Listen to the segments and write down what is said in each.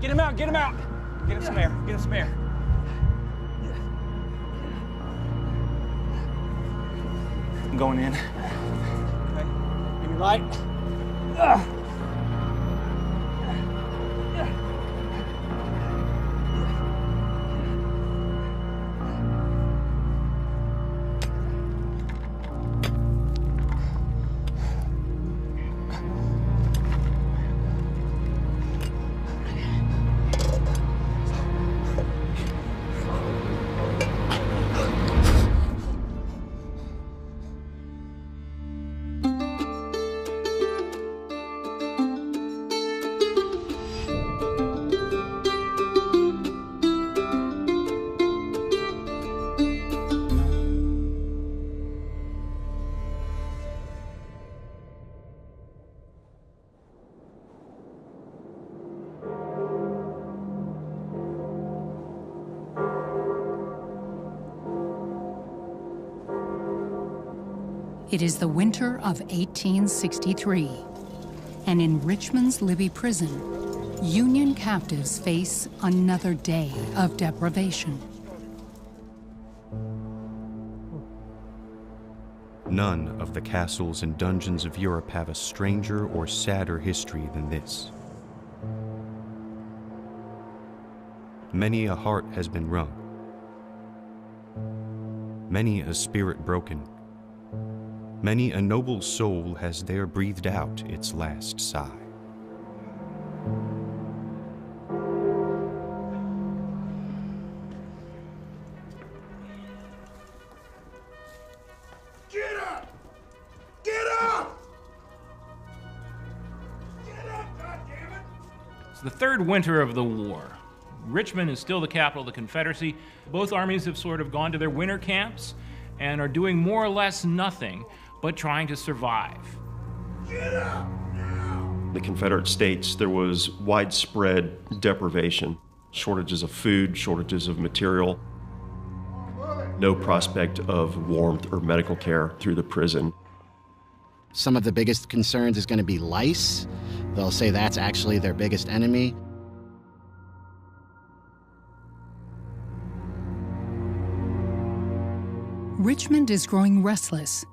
Get him out, get him out. Get him some air, get him some air. I'm going in. Okay, give me right. It is the winter of 1863, and in Richmond's Libby Prison, Union captives face another day of deprivation. None of the castles and dungeons of Europe have a stranger or sadder history than this. Many a heart has been wrung, many a spirit broken, many a noble soul has there breathed out its last sigh. Get up! Get up! Get up, goddammit! It's the third winter of the war. Richmond is still the capital of the Confederacy. Both armies have sort of gone to their winter camps and are doing more or less nothing but trying to survive. Get up now! The Confederate States, there was widespread deprivation, shortages of food, shortages of material, no prospect of warmth or medical care through the prison. Some of the biggest concerns is going to be lice. They'll say that's actually their biggest enemy. Richmond is growing restless.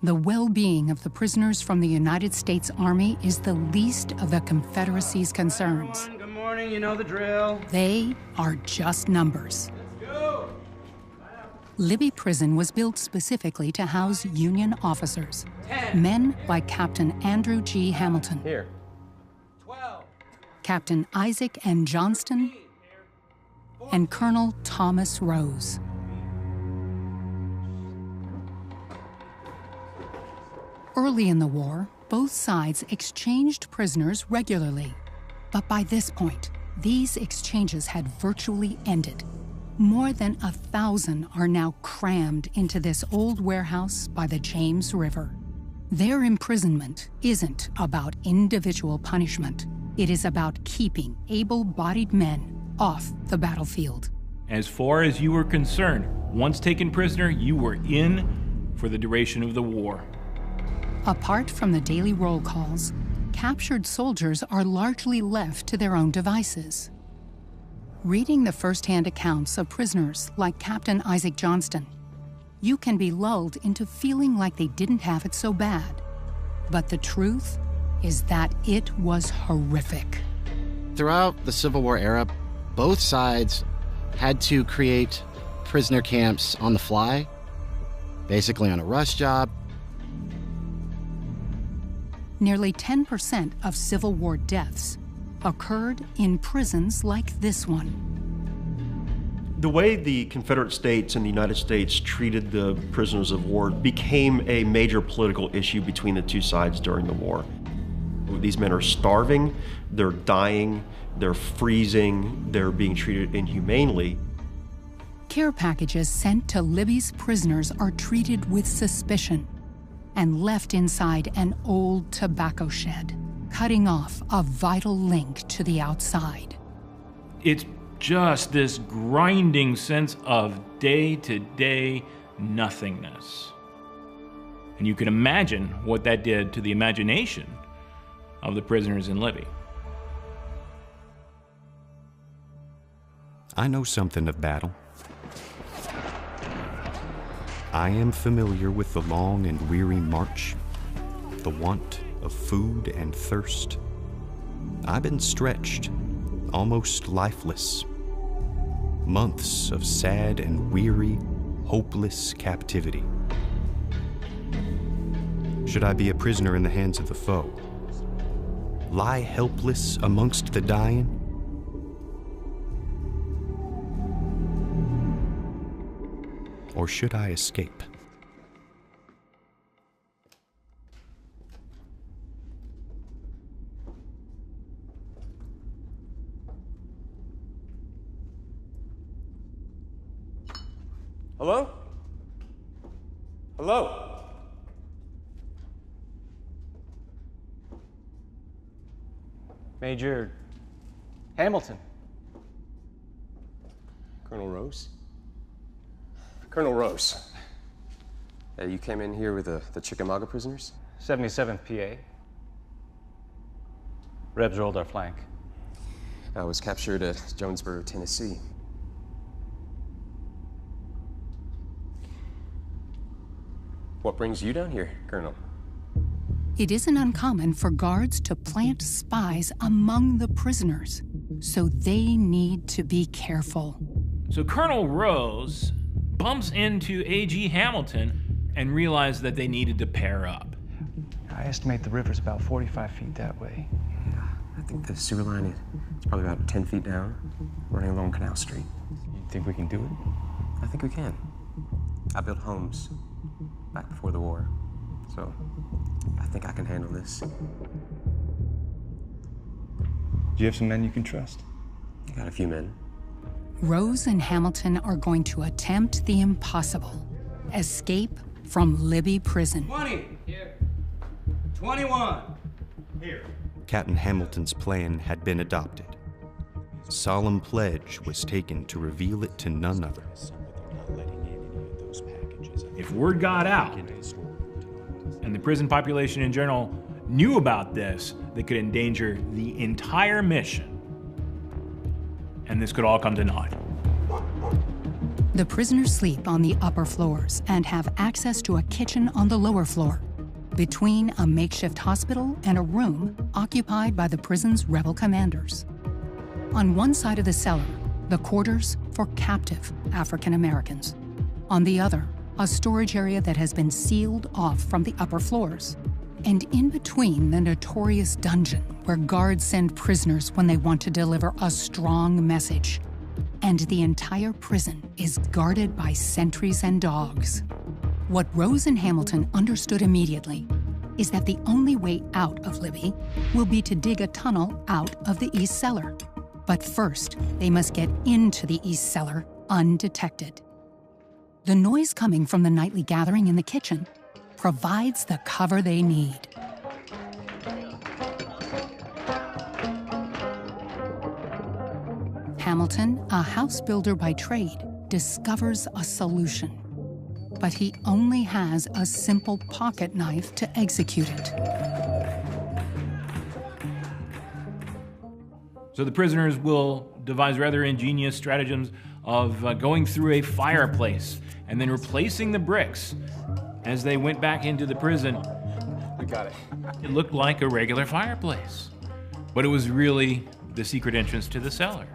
The well-being of the prisoners from the United States Army is the least of the Confederacy's concerns. Good morning, you know the drill. They are just numbers. Let's go. Libby Prison was built specifically to house Union officers, 10. men like Captain Andrew G. Hamilton, Here. 12. Captain Isaac N. Johnston, and Colonel Thomas Rose. Early in the war, both sides exchanged prisoners regularly. But by this point, these exchanges had virtually ended. More than 1,000 are now crammed into this old warehouse by the James River. Their imprisonment isn't about individual punishment. It is about keeping able-bodied men off the battlefield. As far as you were concerned, once taken prisoner, you were in for the duration of the war. Apart from the daily roll calls, captured soldiers are largely left to their own devices. Reading the first-hand accounts of prisoners like Captain Isaac Johnston, you can be lulled into feeling like they didn't have it so bad. But the truth is that it was horrific. Throughout the Civil War era, both sides had to create prisoner camps on the fly, basically on a rush job. Nearly 10% of Civil War deaths occurred in prisons like this one. The way the Confederate States and the United States treated the prisoners of war became a major political issue between the two sides during the war. These men are starving, they're dying, they're freezing, they're being treated inhumanely. Care packages sent to Libby's prisoners are treated with suspicion and left inside an old tobacco shed, cutting off a vital link to the outside. It's just this grinding sense of day-to-day nothingness. And you can imagine what that did to the imagination of the prisoners in Libby. I know something of battle. I am familiar with the long and weary march, the want of food and thirst. I've been stretched, almost lifeless. Months of sad and weary, hopeless captivity. Should I be a prisoner in the hands of the foe? Lie helpless amongst the dying? Or should I escape? Hello? Hello? Major Hamilton. Colonel Rose? Colonel Rose. You came in here with the Chickamauga prisoners? 77th PA. Rebs rolled our flank. I was captured at Jonesboro, Tennessee. What brings you down here, Colonel? It isn't uncommon for guards to plant spies among the prisoners, so they need to be careful. So Colonel Rose bumps into A.G. Hamilton and realized that they needed to pair up. I estimate the river's about 45 feet that way. I think the sewer line is probably about 10 feet down, running along Canal Street. You think we can do it? I think we can. I built homes back before the war, so I think I can handle this. Do you have some men you can trust? I got a few men. Rose and Hamilton are going to attempt the impossible. Escape from Libby Prison. 20. Here. 21. Here. Captain Hamilton's plan had been adopted. Solemn pledge was taken to reveal it to none other. If word got out, and the prison population in general knew about this, they could endanger the entire mission. And this could all come to naught. The prisoners sleep on the upper floors and have access to a kitchen on the lower floor, between a makeshift hospital and a room occupied by the prison's rebel commanders. On one side of the cellar, the quarters for captive African Americans. On the other, a storage area that has been sealed off from the upper floors. And in between, the notorious dungeon where guards send prisoners when they want to deliver a strong message. And the entire prison is guarded by sentries and dogs. What Rose and Hamilton understood immediately is that the only way out of Libby will be to dig a tunnel out of the east cellar. But first, they must get into the east cellar undetected. The noise coming from the nightly gathering in the kitchen provides the cover they need. Hamilton, a house builder by trade, discovers a solution. But he only has a simple pocket knife to execute it. So the prisoners will devise rather ingenious stratagems of going through a fireplace and then replacing the bricks as they went back into the prison. We got it. It looked like a regular fireplace, but it was really the secret entrance to the cellar.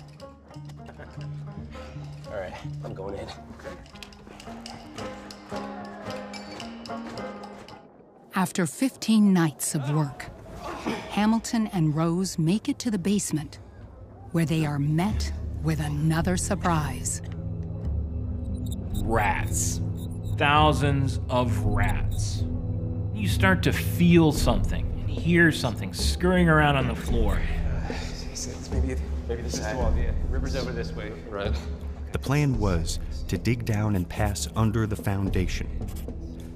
All right, I'm going in. After 15 nights of work, Hamilton and Rose make it to the basement, where they are met with another surprise. Rats. Thousands of rats. You start to feel something and hear something scurrying around on the floor. Maybe this is the wall. Yeah, river's over this way. Right. The plan was to dig down and pass under the foundation.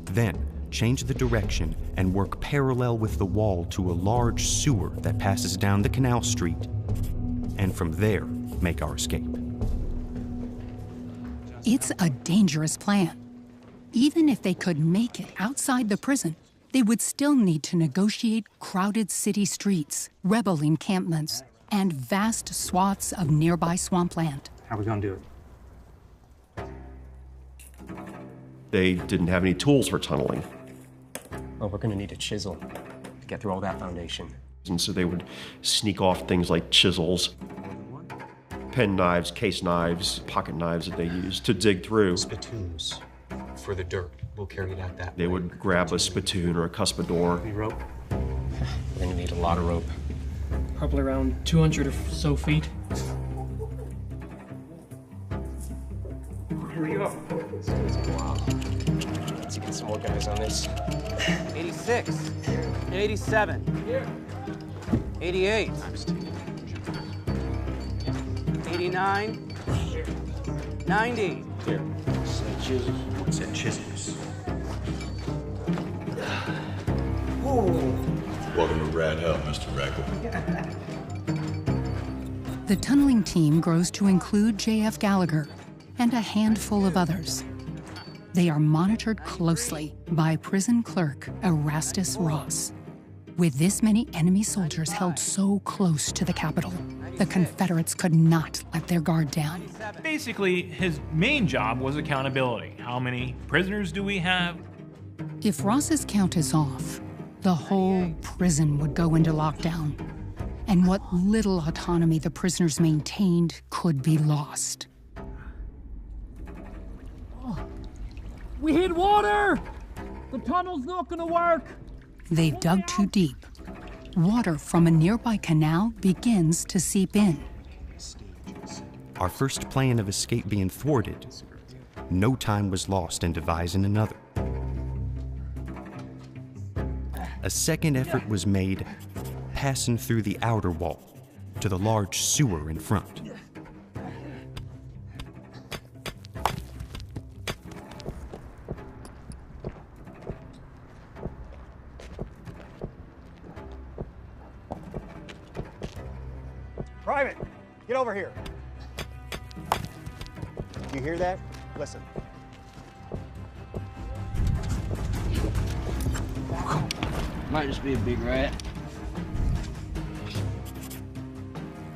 Then, change the direction and work parallel with the wall to a large sewer that passes down the canal street, and from there, make our escape. It's a dangerous plan. Even if they could make it outside the prison, they would still need to negotiate crowded city streets, rebel encampments, and vast swaths of nearby swampland. How are we gonna do it? They didn't have any tools for tunneling. Well, we're gonna need a chisel to get through all that foundation. And so they would sneak off things like chisels, pen knives, case knives, pocket knives that they used to dig through. Spittoons for the dirt. We'll carry it out that They way. would grab a spittoon or a cuspidor. Any rope? We're gonna need a lot of rope. Probably around 200 or so feet. Hurry up. It's gonna take a while. Let's get some more guys on this. 86, 87, 88, 89, 90. Here. Set chisels. Welcome to Rat Hell, Mr. Rackle. The tunneling team grows to include J.F. Gallagher and a handful of others. They are monitored closely by prison clerk Erastus Ross. With this many enemy soldiers held so close to the Capitol, the Confederates could not let their guard down. Basically, his main job was accountability. How many prisoners do we have? If Ross's count is off, the whole prison would go into lockdown, and what little autonomy the prisoners maintained could be lost. We hit water! The tunnel's not gonna work! They've dug too deep. Water from a nearby canal begins to seep in. Our first plan of escape being thwarted, no time was lost in devising another. A second effort was made, passing through the outer wall to the large sewer in front. Private, get over here. Do you hear that? Listen. Might just be a big rat.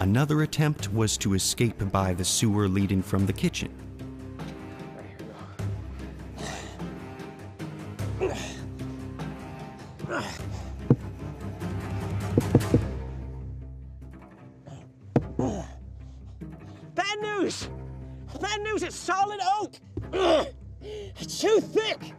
Another attempt was to escape by the sewer leading from the kitchen. Bad news! Bad news, it's solid oak! It's too thick!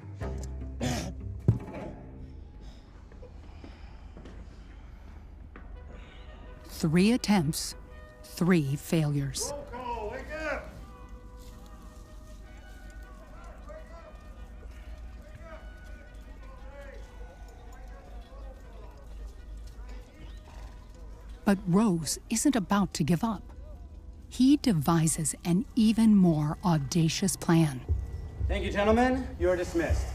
3 attempts, 3 failures. Roll call, wake up! But Rose isn't about to give up. He devises an even more audacious plan. Thank you, gentlemen. You are dismissed.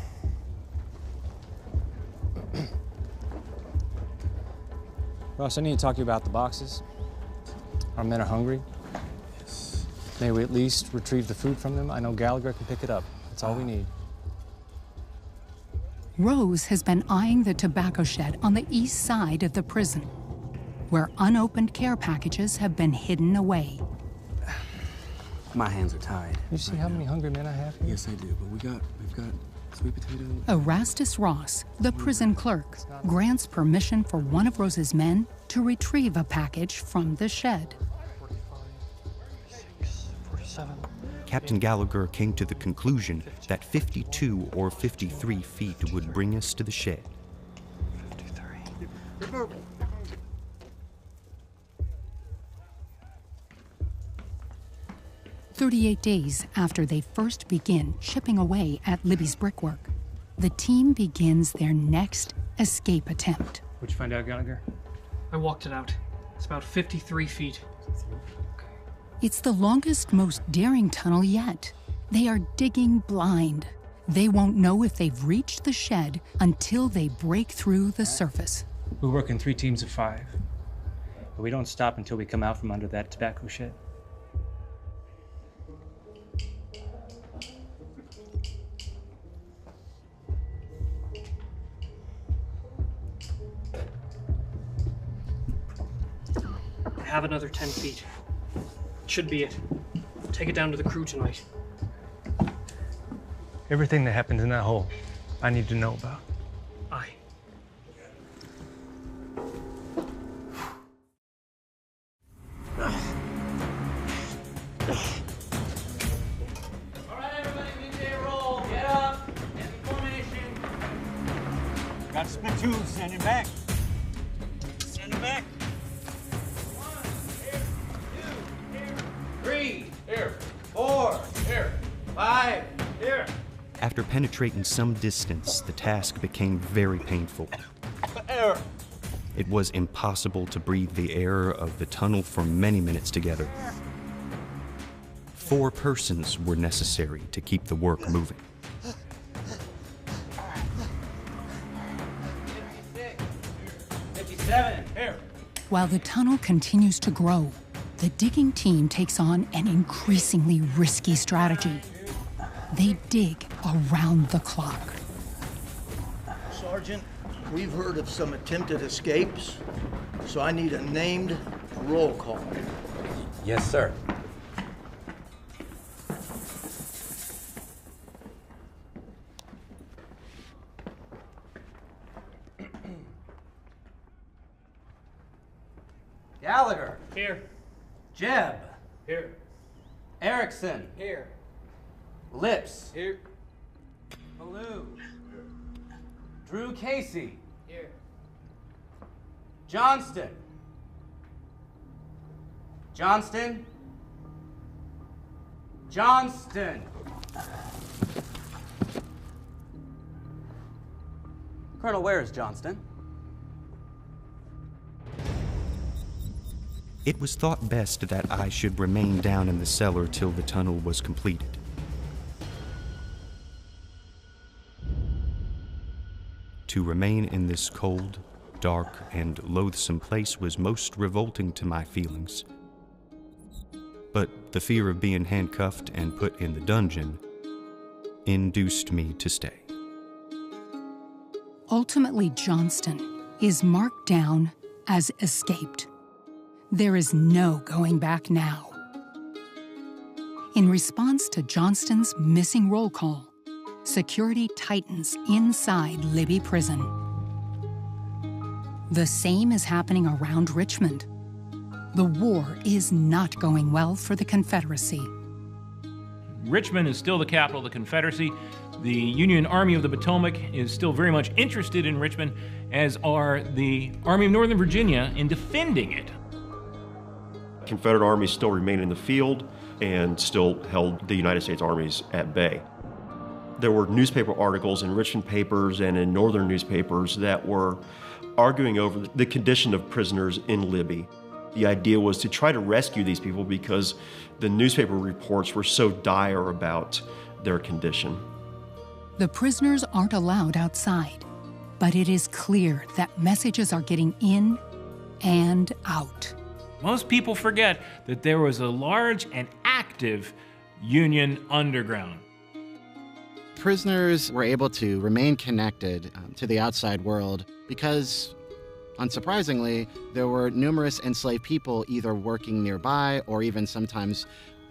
Ross, I need to talk to you about the boxes. Our men are hungry. May we at least retrieve the food from them? I know Gallagher can pick it up. That's all we need. Rose has been eyeing the tobacco shed on the east side of the prison, where unopened care packages have been hidden away. My hands are tied. You see how many hungry men I have here? Yes, I do, but we've got sweet potato. Erastus Ross, the prison clerk, grants permission for one of Rose's men to retrieve a package from the shed. 47. Captain Gallagher came to the conclusion that 52 or 53 feet would bring us to the shed. 53. 38 days after they first begin chipping away at Libby's brickwork, the team begins their next escape attempt. What'd you find out, Gallagher? I walked it out. It's about 53 feet. It's the longest, most daring tunnel yet. They are digging blind. They won't know if they've reached the shed until they break through the surface. We work in 3 teams of 5. But we don't stop until we come out from under that tobacco shed. I have another 10 feet. Should be it. Take it down to the crew tonight. Everything that happened in that hole, I need to know about. Aye. All right, everybody, midday roll. Get up. Heavy formation. Got spittoons. Standing back. Standing back. 1, here, 3, here, 4, here, 5, here. After penetrating some distance, the task became very painful. Air. It was impossible to breathe the air of the tunnel for many minutes together. 4 persons were necessary to keep the work moving. 56, 57, here. While the tunnel continues to grow, the digging team takes on an increasingly risky strategy. They dig around the clock. Sergeant, we've heard of some attempted escapes, so I need a named roll call. Yes, sir. Gallagher. Here. Jebb. Here. Erickson. Here. Lips. Here. Ballou. Drew Casey. Here. Johnston. Johnston. Johnston. Colonel, where is Johnston? It was thought best that I should remain down in the cellar till the tunnel was completed. To remain in this cold, dark, and loathsome place was most revolting to my feelings. But the fear of being handcuffed and put in the dungeon induced me to stay. Ultimately, Johnston is marked down as escaped. There is no going back now. In response to Johnston's missing roll call, security tightens inside Libby Prison. The same is happening around Richmond. The war is not going well for the Confederacy. Richmond is still the capital of the Confederacy. The Union Army of the Potomac is still very much interested in Richmond, as are the Army of Northern Virginia in defending it. Confederate armies still remained in the field and still held the United States armies at bay. There were newspaper articles in Richmond papers and in northern newspapers that were arguing over the condition of prisoners in Libby. The idea was to try to rescue these people because the newspaper reports were so dire about their condition. The prisoners aren't allowed outside, but it is clear that messages are getting in and out. Most people forget that there was a large and active Union underground. Prisoners were able to remain connected to the outside world because, unsurprisingly, there were numerous enslaved people either working nearby or even sometimes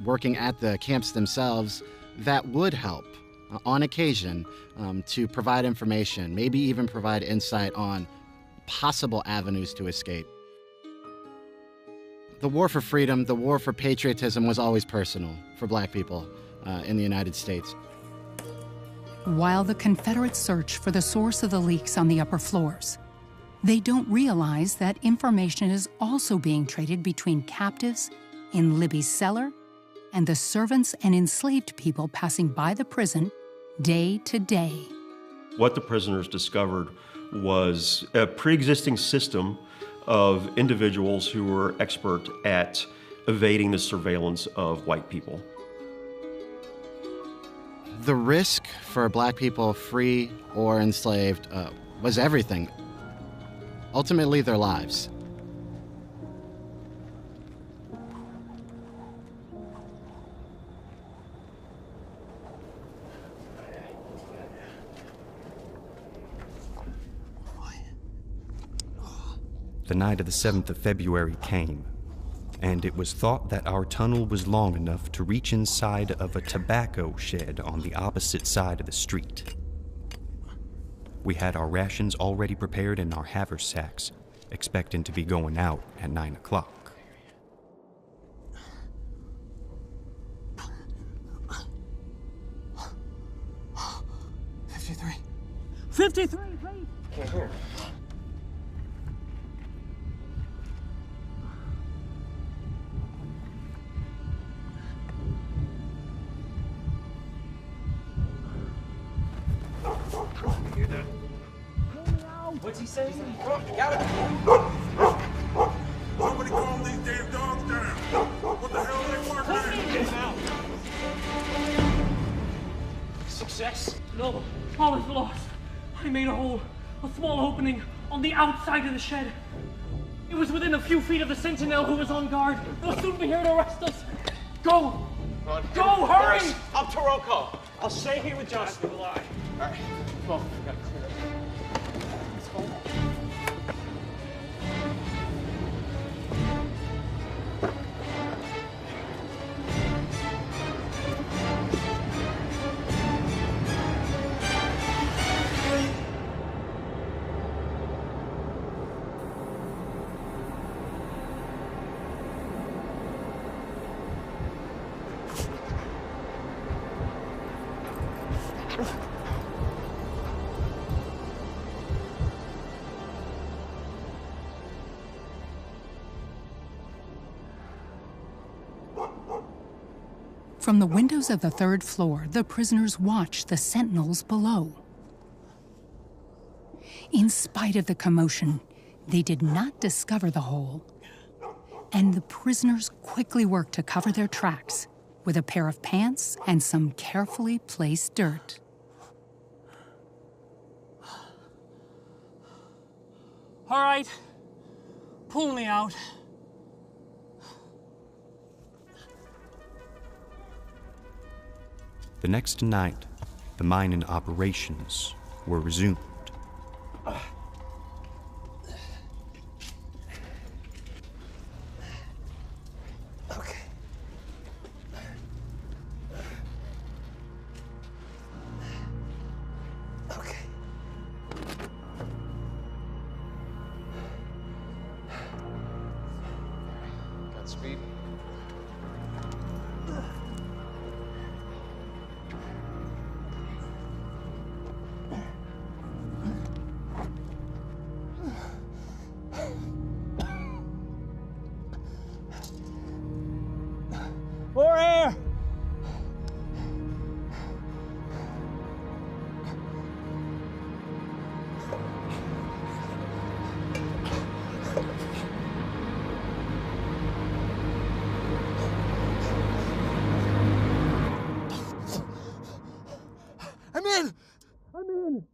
working at the camps themselves that would help, on occasion, to provide information, maybe even provide insight on possible avenues to escape. The war for freedom, the war for patriotism was always personal for Black people in the United States. While the Confederates search for the source of the leaks on the upper floors, they don't realize that information is also being traded between captives in Libby's cellar and the servants and enslaved people passing by the prison day to day. What the prisoners discovered was a pre-existing system of individuals who were expert at evading the surveillance of white people. The risk for Black people, free or enslaved, was everything. Ultimately, their lives. The night of the 7th of February came, and it was thought that our tunnel was long enough to reach inside of a tobacco shed on the opposite side of the street. We had our rations already prepared in our haversacks, expecting to be going out at 9 o'clock. '53. 53, please! Can't hear. Hear that? What's he saying? Got it. Somebody calm these damn dogs down. What the hell are they working Get out. Success? No, all is lost. I made a hole, a small opening on the outside of the shed. It was within a few feet of the sentinel who was on guard. They'll soon be here to arrest us. Go! Go, hurry! I'm Taroko. I'll stay here with Justin. All right. Come on, we gotta clear it. Let's go. From the windows of the third floor, the prisoners watched the sentinels below. In spite of the commotion, they did not discover the hole, and the prisoners quickly worked to cover their tracks with a pair of pants and some carefully placed dirt. All right, pull me out. The next night, the mining operations were resumed. Okay. Okay. Godspeed. More air! I'm in! I'm in!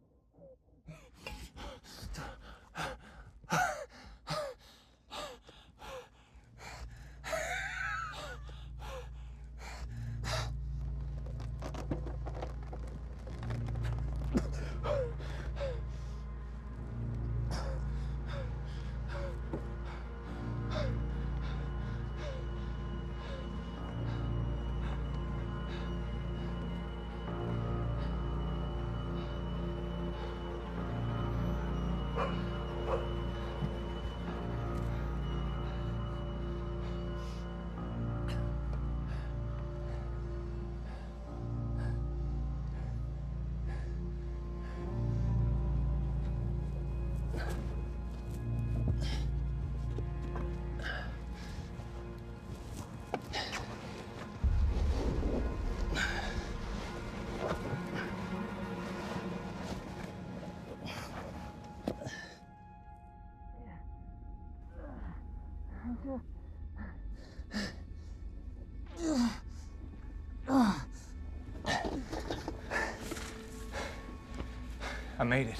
I made it.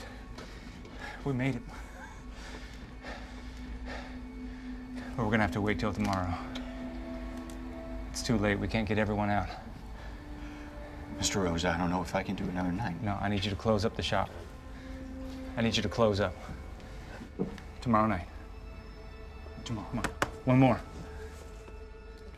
We made it. But we're gonna have to wait till tomorrow. It's too late. We can't get everyone out. Mr. Rose, I don't know if I can do another night. No, I need you to close up the shop. I need you to close up. Tomorrow night. Tomorrow. Come on. One more.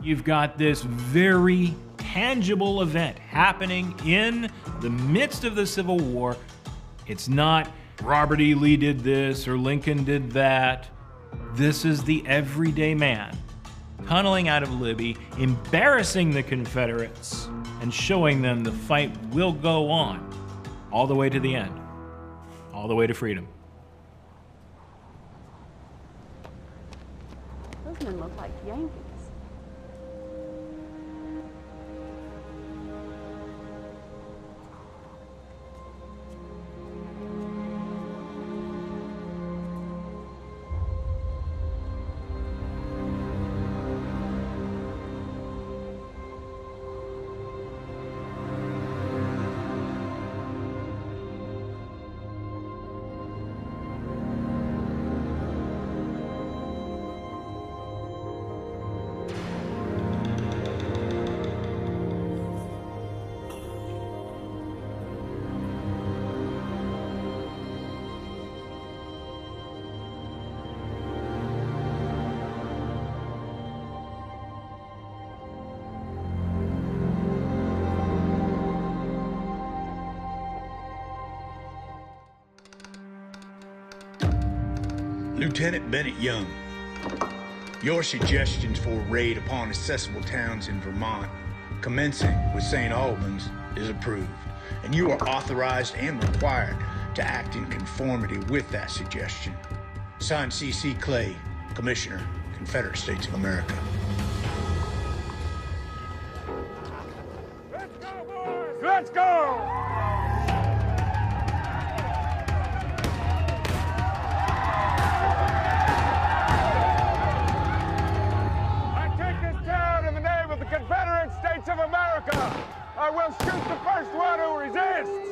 You've got this very tangible event happening in the midst of the Civil War. It's not Robert E. Lee did this or Lincoln did that. This is the everyday man tunneling out of Libby, embarrassing the Confederates, and showing them the fight will go on all the way to the end, all the way to freedom. Those men look like Yankees. Lieutenant Bennett Young, your suggestions for a raid upon accessible towns in Vermont, commencing with St. Albans, is approved, and you are authorized and required to act in conformity with that suggestion. Signed, C.C. Clay, Commissioner, Confederate States of America. Let's go, boys! Let's go! Confederate States of America! I will shoot the first one who resists!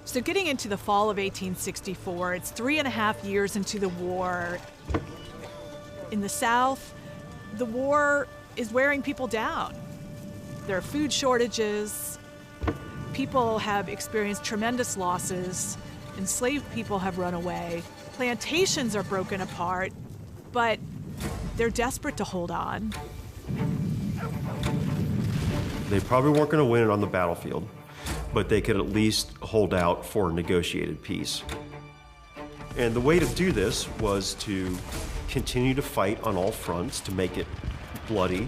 So getting into the fall of 1864, it's 3.5 years into the war. In the South, the war is wearing people down. There are food shortages. People have experienced tremendous losses. Enslaved people have run away. Plantations are broken apart, but they're desperate to hold on. They probably weren't going to win it on the battlefield, but they could at least hold out for a negotiated peace. And the way to do this was to continue to fight on all fronts, to make it bloody.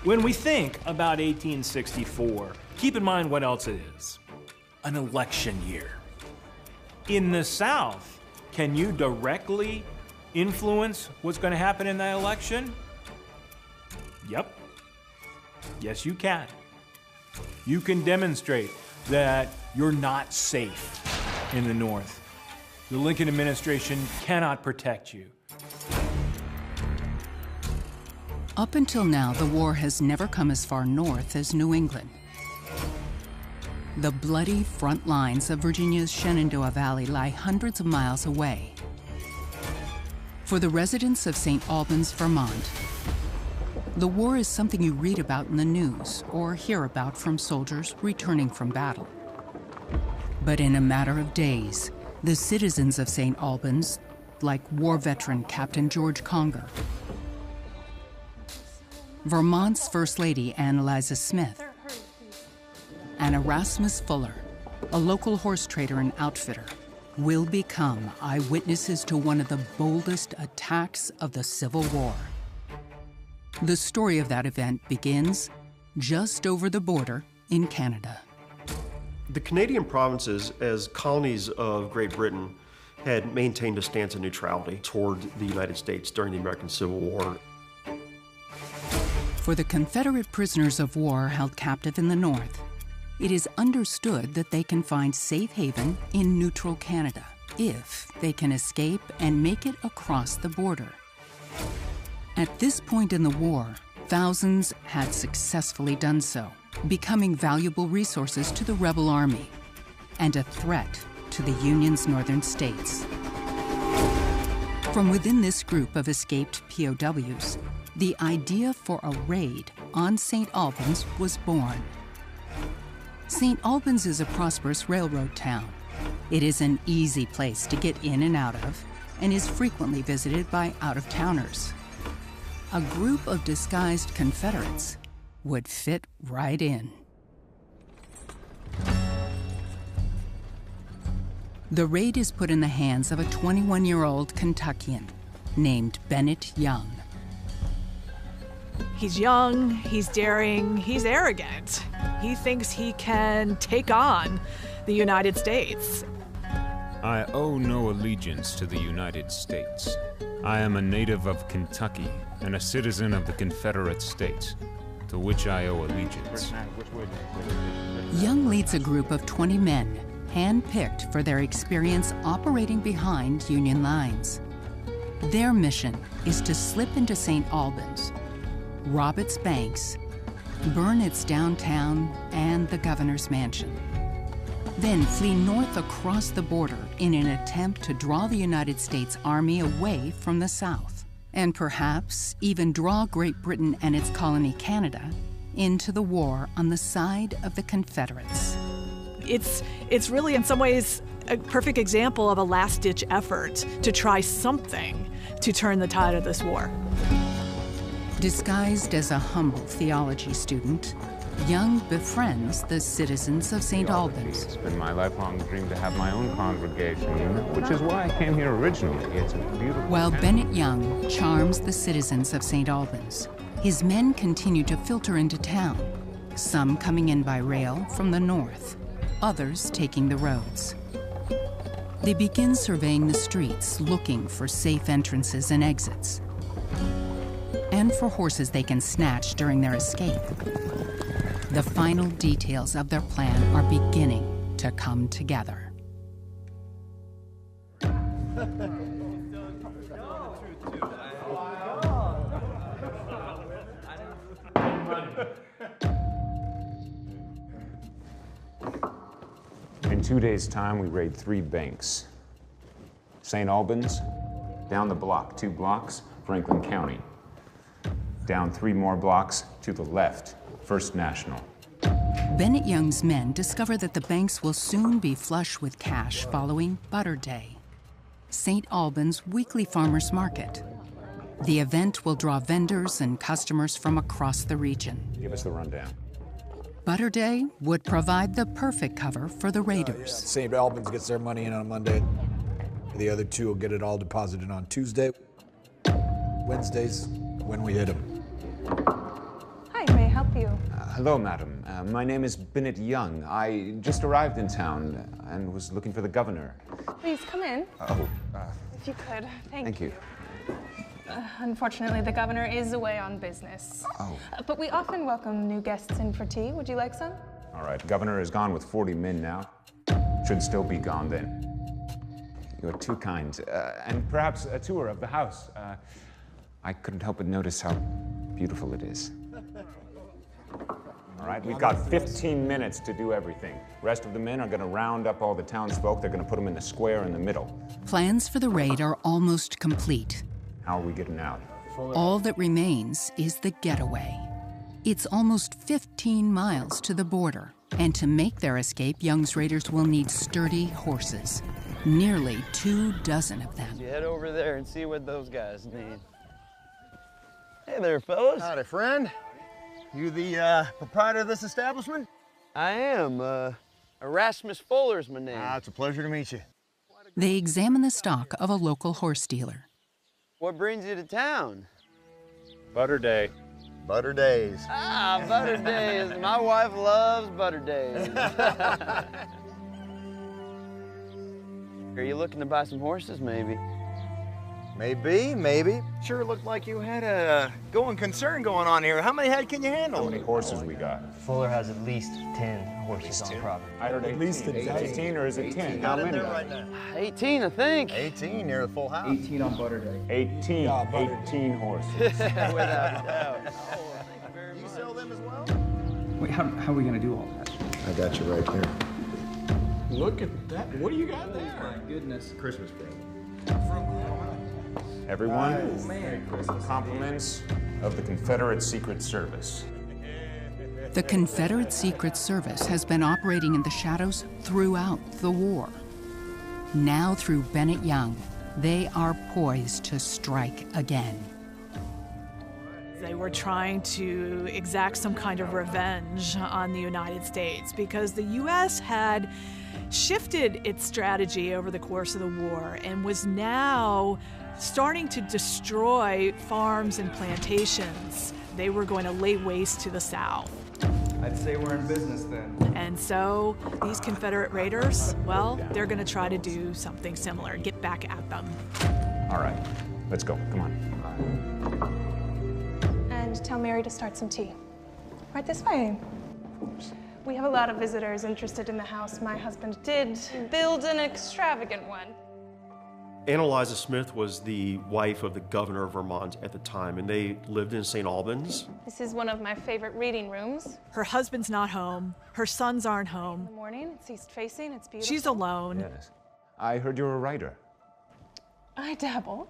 When we think about 1864, keep in mind what else it is. An election year. In the South, can you directly influence what's going to happen in the election? Yep. Yes, you can. You can demonstrate that you're not safe in the North. The Lincoln administration cannot protect you. Up until now, the war has never come as far north as New England. The bloody front lines of Virginia's Shenandoah Valley lie hundreds of miles away. For the residents of St. Albans, Vermont, the war is something you read about in the news or hear about from soldiers returning from battle. But in a matter of days, the citizens of St. Albans, like war veteran Captain George Conger, Vermont's First Lady Anne Eliza Smith, and Erasmus Fuller, a local horse trader and outfitter, will become eyewitnesses to one of the boldest attacks of the Civil War. The story of that event begins just over the border in Canada. The Canadian provinces, as colonies of Great Britain, had maintained a stance of neutrality toward the United States during the American Civil War. For the Confederate prisoners of war held captive in the North, it is understood that they can find safe haven in neutral Canada if they can escape and make it across the border. At this point in the war, thousands had successfully done so, becoming valuable resources to the rebel army and a threat to the Union's northern states. From within this group of escaped POWs, the idea for a raid on St. Albans was born. St. Albans is a prosperous railroad town. It is an easy place to get in and out of, and is frequently visited by out-of-towners. A group of disguised Confederates would fit right in. The raid is put in the hands of a 21-year-old Kentuckian named Bennett Young. He's young, he's daring, he's arrogant. He thinks he can take on the United States. I owe no allegiance to the United States. I am a native of Kentucky and a citizen of the Confederate States, to which I owe allegiance. Young leads a group of 20 men, hand-picked for their experience operating behind Union lines. Their mission is to slip into St. Albans, rob its banks, burn its downtown and the governor's mansion, then flee north across the border in an attempt to draw the United States Army away from the South, and perhaps even draw Great Britain and its colony Canada into the war on the side of the Confederates. It's really, in some ways, a perfect example of a last-ditch effort to try something to turn the tide of this war. Disguised as a humble theology student, Young befriends the citizens of St. Albans. It's been my lifelong dream to have my own congregation, which is why I came here originally. It's a beautiful While town. Bennett Young charms the citizens of St. Albans, his men continue to filter into town, some coming in by rail from the north, others taking the roads. They begin surveying the streets, looking for safe entrances and exits, and for horses they can snatch during their escape. The final details of their plan are beginning to come together. In 2 days' time, we raid 3 banks. St. Albans, down the block, 2 blocks, Franklin County. Down 3 more blocks to the left, First National. Bennett Young's men discover that the banks will soon be flush with cash following Butter Day, St. Albans' weekly farmers market. The event will draw vendors and customers from across the region. Give us the rundown. Butter Day would provide the perfect cover for the raiders. St. Albans gets their money in on Monday. The other 2 will get it all deposited on Tuesday. Wednesdays, when we hit them. Hi, may I help you? Hello, madam. My name is Bennett Young. I just arrived in town and was looking for the governor. Please come in. Oh, If you could, thank you. Unfortunately, the governor is away on business. Oh. But we often welcome new guests in for tea. Would you like some? All right, governor is gone with 40 men now. Should still be gone then. You're too kind. And perhaps a tour of the house. I couldn't help but notice how beautiful it is. All right, we've got 15 minutes to do everything. Rest of the men are going to round up all the townsfolk. They're going to put them in the square in the middle. Plans for the raid are almost complete. How are we getting out? All that remains is the getaway. It's almost 15 miles to the border, and to make their escape, Young's raiders will need sturdy horses. Nearly 24 of them. You head over there and see what those guys need. Hey there, fellas. Howdy, friend. You the proprietor of this establishment? I am. Erasmus Fuller's my name. It's a pleasure to meet you. They examine the stock of a local horse dealer. What brings you to town? Butter Day. Butter Days. Ah, Butter Days. My wife loves Butter Days. Are you looking to buy some horses, maybe? Maybe, maybe. Sure looked like you had a going concern going on here. How many head can you handle? How many horses we got? Fuller has at least 10 horses on property. I heard at least 18, or is it 10? How many? Right now. 18, I think. 18 near the full house. 18 on butter day. 18. 18 horses. Without a doubt. You sell them as well? Wait, how are we going to do all that? I got you right here. Look at that. What do you got there? Oh, my goodness. Christmas present. Everyone, compliments of the Confederate Secret Service. The Confederate Secret Service has been operating in the shadows throughout the war. Now, through Bennett Young, they are poised to strike again. They were trying to exact some kind of revenge on the United States because the U.S. had shifted its strategy over the course of the war and was now starting to destroy farms and plantations. They were going to lay waste to the South. I'd say we're in business then. And so these Confederate raiders, well, they're going to try to do something similar, get back at them. All right, let's go. Come on. And tell Mary to start some tea. Right this way. We have a lot of visitors interested in the house. My husband did build an extravagant one. Annalisa Smith was the wife of the governor of Vermont at the time, and they lived in St. Albans. This is one of my favorite reading rooms. Her husband's not home. Her sons aren't home. In the morning, it's east facing, it's beautiful. She's alone. Yes. I heard you're a writer. I dabble.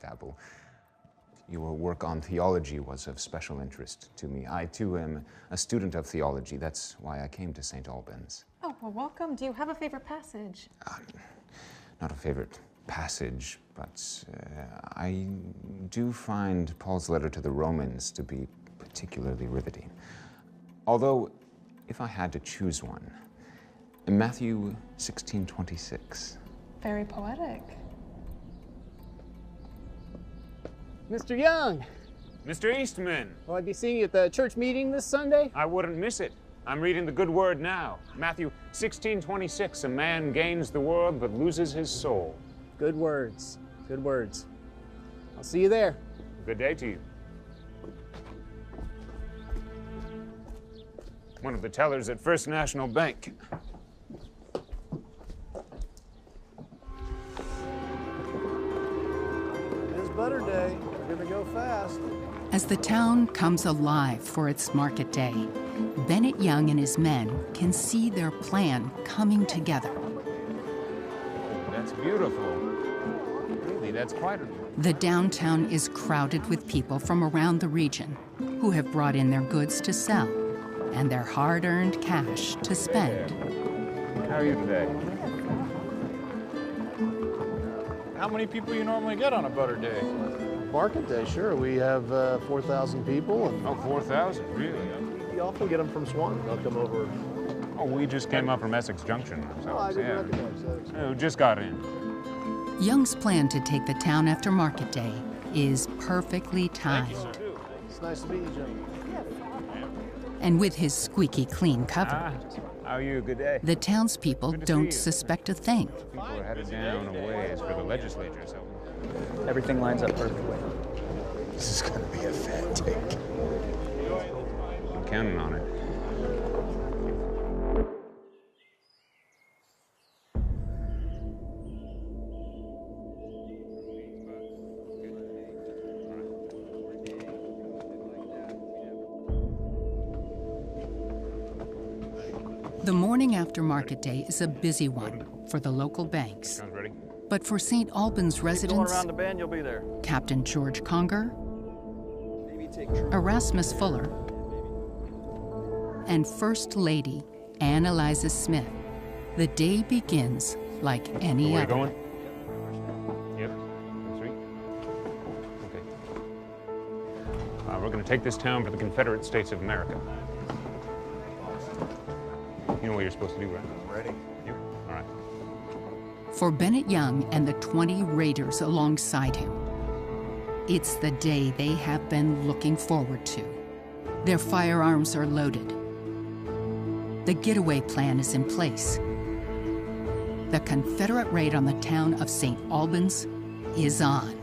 Dabble. Your work on theology was of special interest to me. I, too, am a student of theology. That's why I came to St. Albans. Oh, well, welcome. Do you have a favorite passage? Not a favorite passage, but I do find Paul's letter to the Romans to be particularly riveting. Although, if I had to choose one, in Matthew 16:26. Very poetic. Mr. Young. Mr. Eastman. Will I be seeing you at the church meeting this Sunday? I wouldn't miss it. I'm reading the good word now. Matthew 16:26. A man gains the world but loses his soul. Good words. Good words. I'll see you there. Good day to you. One of the tellers at First National Bank. It's butter day. We're gonna go fast. As the town comes alive for its market day, Bennett Young and his men can see their plan coming together. That's beautiful. Really, that's quite a... The downtown is crowded with people from around the region who have brought in their goods to sell and their hard-earned cash to spend. How are you today? How many people you normally get on a butter day? Market day, sure. We have 4,000 people. And oh, 4,000, really? We often get them from Swan. They'll come over. Oh, we just came up from Essex Junction ourselves. Oh, I didn't recognize that. Oh, just got in. Young's plan to take the town after market day is perfectly timed. It's nice to meet you, gentlemen. And with his squeaky clean cover, how are you? Good day. the townspeople don't suspect a thing. People are headed down a ways for the legislature, so... Everything lines up perfectly. This is gonna be a fat take. I'm counting on it. The morning after market day is a busy one for the local banks. Sounds ready. But for St. Albans residents, around the bend, you'll be there. Captain George Conger, Erasmus Fuller, and First Lady Annalisa Smith, the day begins like any Where other. Are you going? Yep. 3. Okay. We're going to take this town for the Confederate States of America. You know what you're supposed to do, right? Ready. You? All right. For Bennett Young and the 20 raiders alongside him, it's the day they have been looking forward to. Their firearms are loaded. The getaway plan is in place. The Confederate raid on the town of St. Albans is on.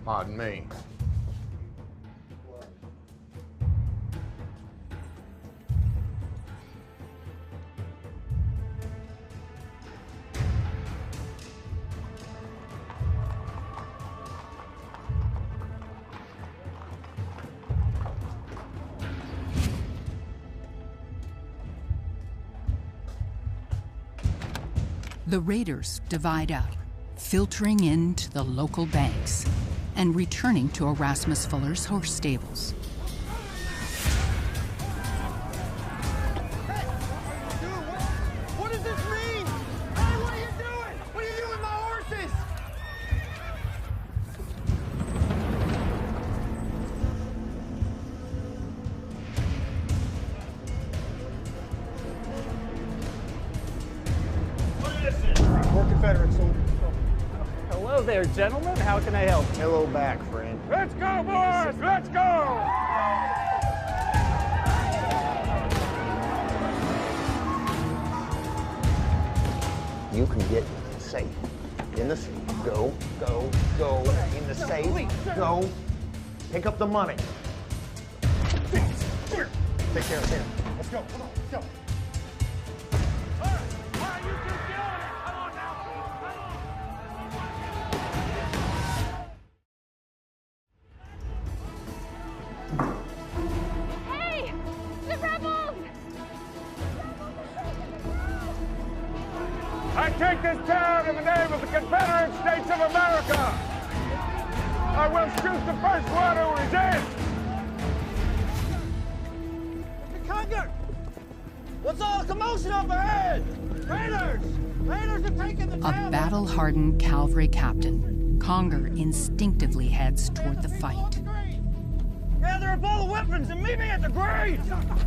Pardon me. The raiders divide up, filtering into the local banks and returning to Erasmus Fuller's horse stables. What does this mean? Hey, what are you doing? What are you doing with my horses? More Confederate soldiers. Hello there, gentlemen. How can I help? Hello back, friend. Let's go, boys! Let's go! You can get safe. In the safe. Go, go, go. In the safe. Go. Pick up the money. Take care of him. Let's go. Come on, let's go. Hey! The rebels! I take this town in the name of the Confederate States of America. I will shoot the first one who resists. Mr. Conger! What's all the commotion up ahead? Raiders! Raiders have taken the town! A battle-hardened cavalry captain, Conger instinctively heads toward the fight. Gather up all the weapons and meet me at the grave! Come on.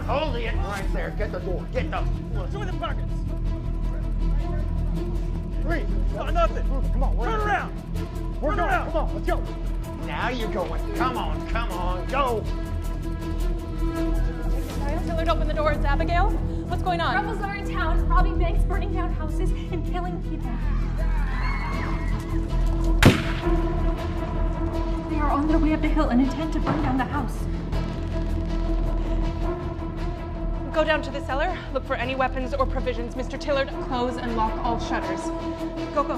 Hold it right there. Get the door. Get the... Show me the pockets! Three. Got nothing! Come on, Turn around! We're Turn going. around! Come on, let's go. Now you're going. Come on. Go. Tillard, open the door. It's Abigail. What's going on? Rebels are in town, robbing banks, burning down houses, and killing people. They are on their way up the hill and intend to burn down the house. Go down to the cellar, look for any weapons or provisions. Mr. Tillard, close and lock all shutters. Go, go.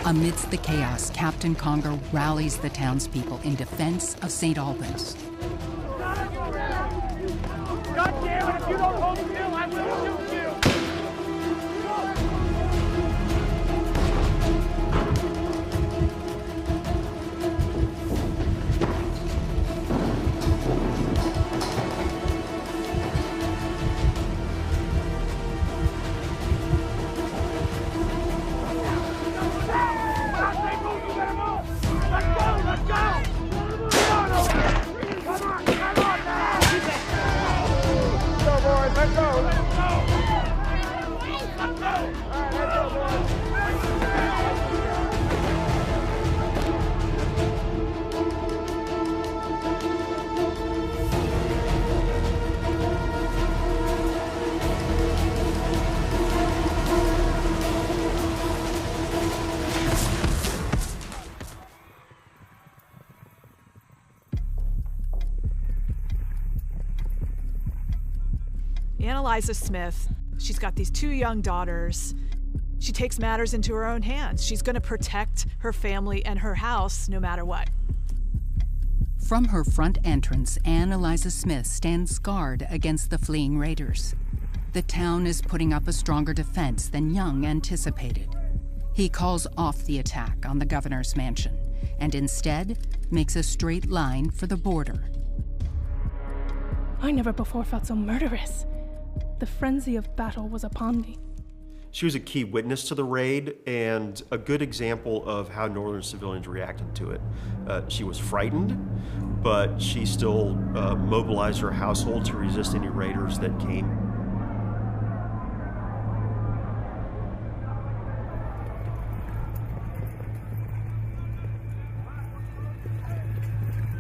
Amidst the chaos, Captain Conger rallies the townspeople in defense of St. Albans. God damn it, if you don't hold still, I will shoot you! Eliza Smith, she's got these two young daughters. She takes matters into her own hands. She's going to protect her family and her house no matter what. From her front entrance, Anne Eliza Smith stands guard against the fleeing raiders. The town is putting up a stronger defense than Young anticipated. He calls off the attack on the governor's mansion and instead makes a straight line for the border. I never before felt so murderous. The frenzy of battle was upon me. She was a key witness to the raid and a good example of how Northern civilians reacted to it. She was frightened, but she still mobilized her household to resist any raiders that came.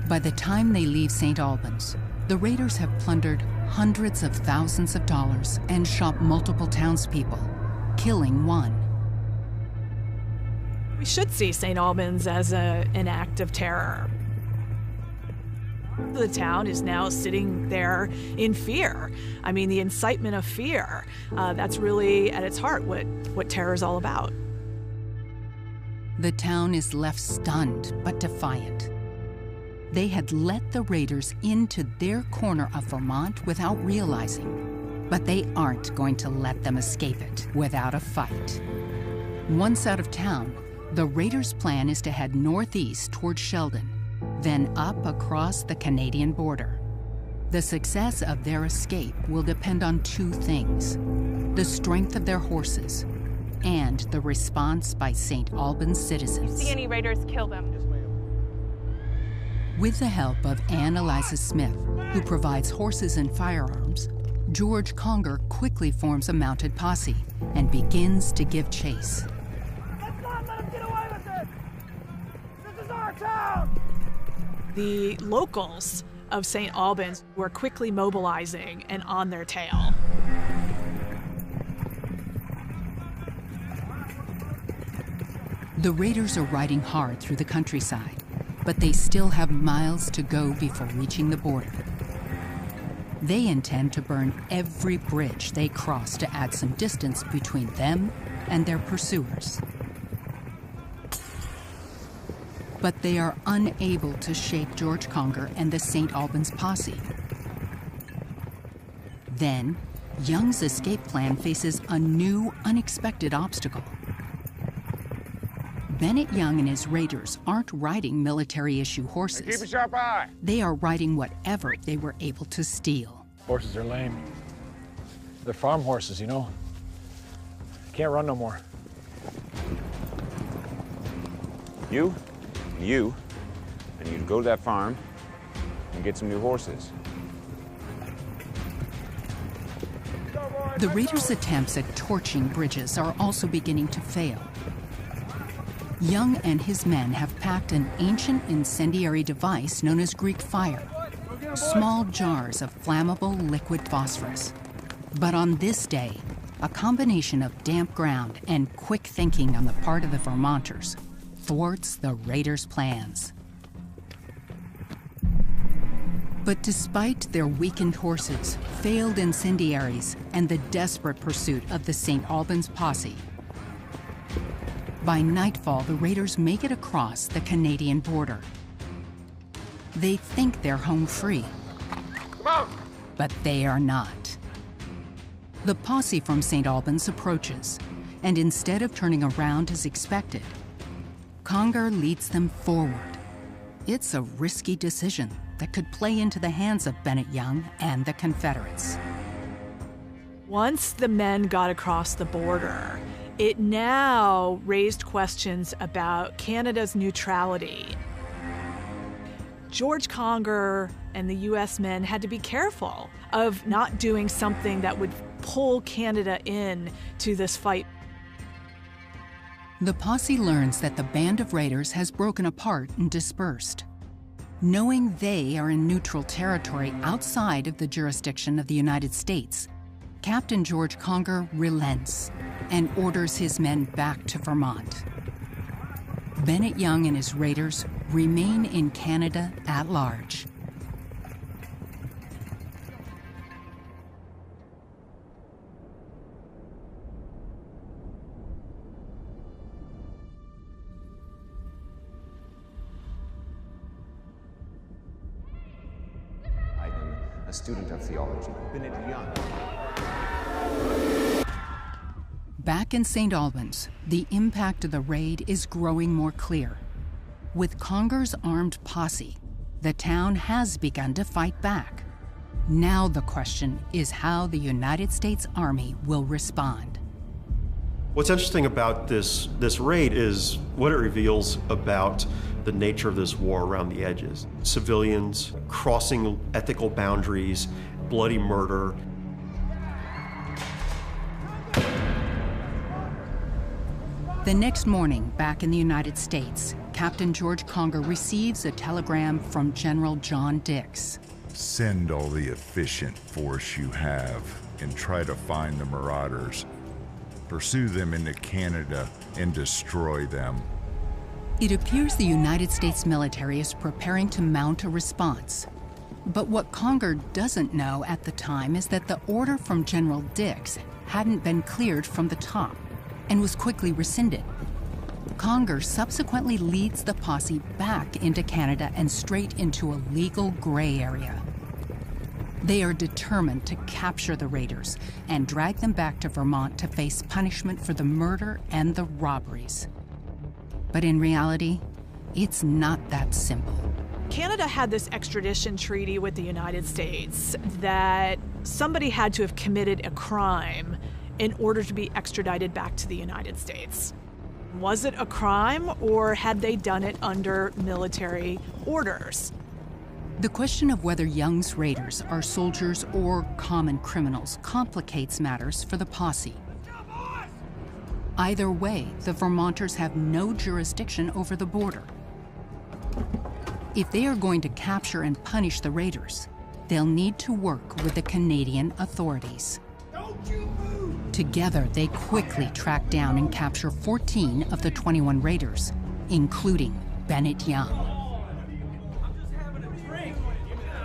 By the time they leave St. Albans, the raiders have plundered hundreds of thousands of dollars and shot multiple townspeople, killing one. We should see St. Albans as an act of terror. The town is now sitting there in fear. I mean, the incitement of fear. That's really, at its heart, what terror is all about. The town is left stunned but defiant. They had let the raiders into their corner of Vermont without realizing, but they aren't going to let them escape it without a fight. Once out of town, the raiders' plan is to head northeast toward Sheldon, then up across the Canadian border. The success of their escape will depend on two things: the strength of their horses and the response by St. Albans citizens. If you see any raiders, kill them. With the help of Anne Eliza Smith, who provides horses and firearms, George Conger quickly forms a mounted posse and begins to give chase. Let's not let them get away with it! This is our town! The locals of St. Albans were quickly mobilizing and on their tail. The raiders are riding hard through the countryside, but they still have miles to go before reaching the border. They intend to burn every bridge they cross to add some distance between them and their pursuers. But they are unable to shake George Conger and the St. Albans posse. Then, Young's escape plan faces a new, unexpected obstacle. Bennett Young and his raiders aren't riding military-issue horses. Keep a sharp eye. They are riding whatever they were able to steal. Horses are lame. They're farm horses, you know. Can't run no more. You need to go to that farm and get some new horses. The raiders' attempts at torching bridges are also beginning to fail. Young and his men have packed an ancient incendiary device known as Greek fire, small jars of flammable liquid phosphorus. But on this day, a combination of damp ground and quick thinking on the part of the Vermonters thwarts the raiders' plans. But despite their weakened horses, failed incendiaries, and the desperate pursuit of the St. Albans posse, by nightfall, the raiders make it across the Canadian border. They think they're home free, but they are not. The posse from St. Albans approaches, and instead of turning around as expected, Conger leads them forward. It's a risky decision that could play into the hands of Bennett Young and the Confederates. Once the men got across the border, it now raised questions about Canada's neutrality. George Conger and the U.S. men had to be careful of not doing something that would pull Canada in to this fight. The posse learns that the band of raiders has broken apart and dispersed. Knowing they are in neutral territory outside of the jurisdiction of the United States, Captain George Conger relents and orders his men back to Vermont. Bennett Young and his raiders remain in Canada at large. I am a student of theology. Bennett Young. Back in St. Albans, the impact of the raid is growing more clear. With Conger's armed posse, the town has begun to fight back. Now the question is how the United States Army will respond. What's interesting about this raid is what it reveals about the nature of this war around the edges. Civilians crossing ethical boundaries, bloody murder. The next morning, back in the United States, Captain George Conger receives a telegram from General John Dix. Send all the efficient force you have and try to find the marauders. Pursue them into Canada and destroy them. It appears the United States military is preparing to mount a response. But what Conger doesn't know at the time is that the order from General Dix hadn't been cleared from the top and was quickly rescinded. Conger subsequently leads the posse back into Canada and straight into a legal gray area. They are determined to capture the raiders and drag them back to Vermont to face punishment for the murder and the robberies. But in reality, it's not that simple. Canada had this extradition treaty with the United States that somebody had to have committed a crime in order to be extradited back to the United States. Was it a crime, or had they done it under military orders? The question of whether Young's raiders are soldiers or common criminals complicates matters for the posse. Either way, the Vermonters have no jurisdiction over the border. If they are going to capture and punish the raiders, they'll need to work with the Canadian authorities. Together, they quickly track down and capture 14 of the 21 raiders, including Bennett Young.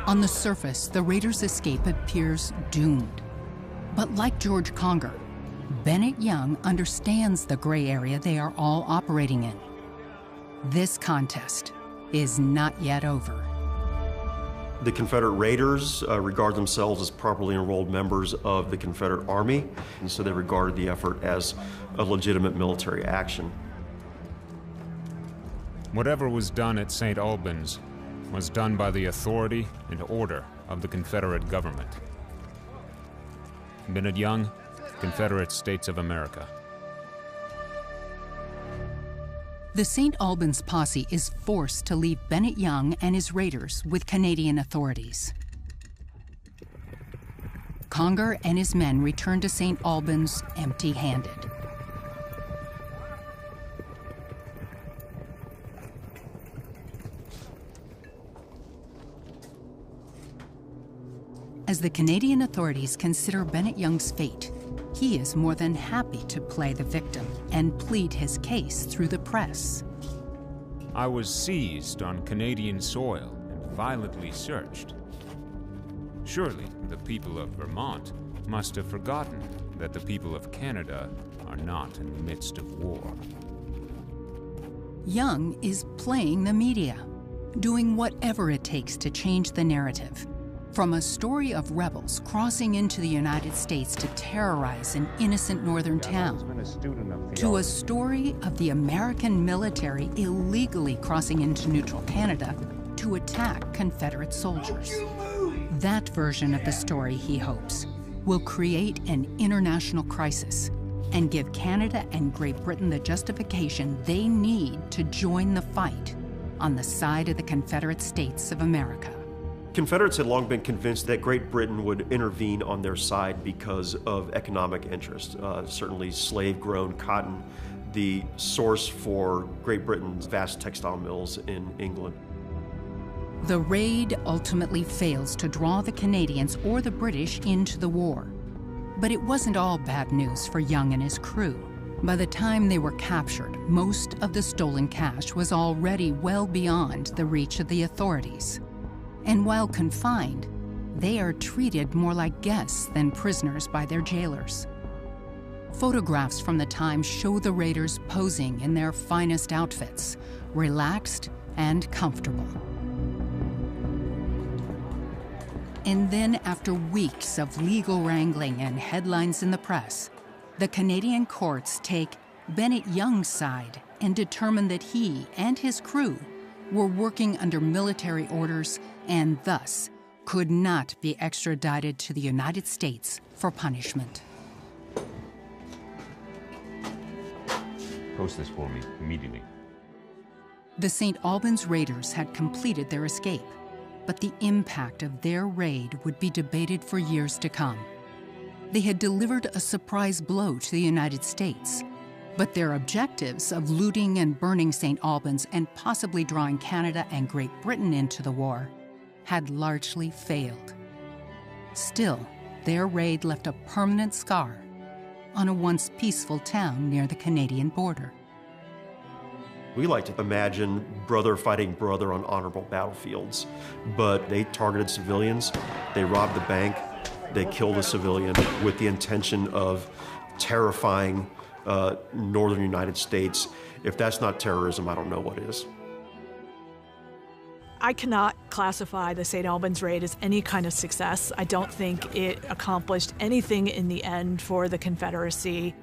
On the surface, the raiders' escape appears doomed. But like George Conger, Bennett Young understands the gray area they are all operating in. This contest is not yet over. The Confederate raiders regard themselves as properly enrolled members of the Confederate Army, and so they regarded the effort as a legitimate military action. Whatever was done at St. Albans was done by the authority and order of the Confederate government. Bennett Young, Confederate States of America. The St. Albans posse is forced to leave Bennett Young and his raiders with Canadian authorities. Conger and his men return to St. Albans empty-handed. As the Canadian authorities consider Bennett Young's fate, he is more than happy to play the victim and plead his case through the press. I was seized on Canadian soil and violently searched. Surely the people of Vermont must have forgotten that the people of Canada are not in the midst of war. Young is playing the media, doing whatever it takes to change the narrative. From a story of rebels crossing into the United States to terrorize an innocent northern town, to a story of the American military illegally crossing into neutral Canada to attack Confederate soldiers. That version of the story, he hopes, will create an international crisis and give Canada and Great Britain the justification they need to join the fight on the side of the Confederate States of America. Confederates had long been convinced that Great Britain would intervene on their side because of economic interest. Certainly slave-grown cotton, the source for Great Britain's vast textile mills in England. The raid ultimately fails to draw the Canadians or the British into the war. But it wasn't all bad news for Young and his crew. By the time they were captured, most of the stolen cash was already well beyond the reach of the authorities. And while confined, they are treated more like guests than prisoners by their jailers. Photographs from the time show the raiders posing in their finest outfits, relaxed and comfortable. And then, after weeks of legal wrangling and headlines in the press, the Canadian courts take Bennett Young's side and determine that he and his crew were working under military orders and thus could not be extradited to the United States for punishment. Post this for me immediately. The St. Albans raiders had completed their escape, but the impact of their raid would be debated for years to come. They had delivered a surprise blow to the United States, but their objectives of looting and burning St. Albans and possibly drawing Canada and Great Britain into the war had largely failed. Still, their raid left a permanent scar on a once peaceful town near the Canadian border. We like to imagine brother fighting brother on honorable battlefields, but they targeted civilians, they robbed the bank, they killed a civilian with the intention of terrifying northern United States. If that's not terrorism, I don't know what is. I cannot classify the St. Albans raid as any kind of success. I don't think it accomplished anything in the end for the Confederacy.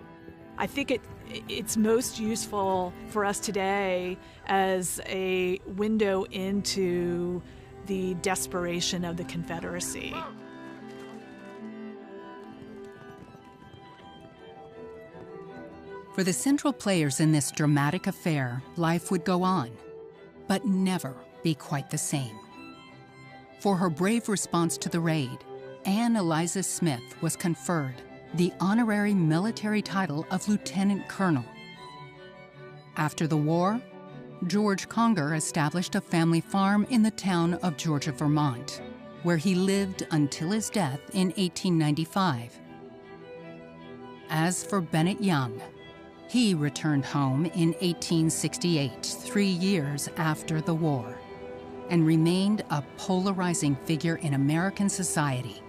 I think it's most useful for us today as a window into the desperation of the Confederacy. For the central players in this dramatic affair, life would go on, but never be quite the same. For her brave response to the raid, Anne Eliza Smith was conferred the honorary military title of Lieutenant Colonel. After the war, George Conger established a family farm in the town of Georgia, Vermont, where he lived until his death in 1895. As for Bennett Young, he returned home in 1868, 3 years after the war, and remained a polarizing figure in American society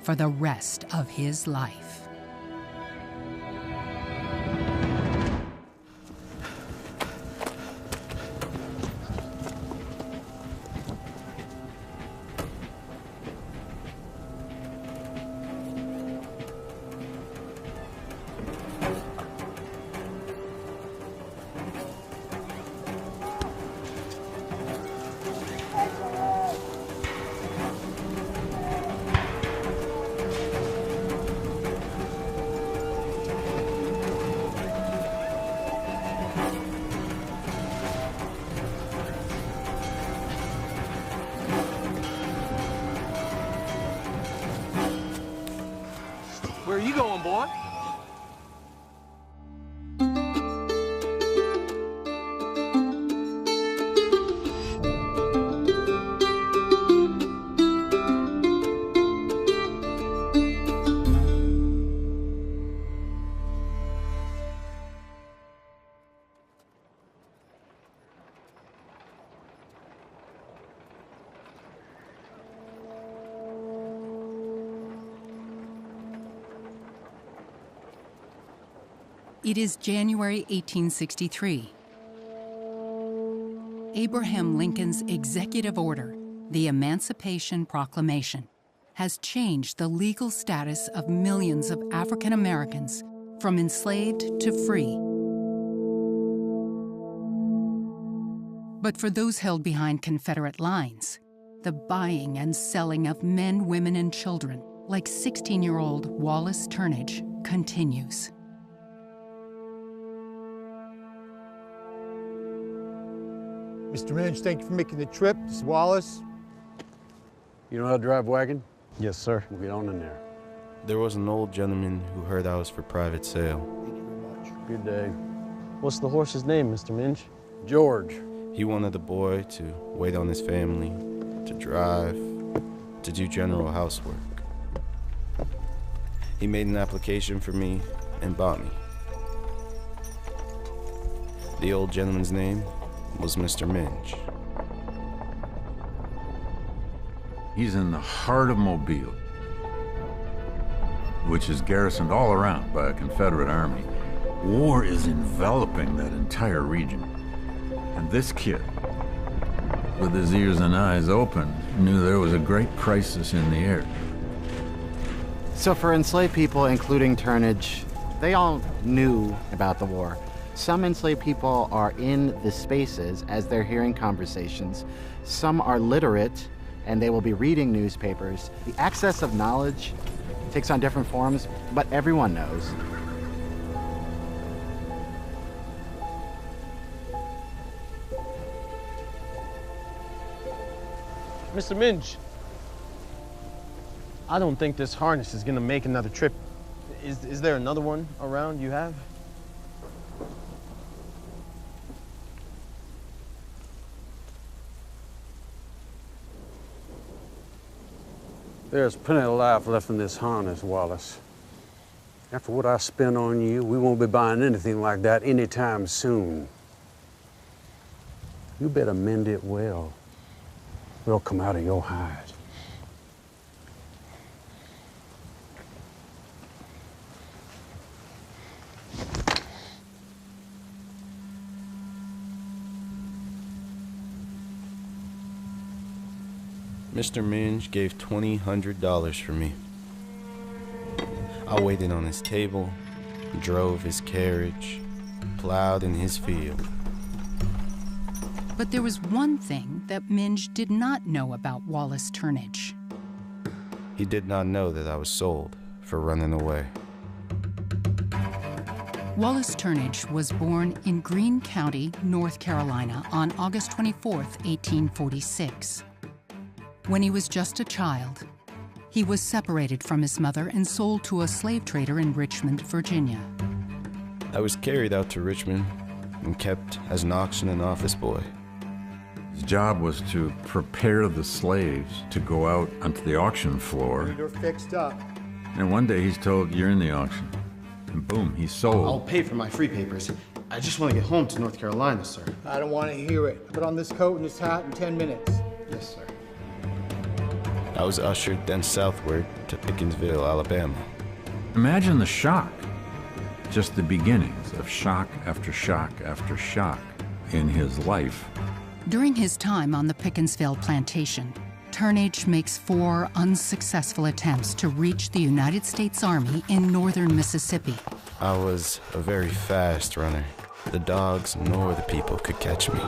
for the rest of his life. Where are you going, boy? It is January 1863. Abraham Lincoln's executive order, the Emancipation Proclamation, has changed the legal status of millions of African Americans from enslaved to free. But for those held behind Confederate lines, the buying and selling of men, women, and children, like 16-year-old Wallace Turnage, continues. Mr. Minch, thank you for making the trip. This is Wallace. You know how to drive wagon? Yes, sir. We'll get on in there. There was an old gentleman who heard I was for private sale. Thank you very much. Good day. What's the horse's name, Mr. Minch? George. He wanted the boy to wait on his family, to drive, to do general housework. He made an application for me and bought me. The old gentleman's name was Mr. Minch. He's in the heart of Mobile, which is garrisoned all around by a Confederate army. War is enveloping that entire region. And this kid, with his ears and eyes open, knew there was a great crisis in the air. So for enslaved people, including Turnage, they all knew about the war. Some enslaved people are in the spaces as they're hearing conversations. Some are literate and they will be reading newspapers. The access of knowledge takes on different forms, but everyone knows. Mr. Minge, I don't think this harness is gonna make another trip. Is there another one around you have? There's plenty of life left in this harness, Wallace. After what I spent on you, we won't be buying anything like that anytime soon. You better mend it well. It'll come out of your hide. Mr. Minge gave $2,000 for me. I waited on his table, drove his carriage, plowed in his field. But there was one thing that Minge did not know about Wallace Turnage. He did not know that I was sold for running away. Wallace Turnage was born in Greene County, North Carolina on August 24, 1846. When he was just a child, he was separated from his mother and sold to a slave trader in Richmond, Virginia. I was carried out to Richmond and kept as an auction and office boy. His job was to prepare the slaves to go out onto the auction floor. You're fixed up. And one day he's told, "You're in the auction." And boom, he's sold. I'll pay for my free papers. I just want to get home to North Carolina, sir. I don't want to hear it. Put on this coat and this hat in 10 minutes. Yes, sir. I was ushered then southward to Pickensville, Alabama. Imagine the shock. Just the beginnings of shock after shock after shock in his life. During his time on the Pickensville plantation, Turnage makes 4 unsuccessful attempts to reach the United States Army in northern Mississippi. I was a very fast runner. The dogs nor the people could catch me.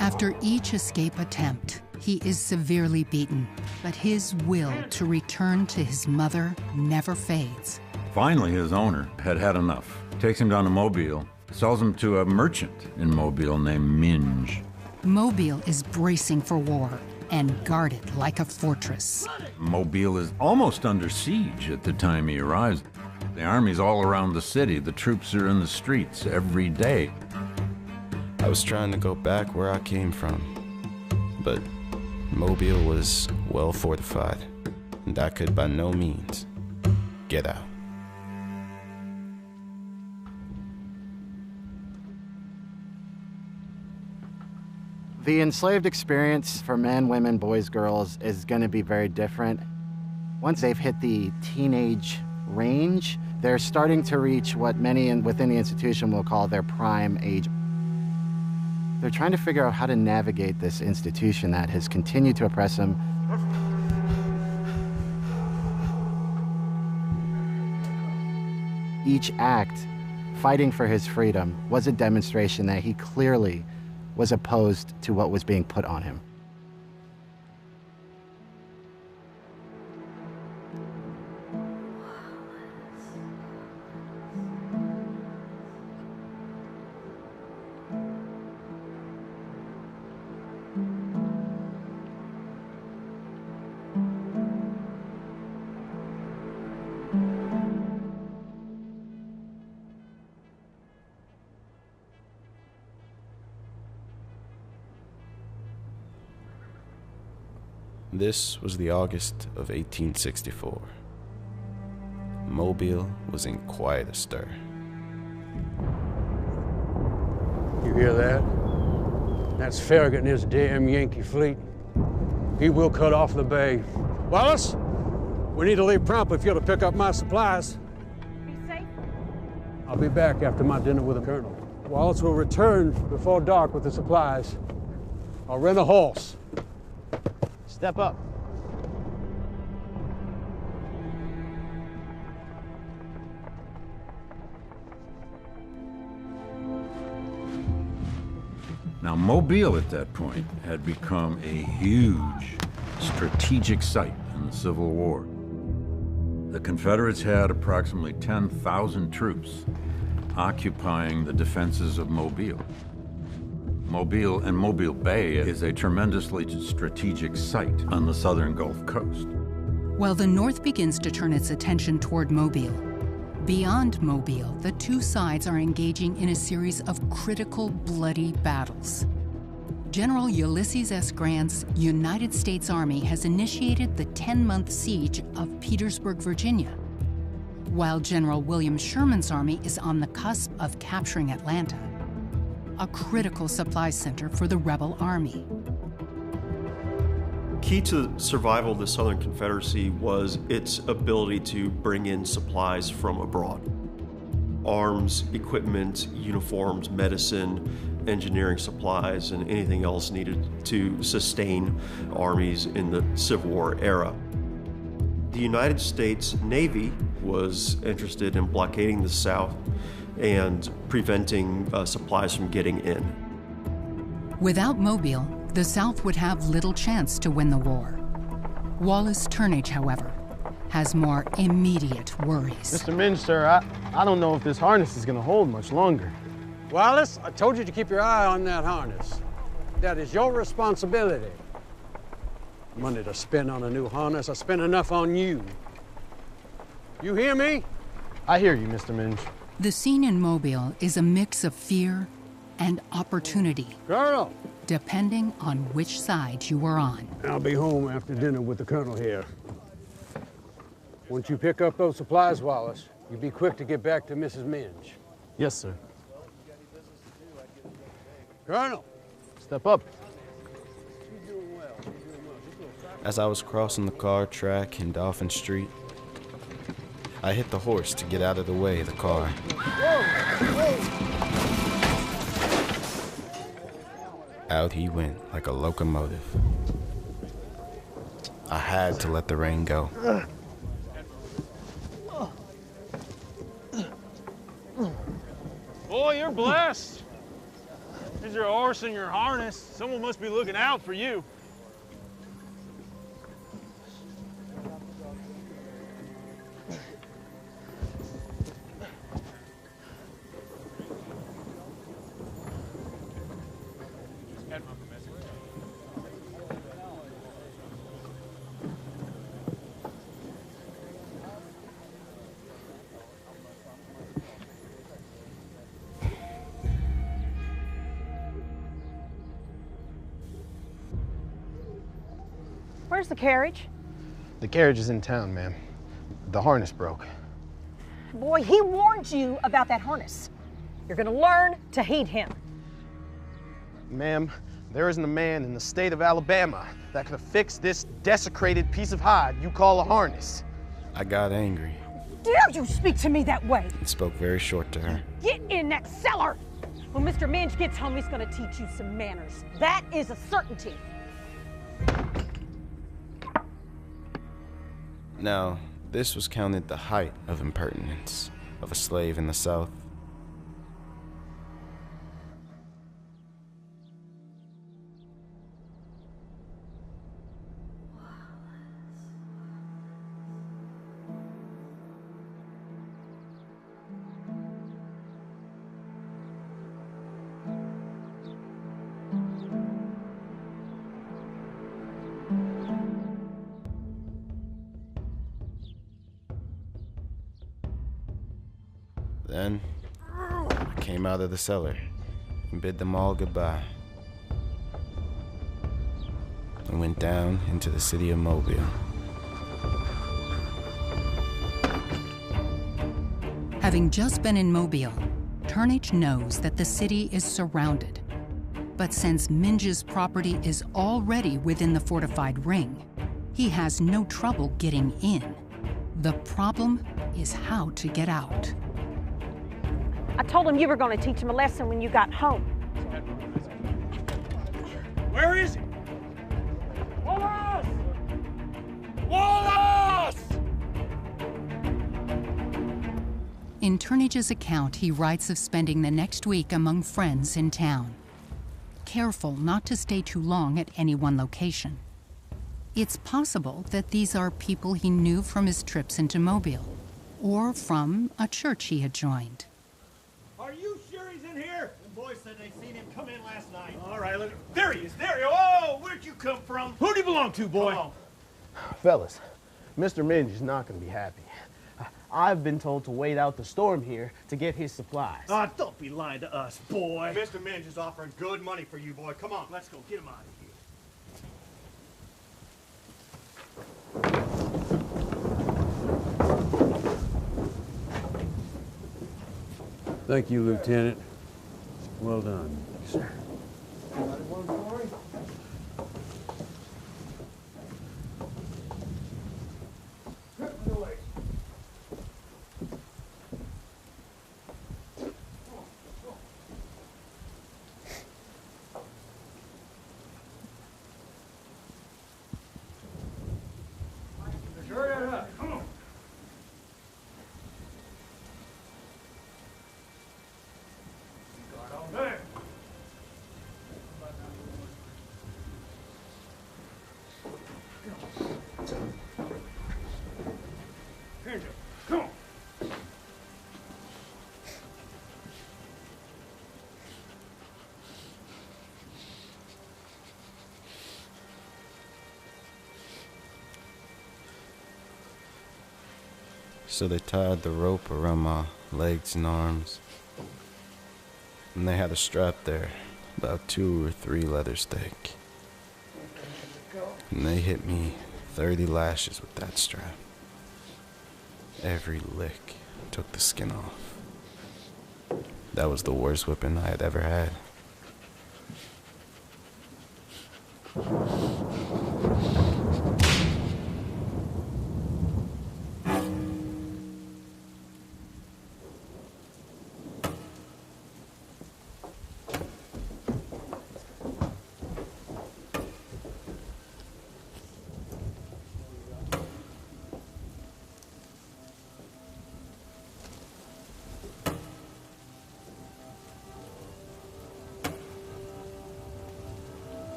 After each escape attempt, he is severely beaten, but his will to return to his mother never fades. Finally, his owner had had enough. Takes him down to Mobile, sells him to a merchant in Mobile named Minge. Mobile is bracing for war and guarded like a fortress. Mobile is almost under siege at the time he arrives. The army's all around the city. The troops are in the streets every day. I was trying to go back where I came from, but Mobile was well fortified, and I could by no means get out. The enslaved experience for men, women, boys, girls is going to be very different. Once they've hit the teenage range, they're starting to reach what many within the institution will call their prime age. They're trying to figure out how to navigate this institution that has continued to oppress them. Each act, fighting for his freedom, was a demonstration that he clearly was opposed to what was being put on him. This was the August of 1864. Mobile was in quite a stir. You hear that? That's Farragut and his damn Yankee fleet. He will cut off the bay. Wallace, we need to leave promptly if you're to pick up my supplies. Be safe. I'll be back after my dinner with the colonel. Wallace will return before dark with the supplies. I'll rent a horse. Step up. Now, Mobile at that point had become a huge strategic site in the Civil War. The Confederates had approximately 10,000 troops occupying the defenses of Mobile. Mobile and Mobile Bay is a tremendously strategic site on the southern Gulf Coast. While the North begins to turn its attention toward Mobile, beyond Mobile, the two sides are engaging in a series of critical, bloody battles. General Ulysses S. Grant's United States Army has initiated the 10-month siege of Petersburg, Virginia, while General William Sherman's army is on the cusp of capturing Atlanta, a critical supply center for the rebel army. Key to the survival of the Southern Confederacy was its ability to bring in supplies from abroad. Arms, equipment, uniforms, medicine, engineering supplies, and anything else needed to sustain armies in the Civil War era. The United States Navy was interested in blockading the South and preventing supplies from getting in. Without Mobile, the South would have little chance to win the war. Wallace Turnage, however, has more immediate worries. Mr. Minge, sir, I don't know if this harness is gonna hold much longer. Wallace, I told you to keep your eye on that harness. That is your responsibility. Money to spend on a new harness, I spent enough on you. You hear me? I hear you, Mr. Minge. The scene in Mobile is a mix of fear and opportunity. Colonel! Depending on which side you are on. I'll be home after dinner with the Colonel here. Once you pick up those supplies, Wallace, you be quick to get back to Mrs. Minge. Yes, sir. Colonel! Step up. As I was crossing the car track in Dolphin Street, I hit the horse to get out of the way of the car. Out he went like a locomotive. I had to let the rein go. Boy, you're blessed. Here's your horse and your harness. Someone must be looking out for you. Where's the carriage? The carriage is in town, ma'am. The harness broke. Boy, he warned you about that harness. You're gonna learn to hate him. Ma'am, there isn't a man in the state of Alabama that could have fixed this desecrated piece of hide you call a harness. I got angry. Dare you speak to me that way? And spoke very short to her. Get in that cellar! When Mr. Minge gets home, he's gonna teach you some manners. That is a certainty. Now, this was counted the height of impertinence of a slave in the South. Then, I came out of the cellar and bid them all goodbye. And went down into the city of Mobile. Having just been in Mobile, Turnage knows that the city is surrounded. But since Minge's property is already within the fortified ring, he has no trouble getting in. The problem is how to get out. I told him you were gonna teach him a lesson when you got home. Where is he? Wallace! Wallace! In Turnage's account, he writes of spending the next week among friends in town. careful not to stay too long at any one location. It's possible that these are people he knew from his trips into Mobile, or from a church he had joined. Are you sure he's in here? The boys said they seen him come in last night. All right, look. There he is. There he is. Oh, where'd you come from? Who do you belong to, boy? Come on. Fellas, Mr. Minge is not going to be happy. I've been told to wait out the storm here to get his supplies. Ah, don't be lying to us, boy. Mr. Minge is offering good money for you, boy. Come on, let's go. Get him out of here. Thank you, Lieutenant. Well done. Sir. Come on. So they tied the rope around my legs and arms. And they had a strap there, about 2 or 3 leather stake. And they hit me 30 lashes with that strap. Every lick took the skin off. That was the worst whipping I had ever had.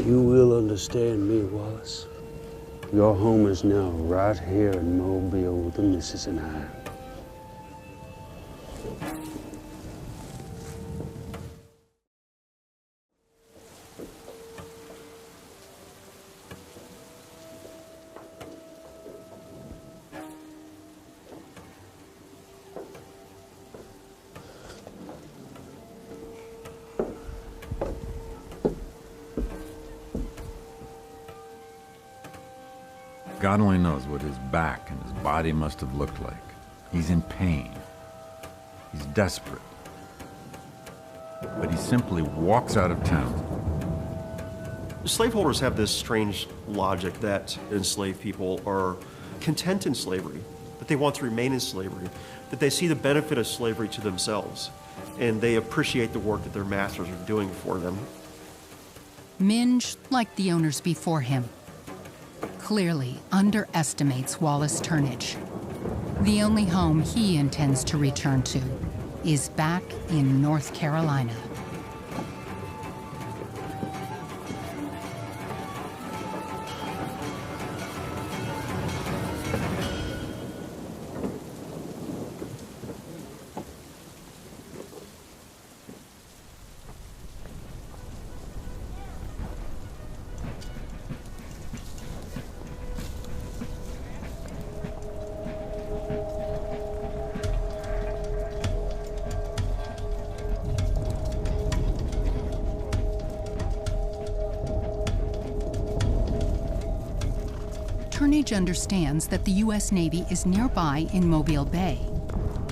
You will understand me, Wallace. Your home is now right here in Mobile with the missus and I. God only knows what his back and his body must have looked like. He's in pain. He's desperate. But he simply walks out of town. Slaveholders have this strange logic that enslaved people are content in slavery, that they want to remain in slavery, that they see the benefit of slavery to themselves, and they appreciate the work that their masters are doing for them. Minge, like the owners before him, clearly underestimates Wallace Turnage. The only home he intends to return to is back in North Carolina. Turnage understands that the U.S. Navy is nearby in Mobile Bay,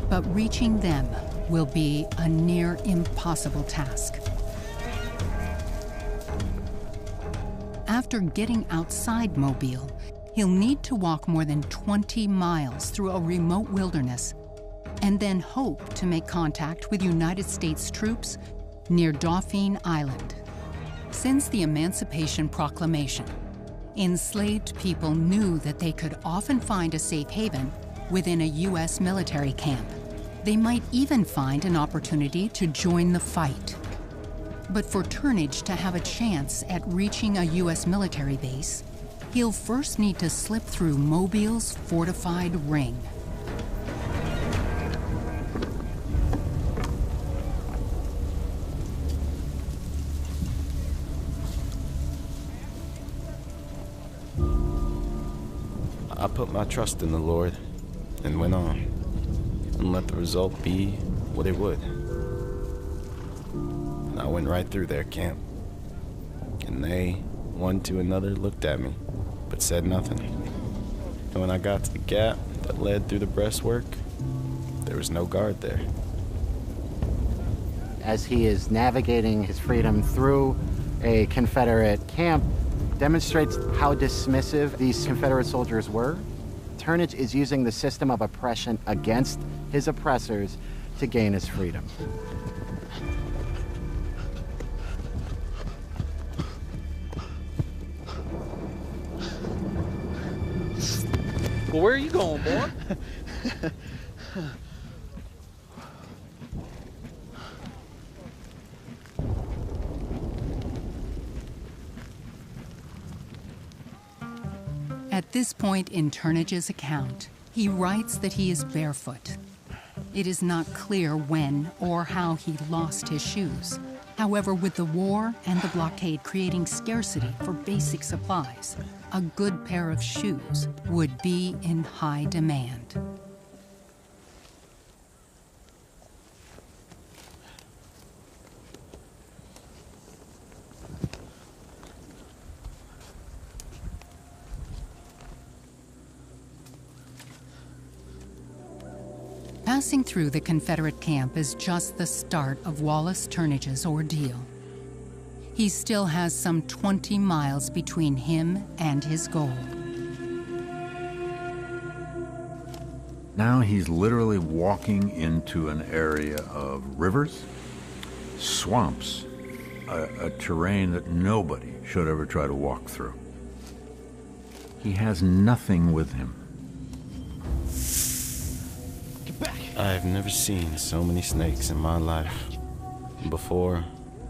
but reaching them will be a near impossible task. After getting outside Mobile, he'll need to walk more than 20 miles through a remote wilderness and then hope to make contact with United States troops near Dauphin Island. Since the Emancipation Proclamation, enslaved people knew that they could often find a safe haven within a U.S. military camp. They might even find an opportunity to join the fight. But for Turnage to have a chance at reaching a U.S. military base, he'll first need to slip through Mobile's fortified ring. I put my trust in the Lord and went on, and let the result be what it would. And I went right through their camp, and they, one to another, looked at me, but said nothing. And when I got to the gap that led through the breastwork, there was no guard there. As he is navigating his freedom through a Confederate camp, demonstrates how dismissive these Confederate soldiers were. Turnage is using the system of oppression against his oppressors to gain his freedom. Well, where are you going, boy? At this point in Turnage's account, he writes that he is barefoot. It is not clear when or how he lost his shoes. However, with the war and the blockade creating scarcity for basic supplies, a good pair of shoes would be in high demand. Passing through the Confederate camp is just the start of Wallace Turnage's ordeal. He still has some 20 miles between him and his goal. Now he's literally walking into an area of rivers, swamps, a terrain that nobody should ever try to walk through. He has nothing with him. I've never seen so many snakes in my life, before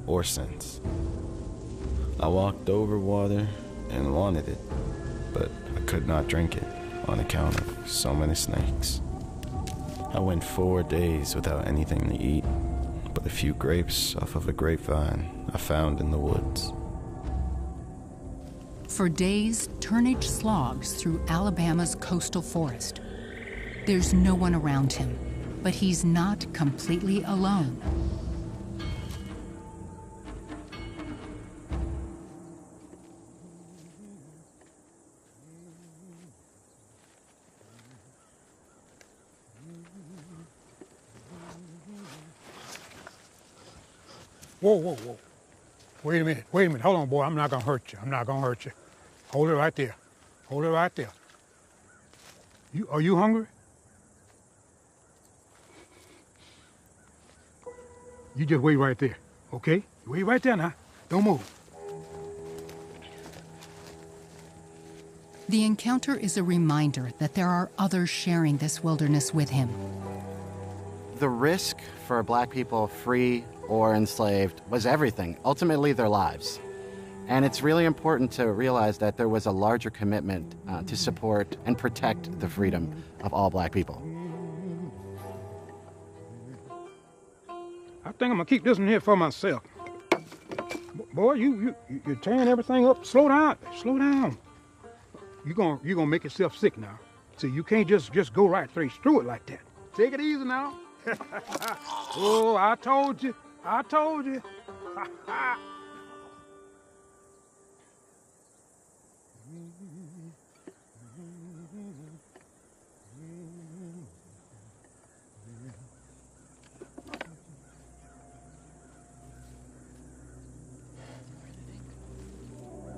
or since. I walked over water and wanted it, but I could not drink it on account of so many snakes. I went 4 days without anything to eat, but a few grapes off of a grapevine I found in the woods. For days, Turnage slogs through Alabama's coastal forest. There's no one around him, but he's not completely alone. Whoa, whoa, whoa. Wait a minute, hold on, boy, I'm not gonna hurt you, Hold it right there, Are you hungry? You just wait right there, okay? Wait right there now, don't move. The encounter is a reminder that there are others sharing this wilderness with him. The risk for black people, free or enslaved, was everything, ultimately their lives. And it's really important to realize that there was a larger commitment to support and protect the freedom of all black people. I think I'm gonna keep this one here for myself. Boy, you're tearing everything up. Slow down. You're gonna make yourself sick now. See, you can't just go right through it like that. Take it easy now. Oh, I told you.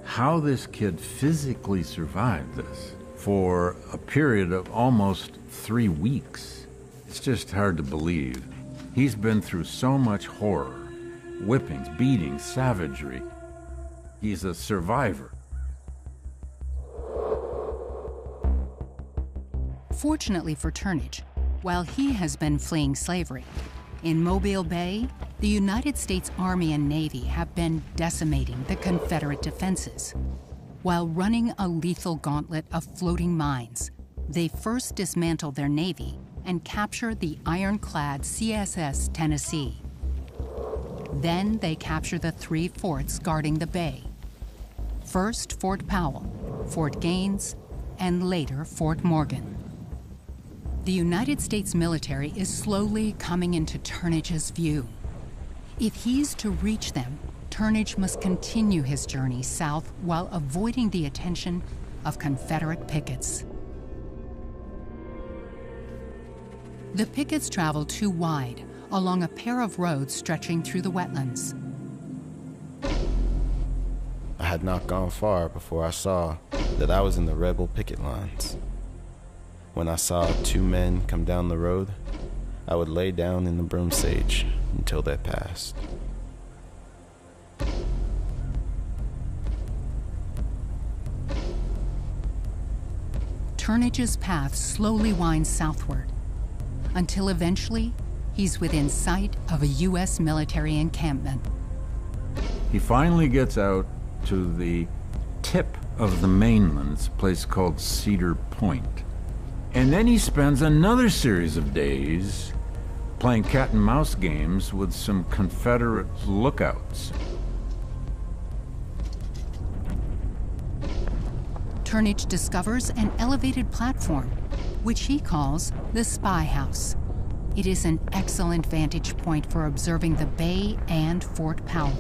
How this kid physically survived this for a period of almost 3 weeks, it's just hard to believe. He's been through so much horror, whippings, beatings, savagery. He's a survivor. Fortunately for Turnage, while he has been fleeing slavery, in Mobile Bay, the United States Army and Navy have been decimating the Confederate defenses. While running a lethal gauntlet of floating mines, they first dismantle their Navy and capture the ironclad CSS Tennessee. Then they capture the 3 forts guarding the bay. First Fort Powell, Fort Gaines, and later Fort Morgan. The United States military is slowly coming into Turnage's view. If he's to reach them, Turnage must continue his journey south while avoiding the attention of Confederate pickets. The pickets travel too wide along a pair of roads stretching through the wetlands. I had not gone far before I saw that I was in the rebel picket lines. When I saw 2 men come down the road, I would lay down in the broom sage until they passed. Turnage's path slowly winds southward, until eventually he's within sight of a U.S. military encampment. He finally gets out to the tip of the mainland, a place called Cedar Point. And then he spends another series of days playing cat and mouse games with some Confederate lookouts. Turnage discovers an elevated platform, which he calls the Spy House. It is an excellent vantage point for observing the bay and Fort Powell.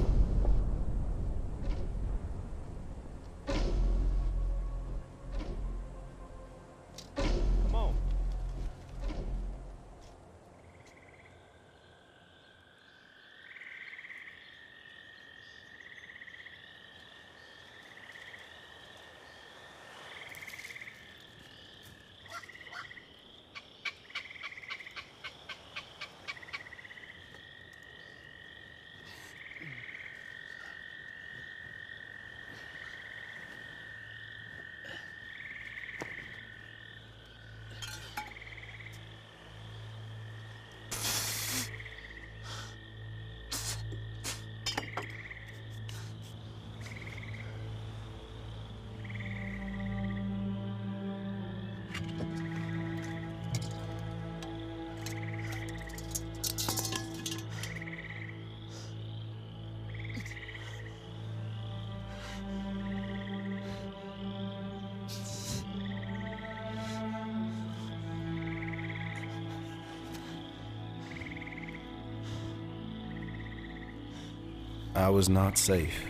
I was not safe.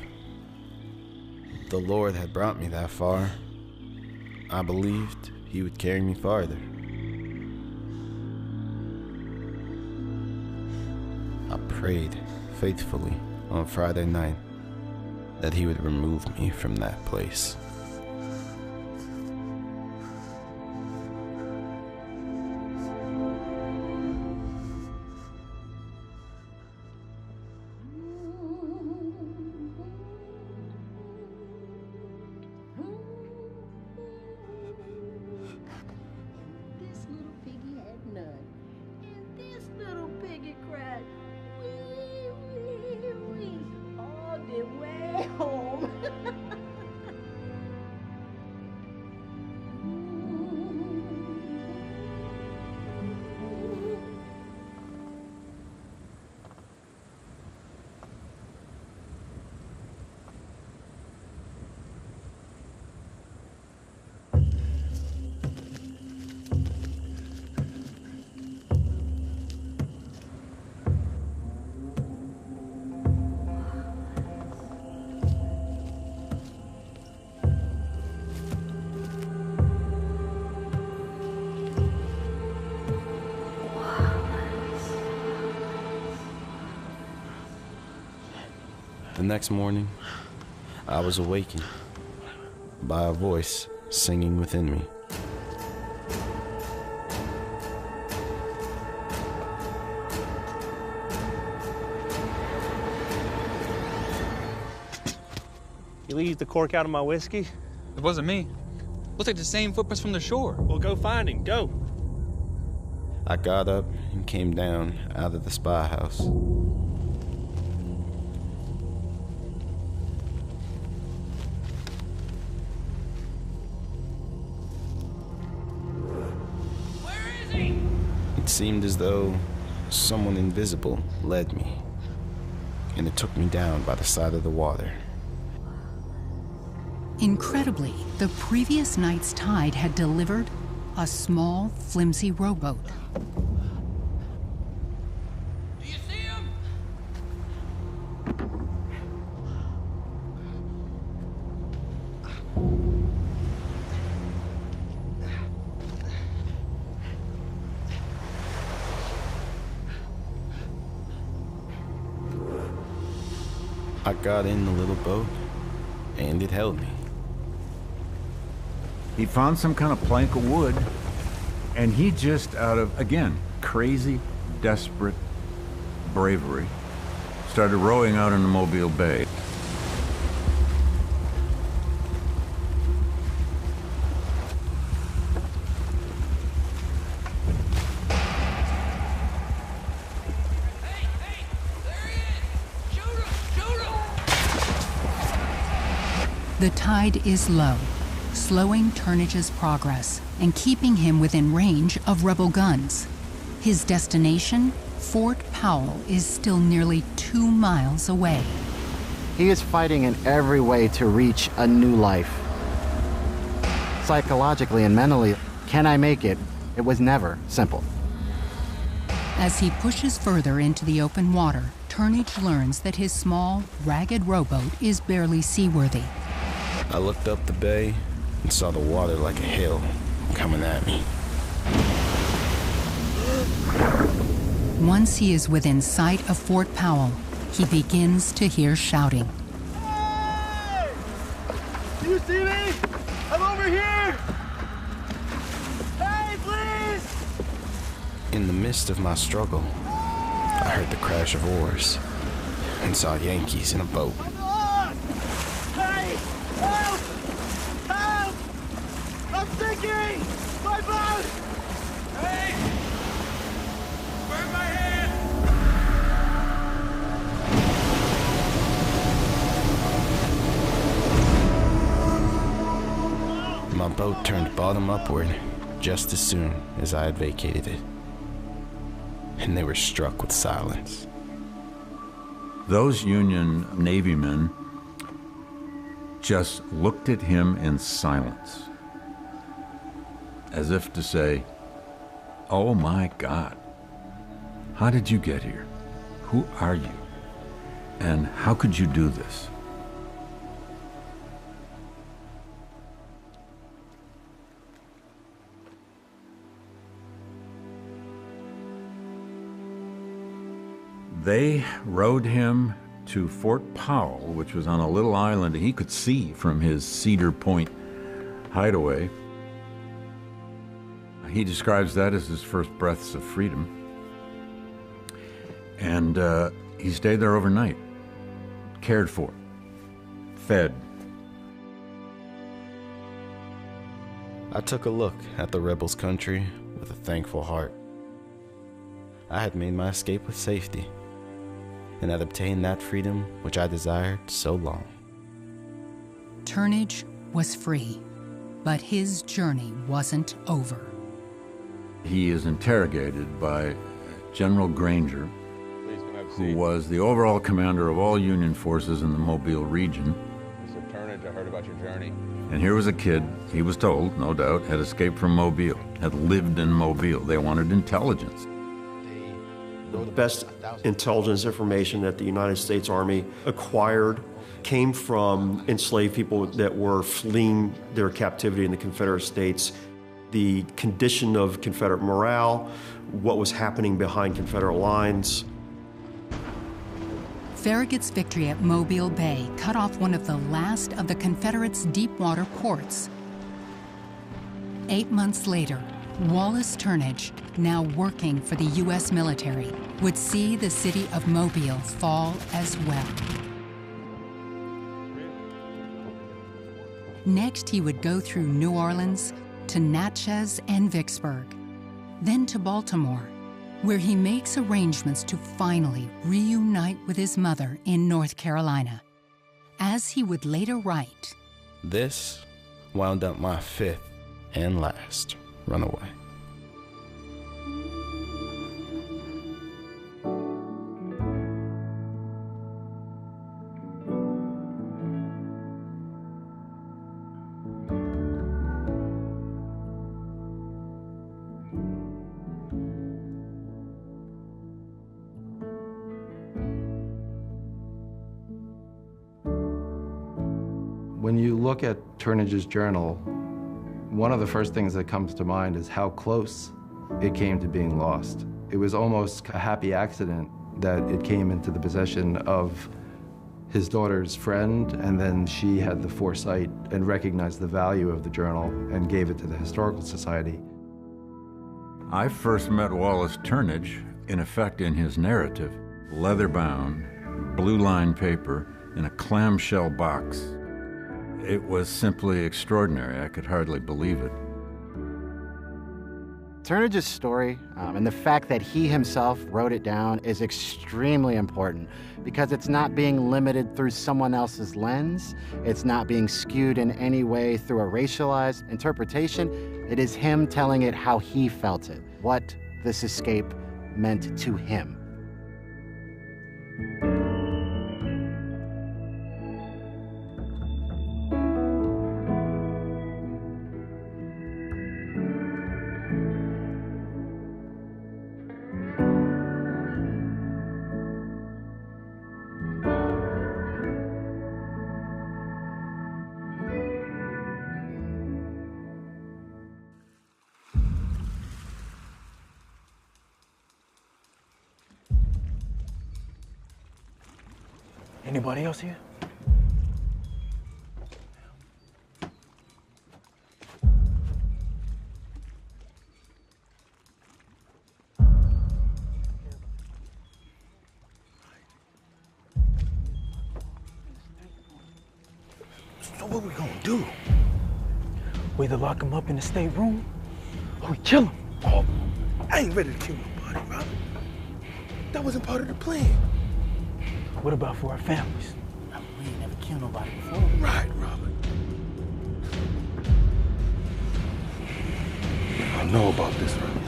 The Lord had brought me that far. I believed He would carry me farther. I prayed faithfully on Friday night that He would remove me from that place. The next morning, I was awakened by a voice singing within me. You leave the cork out of my whiskey? It wasn't me. Looks like the same footprints from the shore. Well, go find him. Go. I got up and came down out of the spy house. Where is he? It seemed as though someone invisible led me, and it took me down by the side of the water. Incredibly, the previous night's tide had delivered a small, flimsy rowboat. Do you see him? I got in the little boat, and it held me. He found some kind of plank of wood, and he just, out of, again, crazy, desperate bravery, started rowing out into Mobile Bay. The tide is low, slowing Turnage's progress and keeping him within range of rebel guns. His destination, Fort Powell, is still nearly 2 miles away. He is fighting in every way to reach a new life. Psychologically and mentally, can I make it? It was never simple. As he pushes further into the open water, Turnage learns that his small, ragged rowboat is barely seaworthy. I looked up the bay and saw the water like a hill coming at me. Once he is within sight of Fort Powell, he begins to hear shouting. Hey! Do you see me? I'm over here! Hey, please! In the midst of my struggle, I heard the crash of oars and saw Yankees in a boat. Hey! Help! Help! I'm sinking! My boat! Hey! Burn my hand! My boat turned bottom upward just as soon as I had vacated it, and they were struck with silence. Those Union Navy men just looked at him in silence, as if to say, "Oh my God, how did you get here? Who are you? And how could you do this?" They rowed him to Fort Powell, which was on a little island he could see from his Cedar Point hideaway. He describes that as his first breaths of freedom. And he stayed there overnight, cared for, fed. I took a look at the rebels' country with a thankful heart. I had made my escape with safety, and had obtained that freedom which I desired so long. Turnage was free, but his journey wasn't over. He is interrogated by General Granger, who was the overall commander of all Union forces in the Mobile region. Mr. Turnage, I heard about your journey. And here was a kid, he was told, no doubt, had escaped from Mobile, had lived in Mobile. They wanted intelligence. The best intelligence information that the United States Army acquired came from enslaved people that were fleeing their captivity in the Confederate States. The condition of Confederate morale, what was happening behind Confederate lines. Farragut's victory at Mobile Bay cut off one of the last of the Confederates' deep-water ports. 8 months later, Wallace Turnage, now working for the U.S. military, would see the city of Mobile fall as well. Next, he would go through New Orleans to Natchez and Vicksburg, then to Baltimore, where he makes arrangements to finally reunite with his mother in North Carolina. As he would later write, "This wound up my 5th and last runaway." When you look at Turnage's journal, one of the first things that comes to mind is how close it came to being lost. It was almost a happy accident that it came into the possession of his daughter's friend, and then she had the foresight and recognized the value of the journal and gave it to the Historical Society. I first met Wallace Turnage, in effect, in his narrative, leather-bound, blue-lined paper in a clamshell box. It was simply extraordinary. I could hardly believe it. Turnage's story and the fact that he himself wrote it down is extremely important because it's not being limited through someone else's lens. It's not being skewed in any way through a racialized interpretation. It is him telling it how he felt it, what this escape meant to him. Anybody else here? So what we gonna do? We either lock him up in the stateroom or we kill him. Oh, I ain't ready to kill nobody, Robert. That wasn't part of the plan. What about for our families? We ain't never killed nobody before. Right, Robert. I know about this, Robert.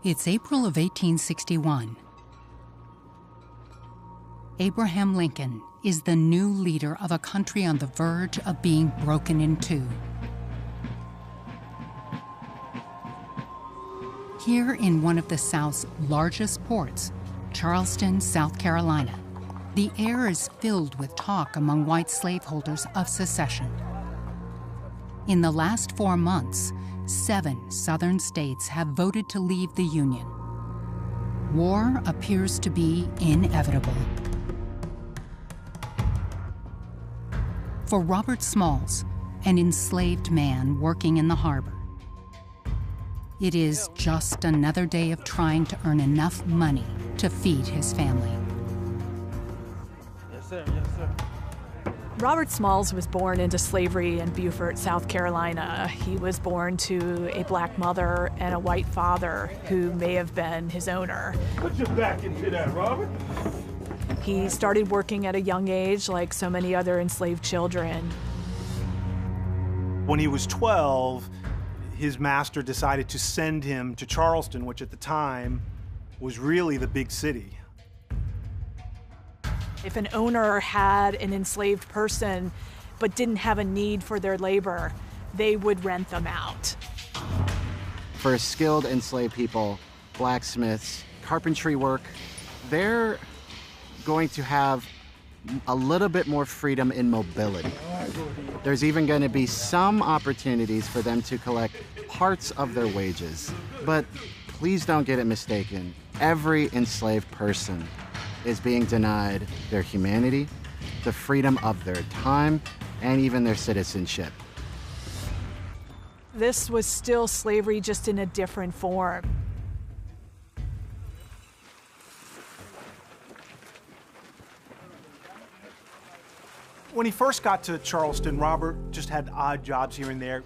It's April of 1861. Abraham Lincoln is the new leader of a country on the verge of being broken in two. Here in one of the South's largest ports, Charleston, South Carolina, the air is filled with talk among white slaveholders of secession. In the last 4 months, 7 southern states have voted to leave the Union. War appears to be inevitable. For Robert Smalls, an enslaved man working in the harbor, it is just another day of trying to earn enough money to feed his family. Yes, sir. Yes, sir. Robert Smalls was born into slavery in Beaufort, South Carolina. He was born to a black mother and a white father who may have been his owner. Put your back into that, Robert. He started working at a young age like so many other enslaved children. When he was 12, his master decided to send him to Charleston, which at the time was really the big city. If an owner had an enslaved person but didn't have a need for their labor, they would rent them out. For skilled enslaved people, blacksmiths, carpentry work, they're going to have a little bit more freedom in mobility. There's even going to be some opportunities for them to collect parts of their wages, but Please don't get it mistaken. Every enslaved person is being denied their humanity, the freedom of their time, and even their citizenship. This was still slavery, just in a different form. When he first got to Charleston, Robert just had odd jobs here and there.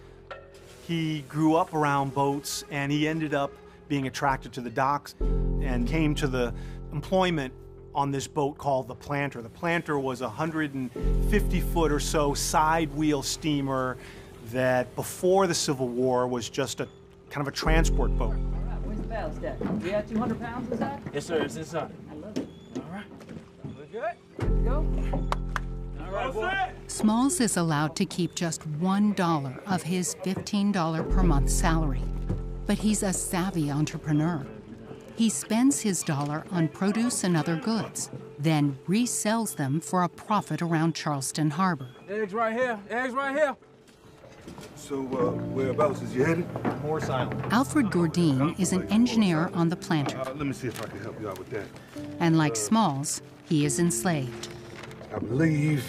He grew up around boats, and he ended up being attracted to the docks and came to the employment on this boat called the Planter. The Planter was a 150-foot or so side wheel steamer that before the Civil War was just a kind of a transport boat. Where's the ballast at? We had 200 pounds inside? Yes, sir. It's inside. I love it. All right. We're good. Let's go. All right, boy. Smalls is allowed to keep just $1 of his $15 per month salary. But he's a savvy entrepreneur. He spends his dollar on produce and other goods, then resells them for a profit around Charleston Harbor. Eggs right here. Eggs right here. So, whereabouts is you headed? Morris Island. Alfred Gourdine is an engineer on the Planter. Let me see if I can help you out with that. And like Smalls, he is enslaved. I believe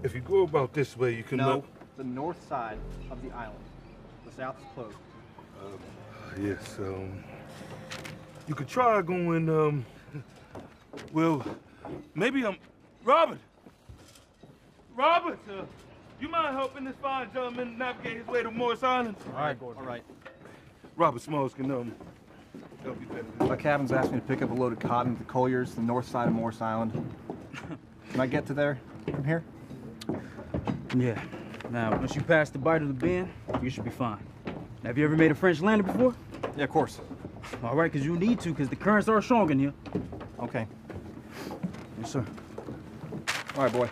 if you go about this way, you can No, the north side of the island. The south is closed. Yes, you could try going, well, maybe Robert! Robert, you mind helping this fine gentleman navigate his way to Morris Island? All right, Gordon. All right. Robert Smalls can, help you better. My captain's asked me to pick up a load of cotton at the Colliers, the north side of Morris Island. Can I get to there from here? Yeah. Now, once you pass the bite of the bend, you should be fine. Now, have you ever made a French landing before? Yeah, of course. All right, because you need to, because the currents are strong in here. Okay. Yes, sir. All right, boy.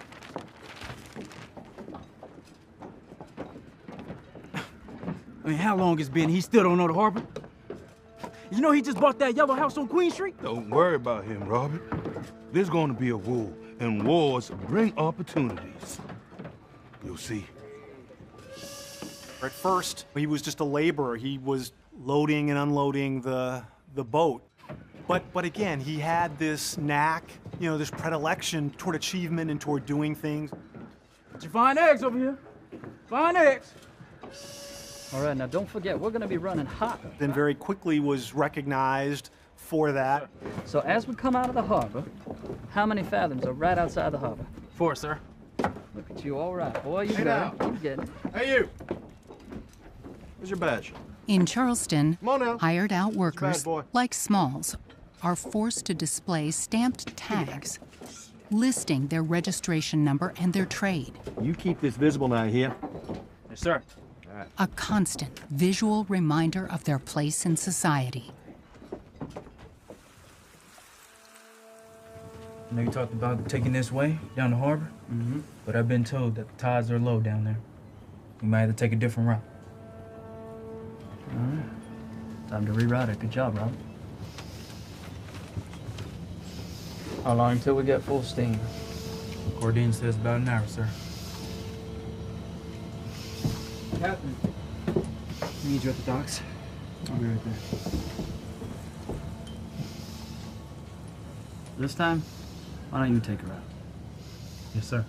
I mean, how long it's been he still don't know the harbor? You know he just bought that yellow house on Queen Street? Don't worry about him, Robert. There's going to be a war, and wars bring opportunities. You'll see. At first, he was just a laborer. He was loading and unloading the boat. But again, he had this knack, you know, this predilection toward achievement and toward doing things. Did you find eggs over here? Find eggs. All right, now don't forget, we're going to be running hot. Then very quickly was recognized for that. So as we come out of the harbor, how many fathoms are right outside the harbor? 4, sir. Look at you, all right. Boy, you Hey, got now. it. Keep getting it. Hey, you. Where's your badge? In Charleston, Come on now. hired out bad workers, boy. like Smalls, are forced to display stamped tags listing their registration number and their trade. You keep this visible now, here. Yes, sir. A constant visual reminder of their place in society. I know you talked about taking this way down the harbor, but I've been told that the tides are low down there. You might have to take a different route. All right. Time to reroute it. Good job, Rob. How long until we get full steam? Gourdine says about an hour, sir. Captain, I need you at the docks. I'll be right there. This time, why don't you take her out? Yes, sir.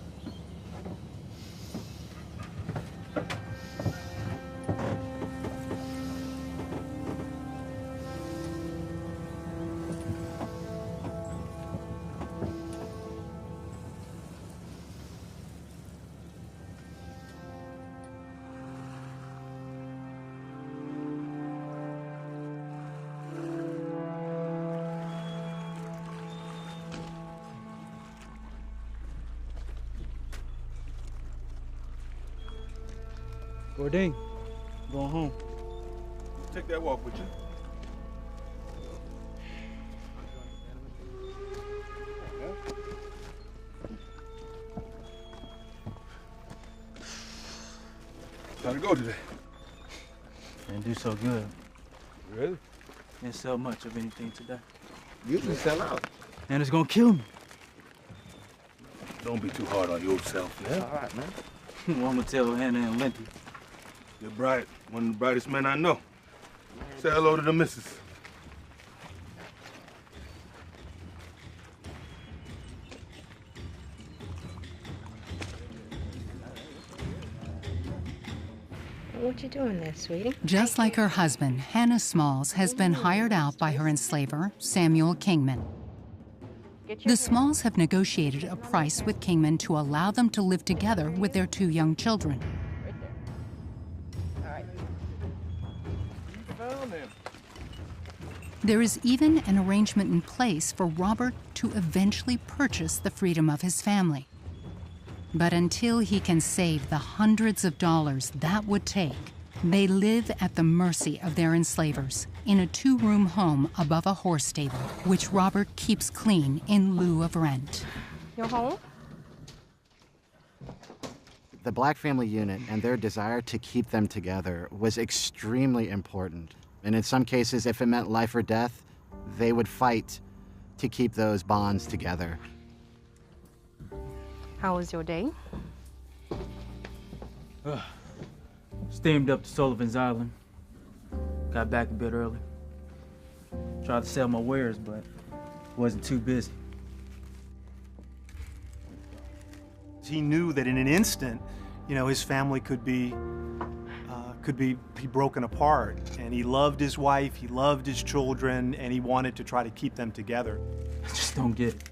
Gourdine, going home. Take that walk with you. How'd it go today? Didn't do so good. Really? Didn't sell much of anything today. Usually sell out. And it's gonna kill me. Don't be too hard on yourself, yeah? All right, man. I'm gonna tell Hannah and Linty. You're bright. One of the brightest men I know. Say hello to the missus. What you doing there, sweetie? Just like her husband, Hannah Smalls has been hired out by her enslaver, Samuel Kingman. The Smalls have negotiated a price with Kingman to allow them to live together with their 2 young children. There is even an arrangement in place for Robert to eventually purchase the freedom of his family. But until he can save the hundreds of dollars that would take, they live at the mercy of their enslavers in a 2-room home above a horse stable, which Robert keeps clean in lieu of rent. You're home? The Black family unit and their desire to keep them together was extremely important. And in some cases, if it meant life or death, they would fight to keep those bonds together. How was your day? Steamed up to Sullivan's Island. Got back a bit early. Tried to sell my wares, but wasn't too busy. He knew that in an instant, you know, his family could be broken apart. And he loved his wife, he loved his children, and he wanted to try to keep them together. I just don't get it.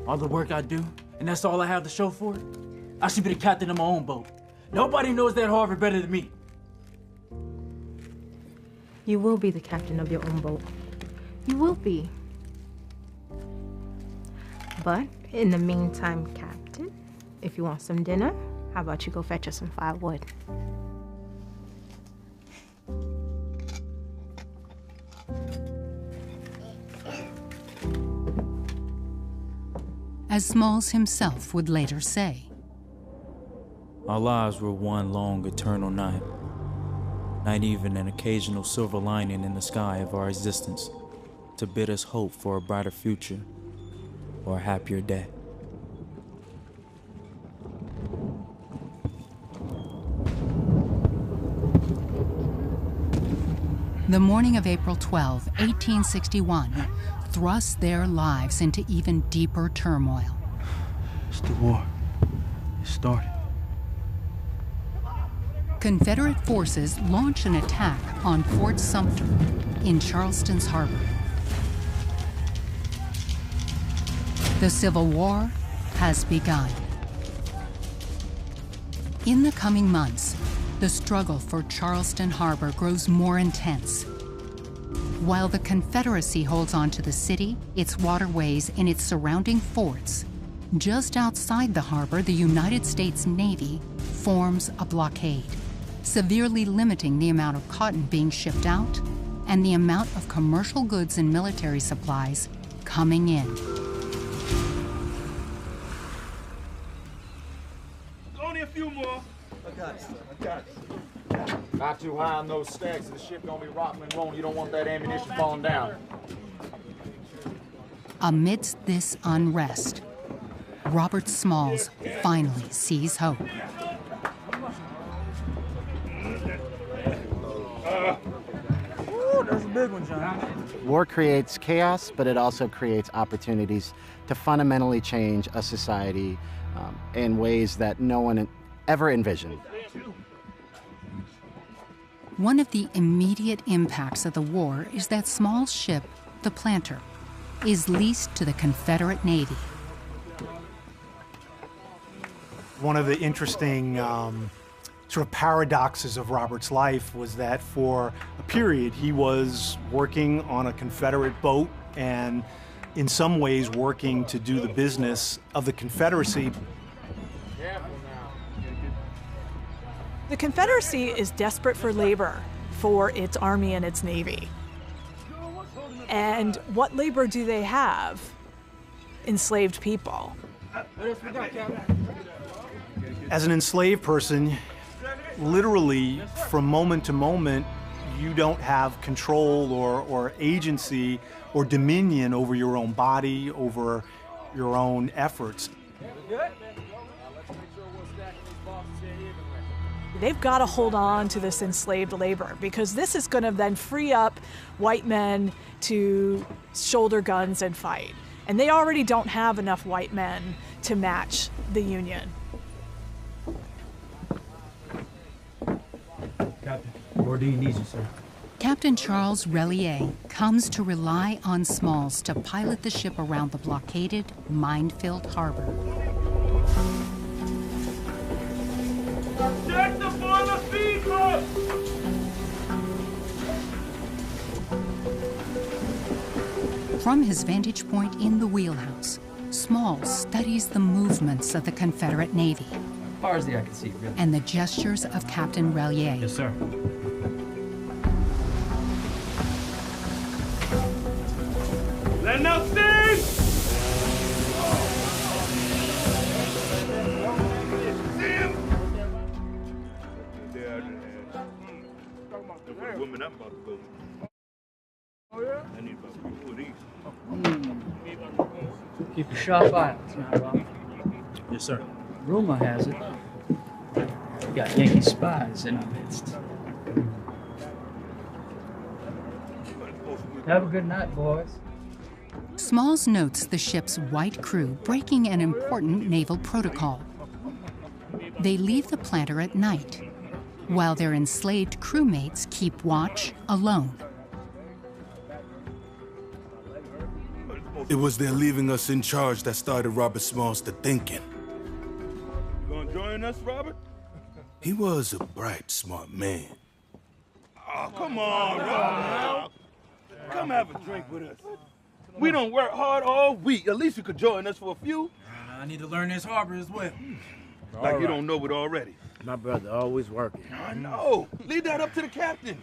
All the work I do, and that's all I have to show for it? I should be the captain of my own boat. Nobody knows that harbor better than me. You will be the captain of your own boat. You will be. But in the meantime, Captain, if you want some dinner, how about you go fetch us some firewood? As Smalls himself would later say. Our lives were one long eternal night. Not even an occasional silver lining in the sky of our existence to bid us hope for a brighter future or a happier day. The morning of April 12, 1861, thrust their lives into even deeper turmoil. It's the war. It started. Confederate forces launch an attack on Fort Sumter in Charleston's harbor. The Civil War has begun. In the coming months, the struggle for Charleston Harbor grows more intense. While the Confederacy holds on to the city, its waterways, and its surrounding forts, just outside the harbor, the United States Navy forms a blockade, severely limiting the amount of cotton being shipped out and the amount of commercial goods and military supplies coming in. Only a few more. I got it. Not too high on those stacks, the ship gonna be rocking and rolling. You don't want that ammunition falling down. Amidst this unrest, Robert Smalls finally sees hope. Ooh, that's a big one, John. War creates chaos, but it also creates opportunities to fundamentally change a society in ways that no one ever envisioned. One of the immediate impacts of the war is that Smalls' ship, the Planter, is leased to the Confederate Navy. One of the interesting sort of paradoxes of Robert's life was that for a period he was working on a Confederate boat and in some ways working to do the business of the Confederacy. The Confederacy is desperate for labor for its army and its navy. And what labor do they have? Enslaved people. As an enslaved person, literally from moment to moment, you don't have control or agency or dominion over your own body, over your own efforts. They've got to hold on to this enslaved labor because this is going to then free up white men to shoulder guns and fight. And they already don't have enough white men to match the Union. Ordine needs you, sir. Captain Charles Relier comes to rely on Smalls to pilot the ship around the blockaded, mine-filled harbor. Check the boiler feed hook! From his vantage point in the wheelhouse, Smalls studies the movements of the Confederate Navy As far as the eye can see, really. and the gestures of Captain Relier. Yes, sir. Letting out steam! See him? For the woman I'm about to go with. Oh, yeah? I need about 3 of these. Keep a sharp eye on us now, Rob. Yes, sir. Rumor has it we got Yankee spies in our midst. Have a good night, boys. Smalls notes the ship's white crew breaking an important naval protocol. They leave the planter at night, while their enslaved crewmates keep watch alone. It was their leaving us in charge that started Robert Smalls to thinking. You gonna join us, Robert? He was a bright, smart man. Oh, come on, Robert. Come have a drink with us. We don't work hard all week. At least you could join us for a few. I need to learn this harbor as well. Like you don't know it already. My brother always working. I know. Leave that up to the captain.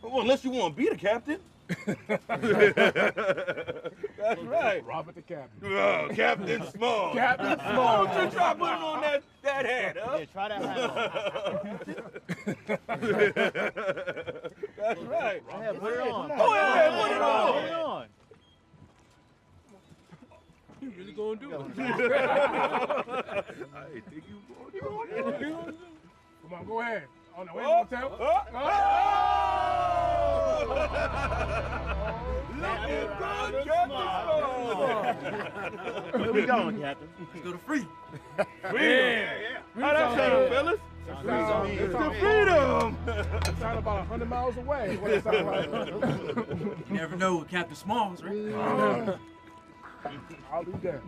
Well, unless you want to be the captain. That's right. Robert the captain. Oh, Captain Small. Captain Small. Don't you try putting on that hat, huh? Yeah, try that hat on. That's right. Yeah, put it on. Go ahead, put it on. Put it on. You really gonna do it? I didn't think you were gonna do it. Come on, go ahead. On the way, Oh, hotel. Looking good, Captain. Where we going, Captain? Let's go to free. Freedom. How that sound, fellas? It's the freedom. It sound about 100 miles away. What it sound like? You never know with Captain Smalls, right? I'll be there.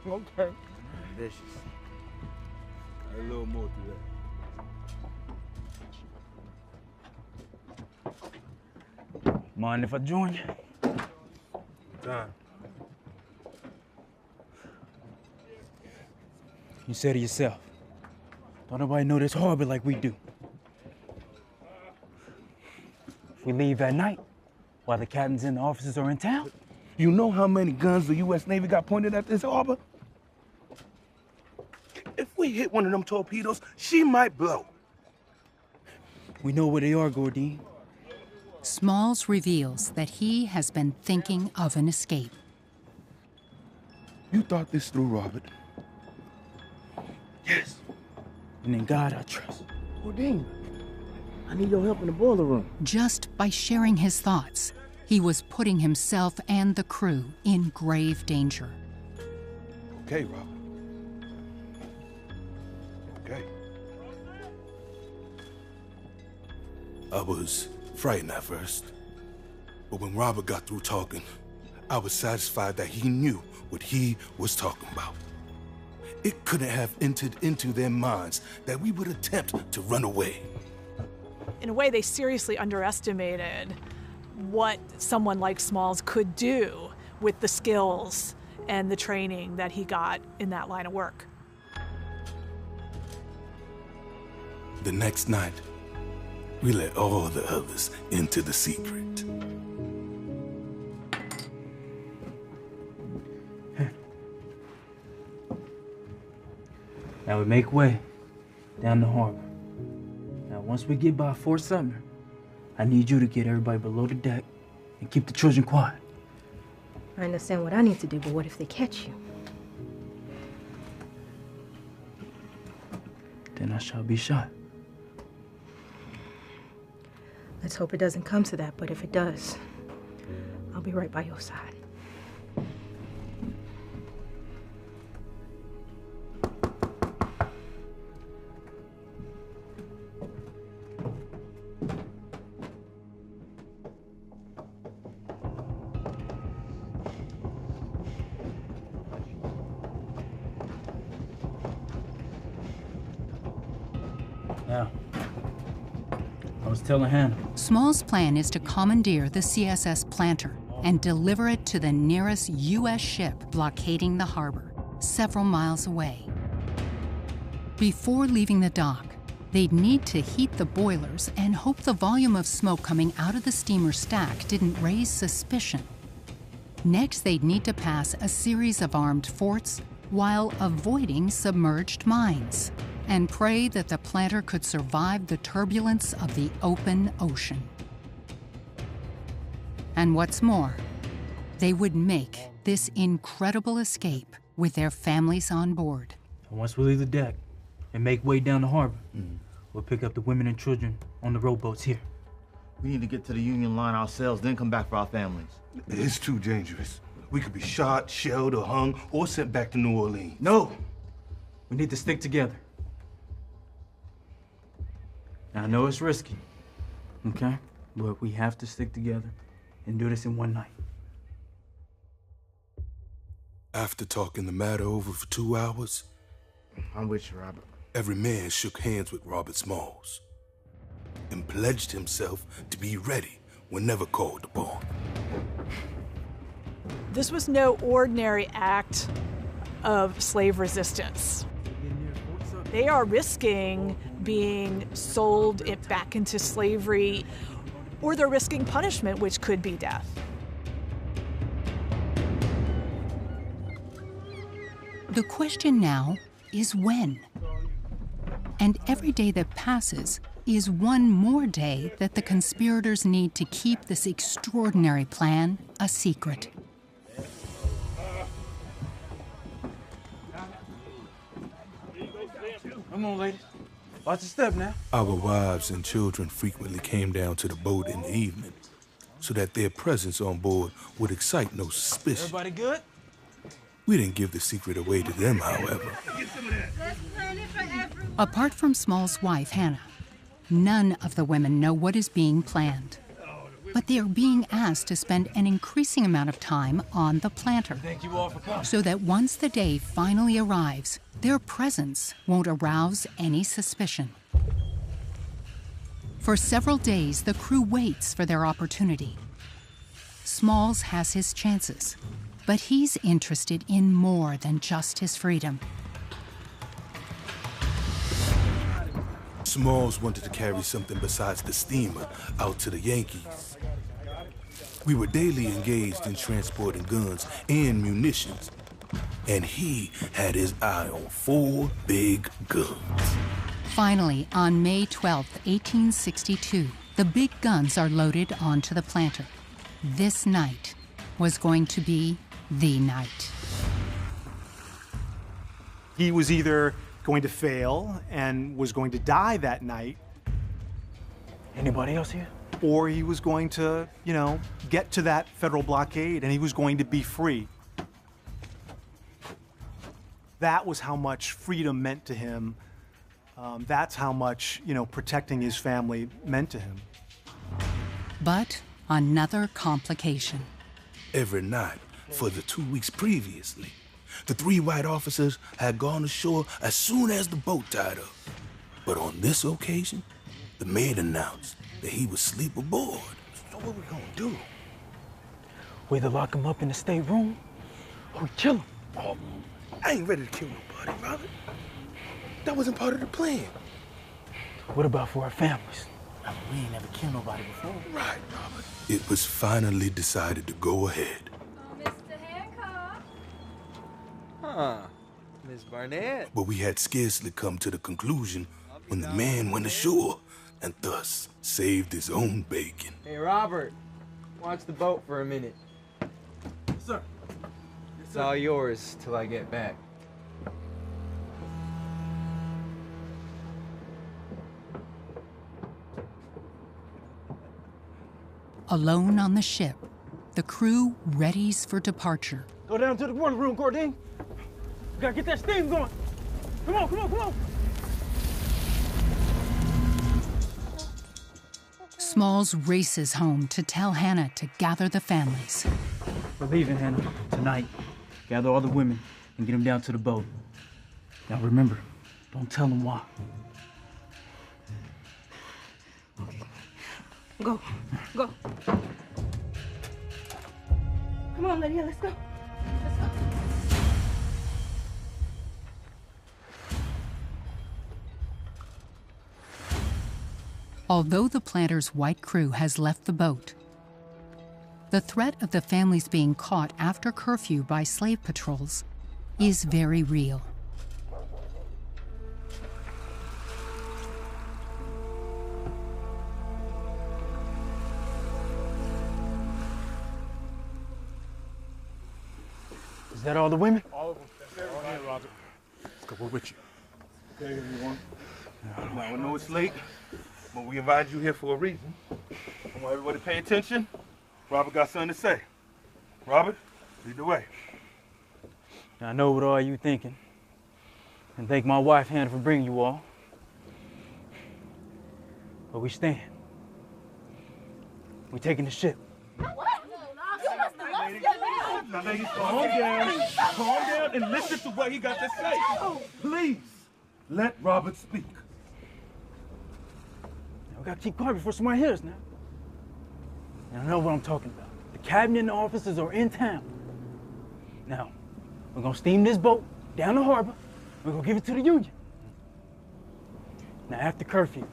Okay. Ambitious. A little more to that. Mind if I join you? Time. You said it yourself. Don't nobody know this harbor like we do. If we leave at night, while the captains and the officers are in town, You know how many guns the U.S. Navy got pointed at this harbor? If we hit one of them torpedoes, she might blow. we know where they are, Gordine. Smalls reveals that he has been thinking of an escape. You thought this through, Robert. Yes. And in God I trust. Dean, I need your help in the boiler room. Just by sharing his thoughts, he was putting himself and the crew in grave danger. Okay, Robert. Okay. I was frightened at first, but when Robert got through talking, I was satisfied that he knew what he was talking about. It couldn't have entered into their minds that we would attempt to run away. In a way, they seriously underestimated what someone like Smalls could do with the skills and the training that he got in that line of work. The next night, we let all the others into the secret. Now we make way down the harbor. Now once we get by Fort Sumner, I need you to get everybody below the deck and keep the children quiet. I understand what I need to do, but what if they catch you? Then I shall be shot. Let's hope it doesn't come to that, but if it does, I'll be right by your side. Now, I was telling Hannah. Small's plan is to commandeer the CSS Planter and deliver it to the nearest U.S. ship blockading the harbor, several miles away. Before leaving the dock, they'd need to heat the boilers and hope the volume of smoke coming out of the steamer stack didn't raise suspicion. Next, they'd need to pass a series of armed forts while avoiding submerged mines, and pray that the planter could survive the turbulence of the open ocean. And what's more, they would make this incredible escape with their families on board. And once we leave the deck and make way down the harbor, we'll pick up the women and children on the rowboats here. We need to get to the Union line ourselves, then come back for our families. It's too dangerous. We could be shot, shelled, or hung, or sent back to New Orleans. No! We need to stick together. Now, I know it's risky, okay? But we have to stick together and do this in one night. After talking the matter over for 2 hours, I'm with you, Robert. Every man shook hands with Robert Smalls and pledged himself to be ready whenever called upon. This was no ordinary act of slave resistance. They are risking being sold back into slavery, or they're risking punishment, which could be death. The question now is when? And every day that passes is one more day that the conspirators need to keep this extraordinary plan a secret. Come on, ladies. Watch your step now. Our wives and children frequently came down to the boat in the evening so that their presence on board would excite no suspicion. Everybody good? We didn't give the secret away to them, however. Apart from Small's wife, Hannah, none of the women know what is being planned. But they are being asked to spend an increasing amount of time on the planter, Thank you all for coming. so that once the day finally arrives, their presence won't arouse any suspicion. For several days, the crew waits for their opportunity. Smalls has his chances, but he's interested in more than just his freedom. Smalls wanted to carry something besides the steamer out to the Yankees. We were daily engaged in transporting guns and munitions, and he had his eye on 4 big guns. Finally, on May 12, 1862, the big guns are loaded onto the planter. This night was going to be the night. He was either going to fail and was going to die that night. Anybody else here? Or he was going to, get to that federal blockade and he was going to be free. That was how much freedom meant to him. That's how much, protecting his family meant to him. But another complication. Every night for the 2 weeks previously, the 3 white officers had gone ashore as soon as the boat tied up. But on this occasion, the maid announced that he would sleep aboard. So what we gonna do? We either lock him up in the stateroom or we kill him. Oh, I ain't ready to kill nobody, Robert. That wasn't part of the plan. What about for our families? We ain't never killed nobody before. Right, Robert. It was finally decided to go ahead. Huh, Miss Barnett. But we had scarcely come to the conclusion when the man went ashore and thus saved his own bacon. Hey, Robert, watch the boat for a minute. Sir. It's all yours till I get back. Alone on the ship, the crew readies for departure. Go down to the boiler room, Cordine. We gotta get that steam going. Come on, come on, come on. Smalls races home to tell Hannah to gather the families. We're leaving, Hannah, tonight. Gather all the women and get them down to the boat. Now remember, don't tell them why. Go. Go. Come on, Lydia, let's go. Although the planter's white crew has left the boat, the threat of the families being caught after curfew by slave patrols is very real. Is that all the women? All of them. That's everybody, Roger. Let's go. We're with you. Okay, everyone. Now, I know it's late, but we invited you here for a reason. I want everybody to pay attention. Robert got something to say. Robert, lead the way. I know what all you thinking. And thank my wife, Hannah, for bringing you all. But we stand. We taking the ship. Now, ladies, calm down. Calm down and listen to what he got to say. Please, let Robert speak. We gotta keep quiet before somebody hears now. And I know what I'm talking about. The cabinet and the officers are in town. Now, we're gonna steam this boat down the harbor. We're gonna give it to the Union. Now, after curfew,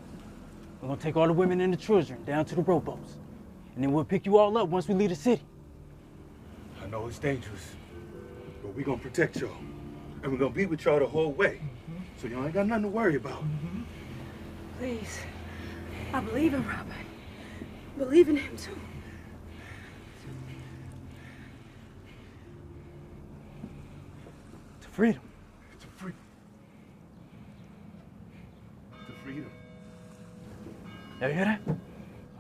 we're gonna take all the women and the children down to the rowboats. And then we'll pick you all up once we leave the city. I know it's dangerous, but we're gonna protect y'all. And we're gonna be with y'all the whole way. So y'all ain't got nothing to worry about. Please. I believe in Robert. Believe in him too. To freedom. To freedom. To freedom. Y'all hear that? All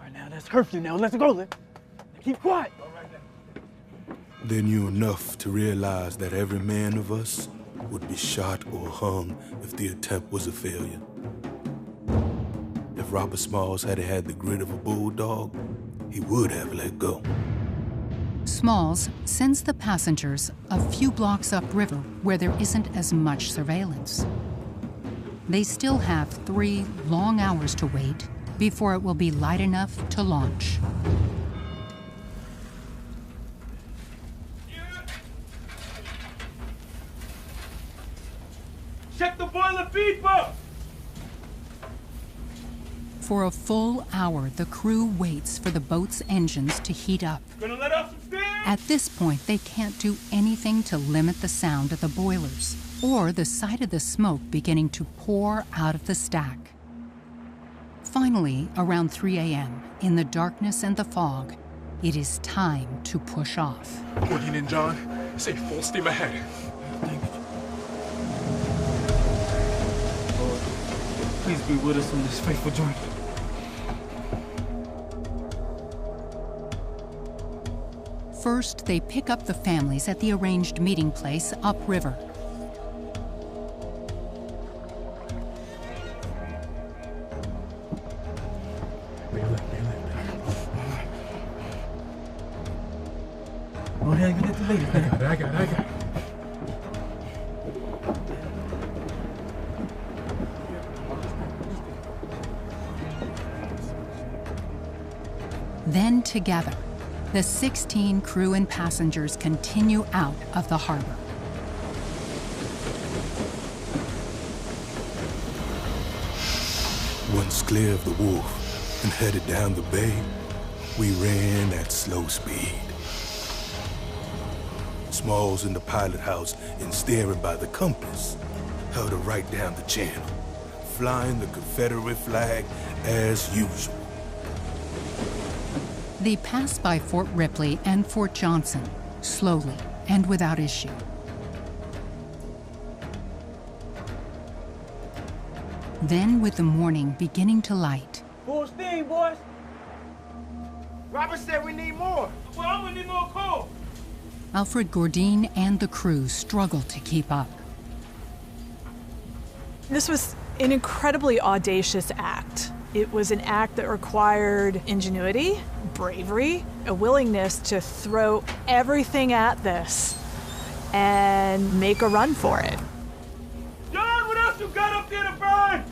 right, now that's curfew now. Let's go, Liv. Keep quiet. They knew enough to realize that every man of us would be shot or hung if the attempt was a failure. If Robert Smalls had had the grit of a bulldog, he would have let go. Smalls sends the passengers a few blocks upriver where there isn't as much surveillance. They still have 3 long hours to wait before it will be light enough to launch. Check the boiler feed pump! For a full hour, the crew waits for the boat's engines to heat up. Gonna let off some steam? At this point, they can't do anything to limit the sound of the boilers or the sight of the smoke beginning to pour out of the stack. Finally, around 3 a.m., in the darkness and the fog, it is time to push off. 14 and John, say full steam ahead. Thank you. Lord, please be with us on this faithful journey. First, they pick up the families at the arranged meeting place upriver. Go ahead and get the ladies. I got it. Then together, the 16 crew and passengers continue out of the harbor. Once clear of the wharf and headed down the bay, we ran at slow speed. Smalls in the pilot house and steering by the compass held her right down the channel, flying the Confederate flag as usual. They pass by Fort Ripley and Fort Johnson, slowly and without issue. Then, with the morning beginning to light, Full steam, boys. Robert said we need more. Well, I'm gonna need more coal. Alfred Gordine and the crew struggle to keep up. This was an incredibly audacious act. It was an act that required ingenuity, bravery, a willingness to throw everything at this and make a run for it. John, what else you got up there to burn?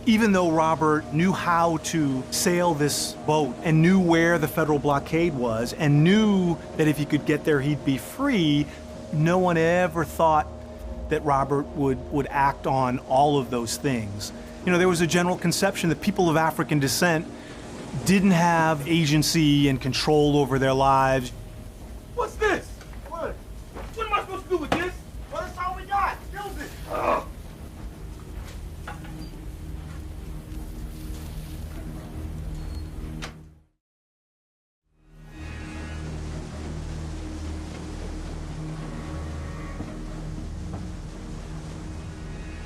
Even though Robert knew how to sail this boat and knew where the Federal blockade was and knew that if he could get there he'd be free, no one ever thought that Robert would act on all of those things. You know, there was a general conception that people of African descent didn't have agency and control over their lives. What's this? What? What am I supposed to do with this? Well, that's all we got. Use it. Ugh.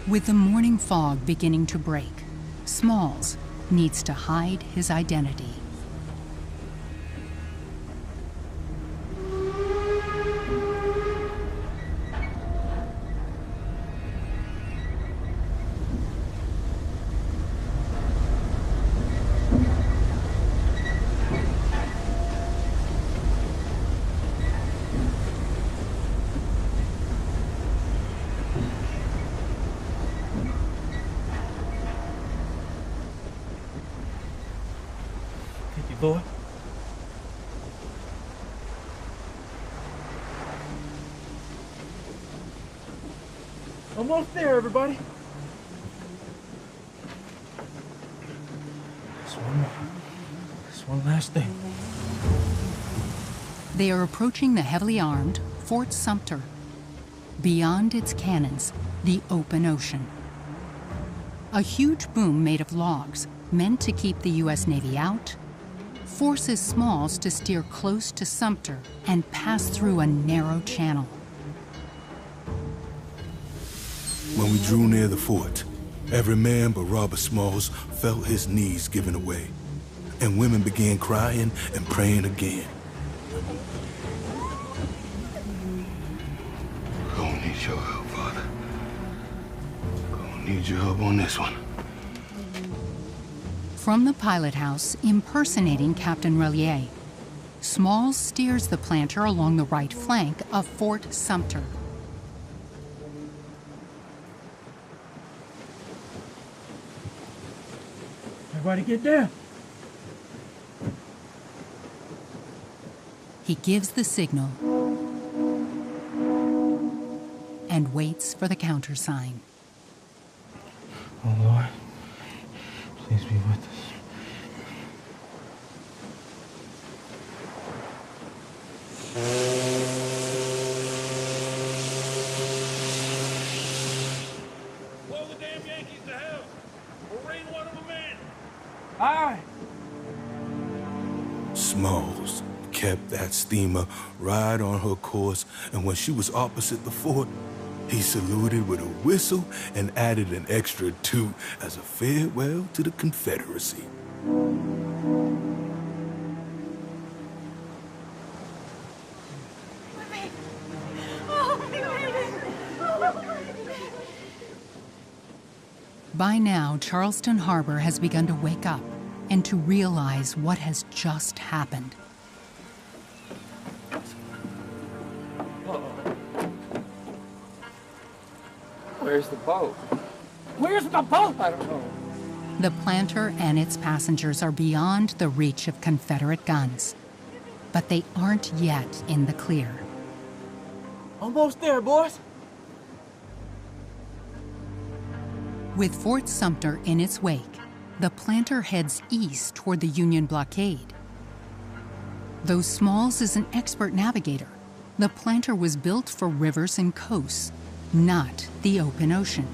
With the morning fog beginning to break, Smalls needs to hide his identity. Boy. Almost there, everybody. Just one last thing. They are approaching the heavily armed Fort Sumter. Beyond its cannons, the open ocean. A huge boom made of logs, meant to keep the U.S. Navy out, forces Smalls to steer close to Sumter and pass through a narrow channel. When we drew near the fort, every man but Robert Smalls felt his knees giving away, and women began crying and praying again. We're gonna need your help, Father. We're gonna need your help on this one. From the pilot house, impersonating Captain Relier, Smalls steers the planter along the right flank of Fort Sumter. Everybody get down. He gives the signal and waits for the countersign. Oh, Lord, please be with us. Blow the damn Yankees to hell. We'll rain one of them in. Aye. Smalls kept that steamer right on her course, and when she was opposite the fort, he saluted with a whistle and added an extra toot as a farewell to the Confederacy. By now, Charleston Harbor has begun to wake up and to realize what has just happened. Where's the boat? Where's the boat? I don't know. The planter and its passengers are beyond the reach of Confederate guns, but they aren't yet in the clear. Almost there, boys. With Fort Sumter in its wake, the planter heads east toward the Union blockade. Though Smalls is an expert navigator, the planter was built for rivers and coasts, not the open ocean.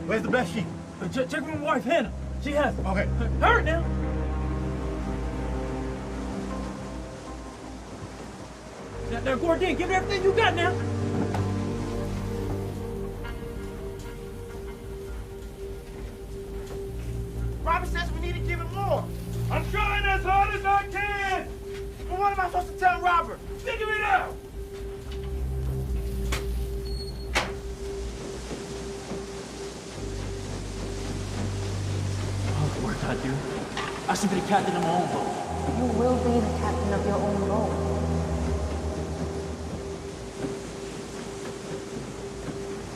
Where's the best sheet? Check with my wife, Hannah. She has it. Okay. Hurry now. Now, Gordon, give me everything you got now. Robert says we need to give him more. I'm trying as hard as I can. But what am I supposed to tell Robert? Figure it out. All the work I do, I should be the captain of my own boat. You will be the captain of your own boat.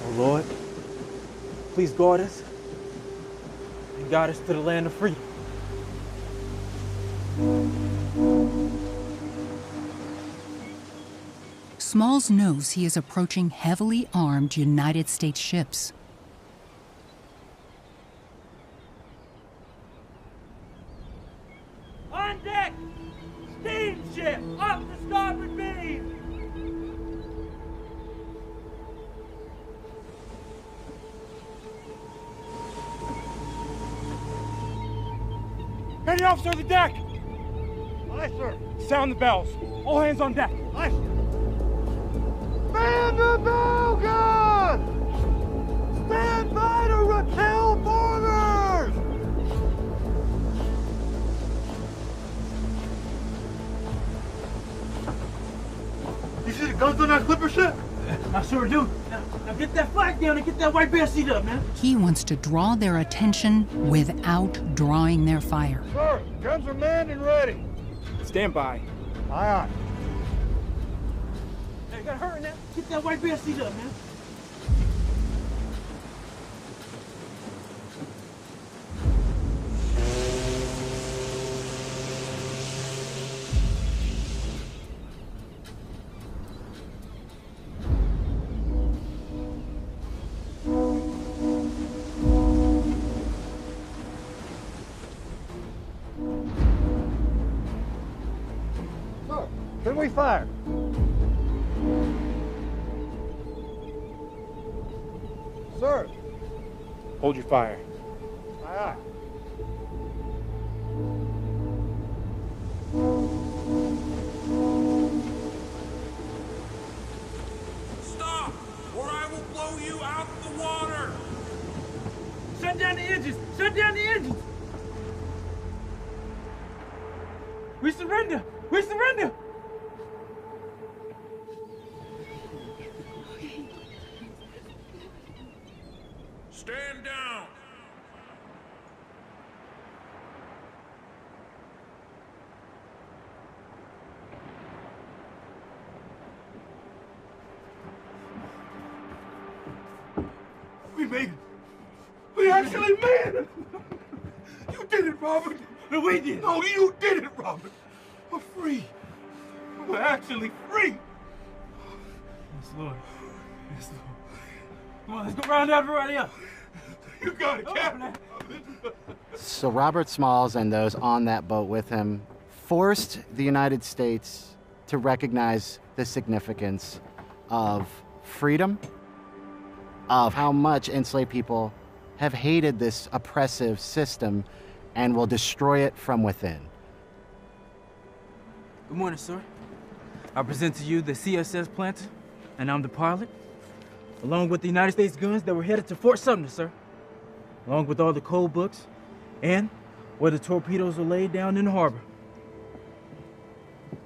Oh, Lord, please guard us guide us to the land of freedom. Smalls knows he is approaching heavily armed United States ships. On deck! Steamship! Up the starboard beam! Petty officer of the deck! Aye, sir. Sound the bells. All hands on deck. Aye, sir. Man the bell gun! Stand by to repel boarders! You see the guns on that clipper ship? I sure do. Now get that flag down and get that white bear seat up, man. He wants to draw their attention without drawing their fire. Sir, guns are manned and ready. Stand by. Aye, aye. Hey, you gotta hurry now. Get that white bear seat up, man. Can we fire? Sir. Hold your fire. Aye, aye. Stop, or I will blow you out of the water! Shut down the engines! Shut down the engines! We surrender! We surrender! Stand down! We made it. We actually made it. You did it, Robert. No, we did. No, you did it, Robert. We're free. We're actually free. Yes, Lord. Yes, Lord. Come on, let's go round everybody up. You got it, Captain. So Robert Smalls and those on that boat with him forced the United States to recognize the significance of freedom, of how much enslaved people have hated this oppressive system and will destroy it from within. Good morning, sir. I present to you the CSS Planter, and I'm the pilot, along with the United States guns that were headed to Fort Sumner, sir, along with all the code books and where the torpedoes were laid down in the harbor.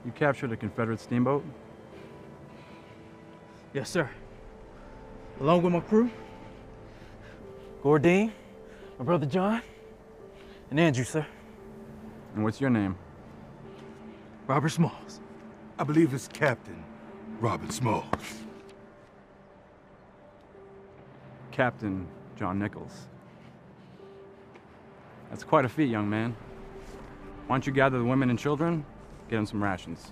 You captured a Confederate steamboat? Yes, sir. Along with my crew, Gordine, my brother John, and Andrew, sir. And what's your name? Robert Smalls. I believe it's Captain Robert Smalls. Captain John Nichols. That's quite a feat, young man. Why don't you gather the women and children, get them some rations.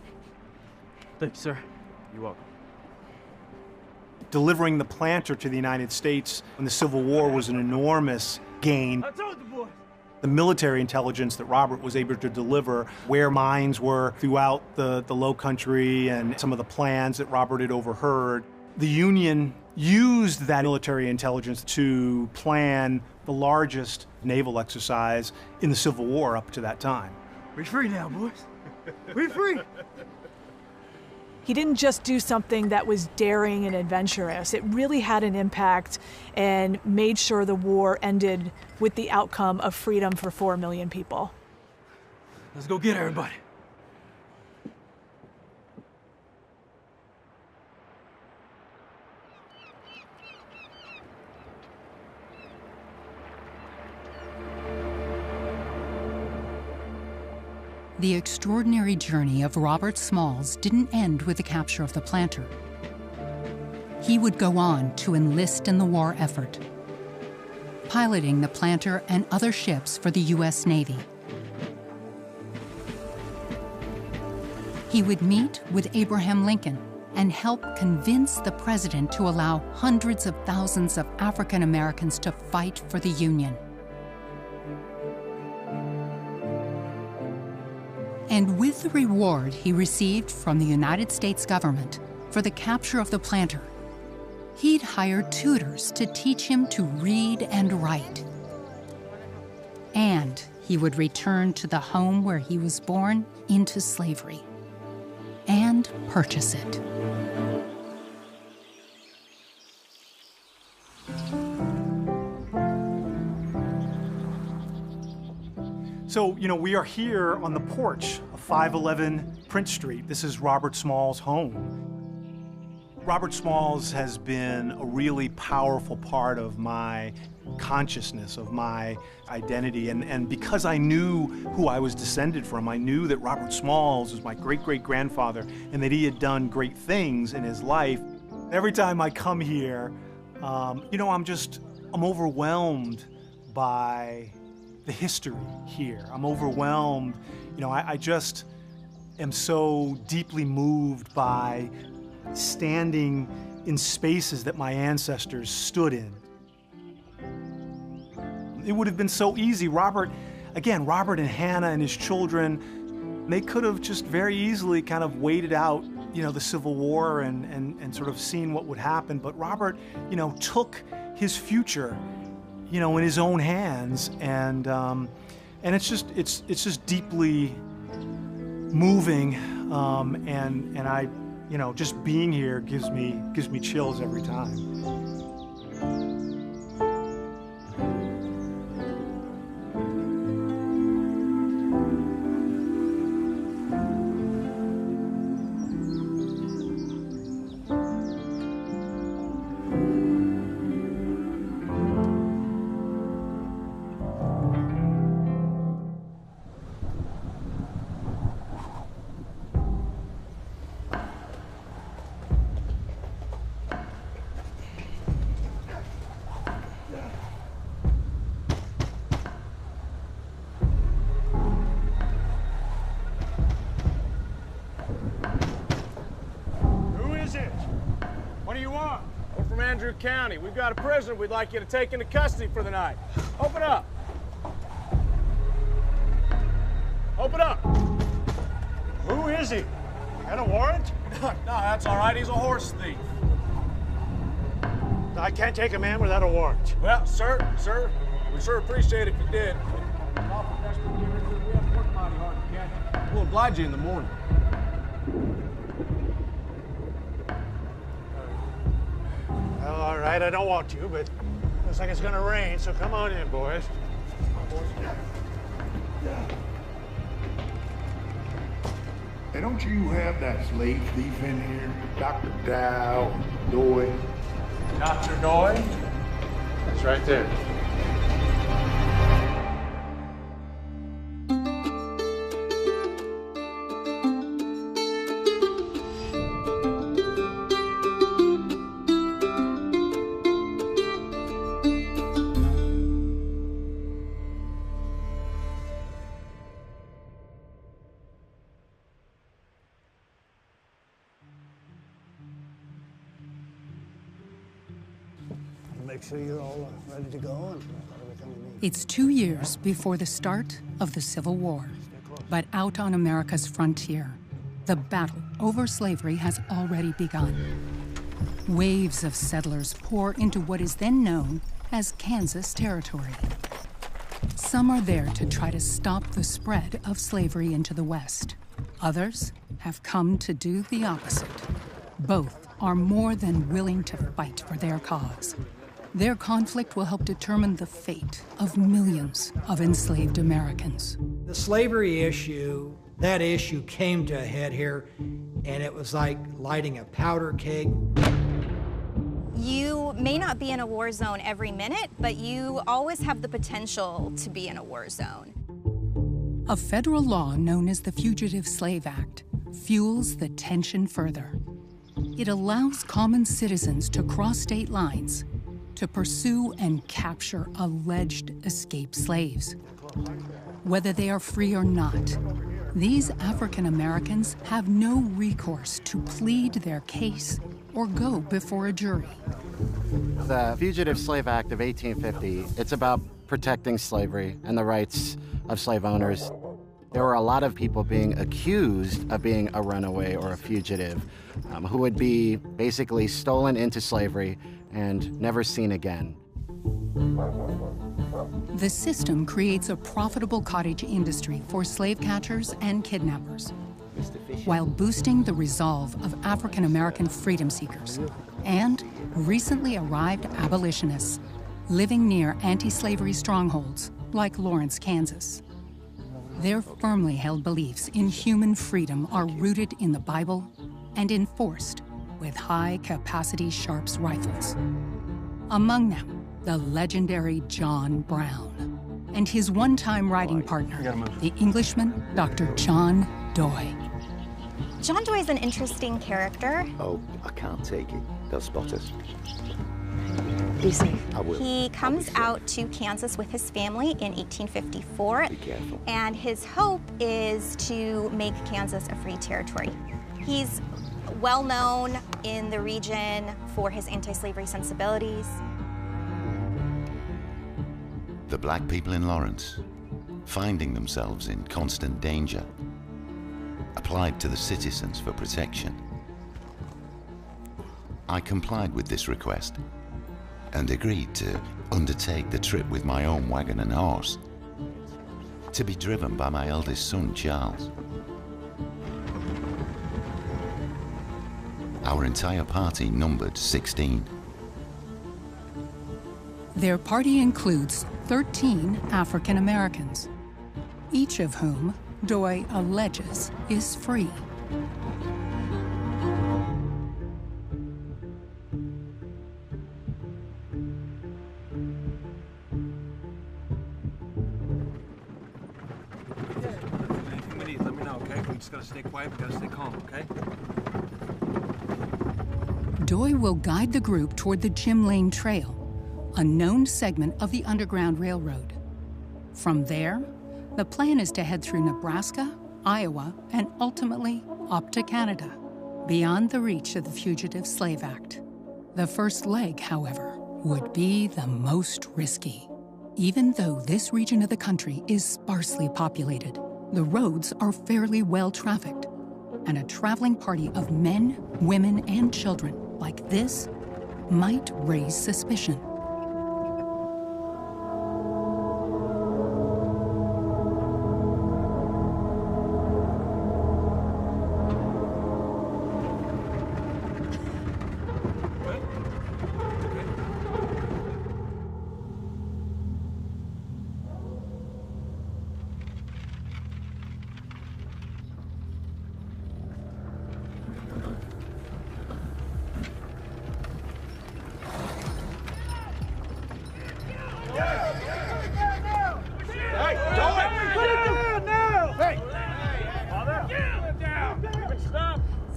Thank you, sir. You're welcome. Delivering the planter to the United States in the Civil War was an enormous gain. I told the boys. The military intelligence that Robert was able to deliver, where mines were throughout the Low Country and some of the plans that Robert had overheard. The Union used that military intelligence to plan the largest naval exercise in the Civil War up to that time. We're free now, boys. We're free. He didn't just do something that was daring and adventurous. It really had an impact and made sure the war ended with the outcome of freedom for 4 million people. Let's go get everybody. The extraordinary journey of Robert Smalls didn't end with the capture of the planter. He would go on to enlist in the war effort. piloting the Planter and other ships for the U.S. Navy. He would meet with Abraham Lincoln and help convince the president to allow hundreds of thousands of African Americans to fight for the Union. And with the reward he received from the United States government for the capture of the Planter, he'd hire tutors to teach him to read and write. And he would return to the home where he was born into slavery and purchase it. So, we are here on the porch of 511 Prince Street. This is Robert Small's home. Robert Smalls has been a really powerful part of my consciousness, of my identity. And because I knew who I was descended from, I knew that Robert Smalls was my great-great-grandfather and that he had done great things in his life. Every time I come here, I'm overwhelmed by the history here. I'm overwhelmed. I just am so deeply moved by standing in spaces that my ancestors stood in. It would have been so easy. Robert and Hannah and his children, they could have just very easily kind of waited out, the Civil War and sort of seen what would happen. But Robert, took his future, in his own hands, and it's just deeply moving, and I, just being here gives me chills every time. County. We've got a prisoner we'd like you to take into custody for the night. Open up. Open up. Who is he? Got a warrant? No, that's all right. He's a horse thief. I can't take a man without a warrant. Well, sir, we sure appreciate it if you did. We'll oblige you in the morning. Well, all right, I don't want to, but looks like it's gonna rain, so come on in, boys. Come on, boys. Hey, don't you have that slave thief in here? Dr. Doy? Dr. Doy? That's right there. Make sure you're all ready to go. And It's 2 years before the start of the Civil War. But out on America's frontier, the battle over slavery has already begun. Waves of settlers pour into what is then known as Kansas Territory. Some are there to try to stop the spread of slavery into the West. Others have come to do the opposite. Both are more than willing to fight for their cause. Their conflict will help determine the fate of millions of enslaved Americans. The slavery issue, that issue came to a head here, and it was like lighting a powder keg. You may not be in a war zone every minute, but you always have the potential to be in a war zone. A federal law known as the Fugitive Slave Act fuels the tension further. It allows common citizens to cross state lines to pursue and capture alleged escaped slaves. Whether they are free or not, these African Americans have no recourse to plead their case or go before a jury. The Fugitive Slave Act of 1850, it's about protecting slavery and the rights of slave owners. There were a lot of people being accused of being a runaway or a fugitive who would be basically stolen into slavery and never seen again. The system creates a profitable cottage industry for slave catchers and kidnappers, while boosting the resolve of African American freedom seekers and recently arrived abolitionists living near anti-slavery strongholds like Lawrence, Kansas. Their firmly held beliefs in human freedom are rooted in the Bible and enforced with high-capacity Sharps rifles. Among them, the legendary John Brown and his one-time riding partner, the Englishman, Dr. John Doy. John Doy is an interesting character. Oh, I can't take it. They'll spot us. Be safe. I will. He comes out to Kansas with his family in 1854. Be careful. And his hope is to make Kansas a free territory. He's well known in the region for his anti-slavery sensibilities. The black people in Lawrence, finding themselves in constant danger, applied to the citizens for protection. I complied with this request and agreed to undertake the trip with my own wagon and horse, to be driven by my eldest son, Charles. Our entire party numbered 16. Their party includes 13 African Americans, each of whom Doy alleges is free. Anything we need, let me know, okay? We just gotta stay quiet, we gotta stay calm, okay? Doy will guide the group toward the Jim Lane Trail, a known segment of the Underground Railroad. From there, the plan is to head through Nebraska, Iowa, and ultimately up to Canada, beyond the reach of the Fugitive Slave Act. The first leg, however, would be the most risky. Even though this region of the country is sparsely populated, the roads are fairly well trafficked, and a traveling party of men, women, and children like this might raise suspicion.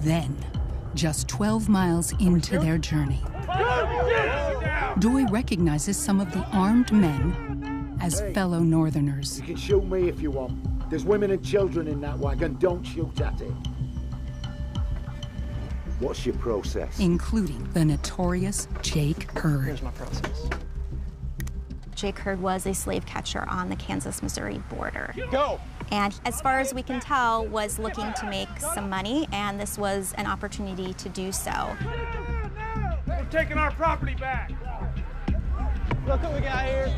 Then, just 12 miles into their journey, Doy recognizes some of the armed men as fellow Northerners. You can shoot me if you want. There's women and children in that wagon. Don't shoot at it. What's your process? Including the notorious Jake Hurd. Here's my process. Jake Hurd was a slave catcher on the Kansas-Missouri border. Go! And as far as we can tell, was looking to make some money, and this was an opportunity to do so. We're taking our property back. Look what we got here.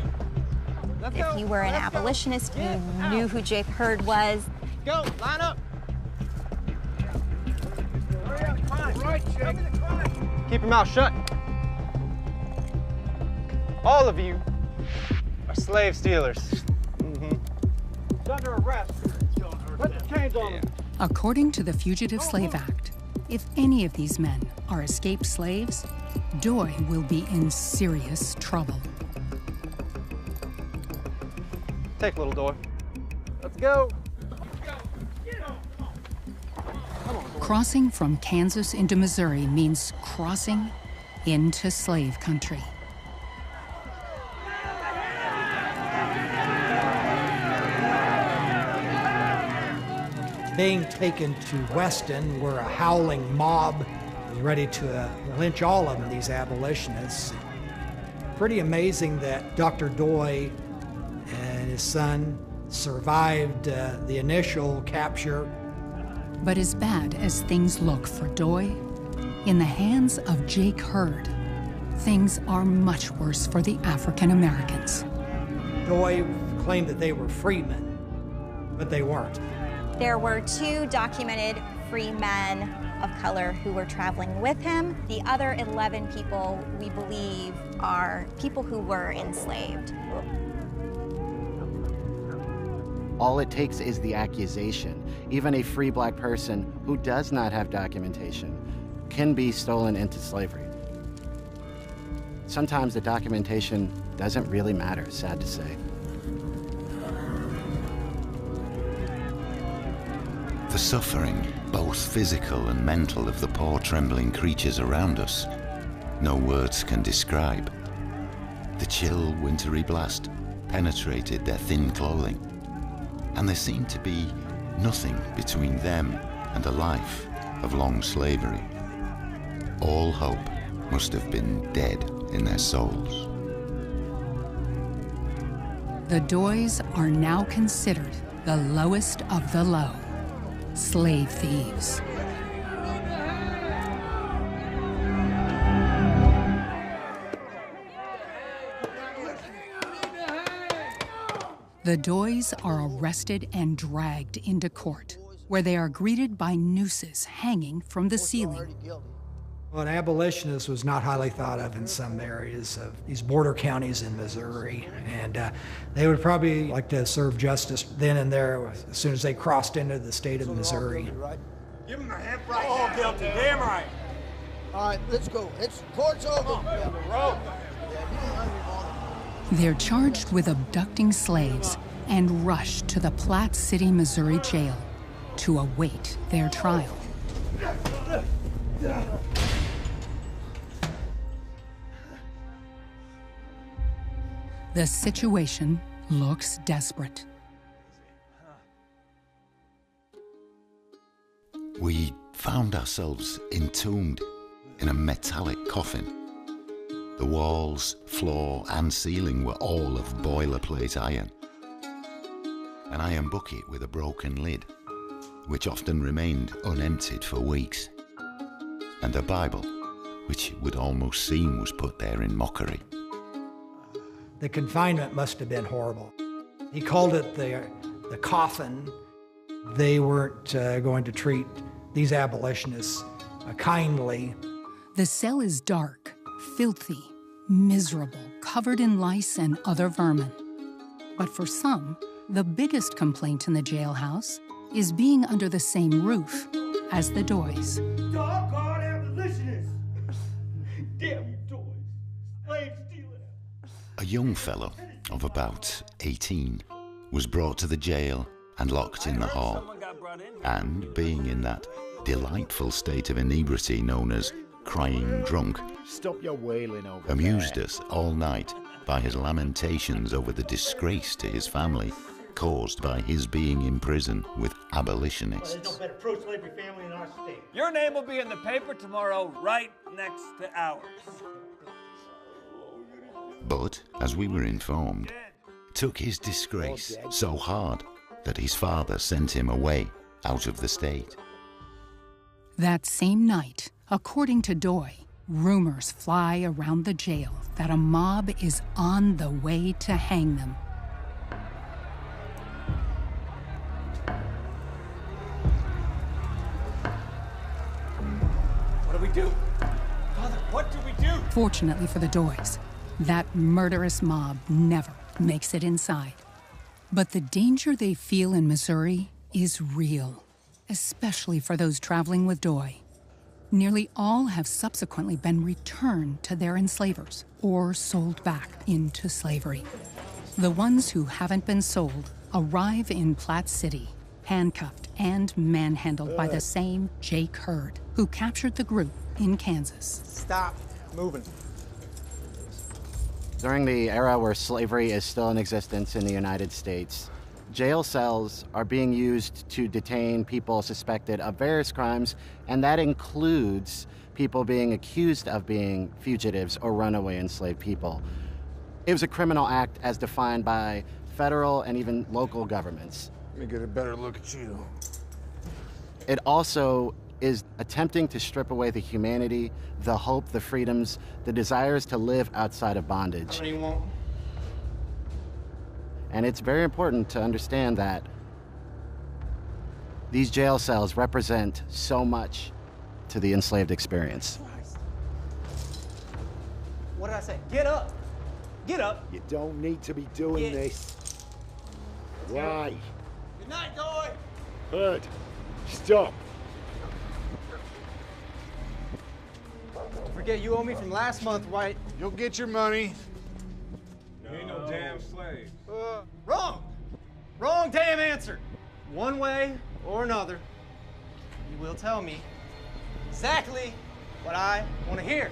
Let's go. If you were an abolitionist, you knew who Jake Hurd was. Go, line up. Hurry up, climb. Right, Jake. Keep your mouth shut. All of you are slave stealers. He's under arrest. Put the chains on him. According to the Fugitive Slave Act, if any of these men are escaped slaves, Doy will be in serious trouble. Take little Doy. Let's go. Crossing from Kansas into Missouri means crossing into slave country. being taken to Weston, where a howling mob was ready to lynch all of them, these abolitionists. Pretty amazing that Dr. Doy and his son survived the initial capture. But as bad as things look for Doy, in the hands of Jake Hurd, things are much worse for the African Americans. Doy claimed that they were freedmen, but they weren't. There were 2 documented free men of color who were traveling with him. The other 11 people, we believe, are people who were enslaved. All it takes is the accusation. Even a free black person who does not have documentation can be stolen into slavery. Sometimes the documentation doesn't really matter, sad to say. The suffering, both physical and mental, of the poor trembling creatures around us, no words can describe. The chill, wintry blast penetrated their thin clothing, and there seemed to be nothing between them and a life of long slavery. All hope must have been dead in their souls. The Doys are now considered the lowest of the low, slave thieves. The Doys are arrested and dragged into court, where they are greeted by nooses hanging from the ceiling. Well, an abolitionist was not highly thought of in some areas of these border counties in Missouri, and they would probably like to serve justice then and there as soon as they crossed into the state of Missouri. Give them a hip right now. All guilty, damn right. All right, let's go. Court's over. They're charged with abducting slaves and rushed to the Platte City, Missouri jail to await their trial. The situation looks desperate. We found ourselves entombed in a metallic coffin. The walls, floor, and ceiling were all of boilerplate iron. An iron bucket with a broken lid, which often remained unemptied for weeks. And a Bible, which it would almost seem was put there in mockery. The confinement must have been horrible. He called it the coffin. They weren't going to treat these abolitionists kindly. The cell is dark, filthy, miserable, covered in lice and other vermin. But for some, the biggest complaint in the jailhouse is being under the same roof as the Doys. Doggone abolitionists! Damn you Doys! Slave stealing! A young fellow of about 18 was brought to the jail and locked in the hall. And being in that delightful state of inebriety known as crying drunk, Stop your wailing over amused us all night by his lamentations over the disgrace to his family caused by his being in prison with abolitionists. There's no better pro-slavery family in our state. Your name will be in the paper tomorrow, right next to ours. But, as we were informed, took his disgrace so hard that his father sent him away out of the state. That same night, according to Doy, rumors fly around the jail that a mob is on the way to hang them. What do we do? Father, what do we do? Fortunately for the Doys, that murderous mob never makes it inside. But the danger they feel in Missouri is real, especially for those traveling with Doy. Nearly all have subsequently been returned to their enslavers or sold back into slavery. The ones who haven't been sold arrive in Platte City, handcuffed and manhandled by the same Jake Hurd, who captured the group in Kansas. Stop moving. During the era where slavery is still in existence in the United States, jail cells are being used to detain people suspected of various crimes, and that includes people being accused of being fugitives or runaway enslaved people. It was a criminal act as defined by federal and even local governments. Let me get a better look at you. It also is attempting to strip away the humanity, the hope, the freedoms, the desires to live outside of bondage. How many you want? And it's very important to understand that these jail cells represent so much to the enslaved experience. What did I say? Get up! Get up! You don't need to be doing this. Why? Good night, Doy! Bud, stop. Don't forget you owe me from last month, right? You'll get your money. You ain't no damn slave. Wrong! Wrong damn answer! One way or another, you will tell me exactly what I want to hear.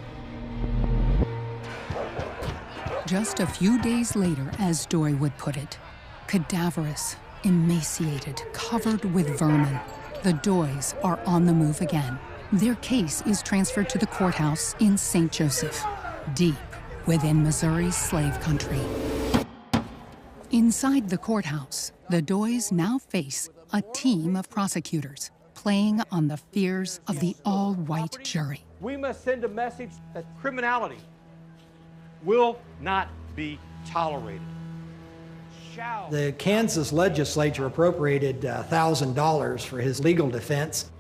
Just a few days later, as Doy would put it, cadaverous, emaciated, covered with vermin, the Doys are on the move again. Their case is transferred to the courthouse in St. Joseph, deep within Missouri's slave country. Inside the courthouse, the Doys now face a team of prosecutors playing on the fears of the all-white jury. We must send a message that criminality will not be tolerated. The Kansas legislature appropriated $1,000 for his legal defense.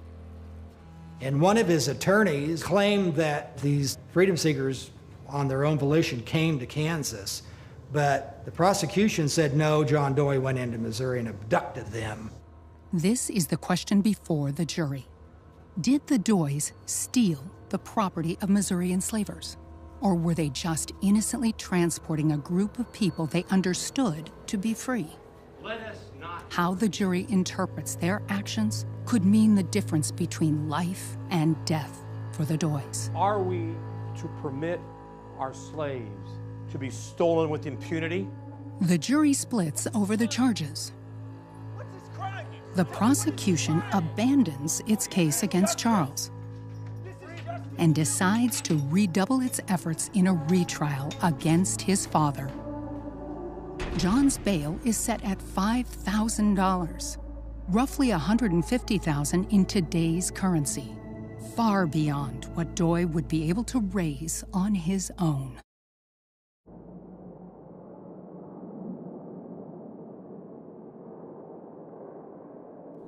And one of his attorneys claimed that these freedom seekers on their own volition came to Kansas. But the prosecution said no, John Doy went into Missouri and abducted them. This is the question before the jury. Did the Doys steal the property of Missouri enslavers? Or were they just innocently transporting a group of people they understood to be free? Let us not. How the jury interprets their actions could mean the difference between life and death for the Doys. Are we to permit our slaves to be stolen with impunity? The jury splits over the charges. The prosecution abandons its case against Charles and decides to redouble its efforts in a retrial against his father. John's bail is set at $5,000, roughly $150,000 in today's currency, far beyond what Doy would be able to raise on his own.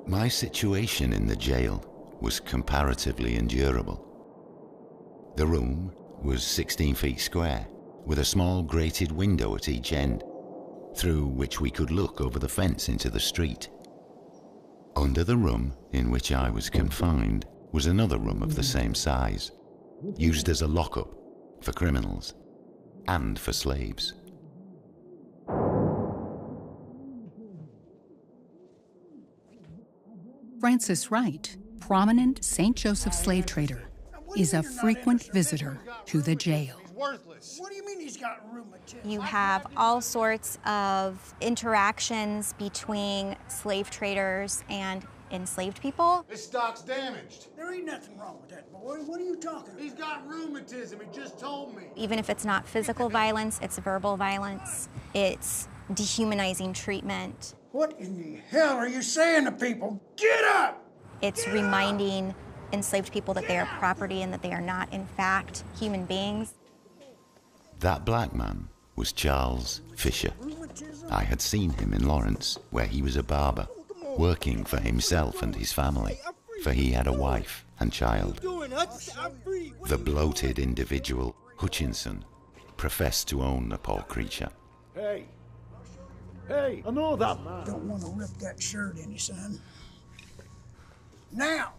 My situation in the jail was comparatively endurable. The room was 16 feet square, with a small grated window at each end, through which we could look over the fence into the street. Under the room in which I was confined was another room of the same size, used as a lockup for criminals and for slaves. Francis Wright, prominent St. Joseph slave trader, is a frequent visitor to the jail. What do you mean he's got rheumatism? You have all sorts of interactions between slave traders and enslaved people. This stock's damaged. There ain't nothing wrong with that boy. What are you talking about? He's got rheumatism. He just told me. Even if it's not physical violence, it's verbal violence. It's dehumanizing treatment. What in the hell are you saying to people? Get up! It's reminding enslaved people that they are property and that they are not, in fact, human beings. That black man was Charles Fisher. I had seen him in Lawrence, where he was a barber, working for himself and his family, for he had a wife and child. The bloated individual, Hutchinson, professed to own the poor creature. Hey, I know that man. Don't want to rip that shirt any, son. Now!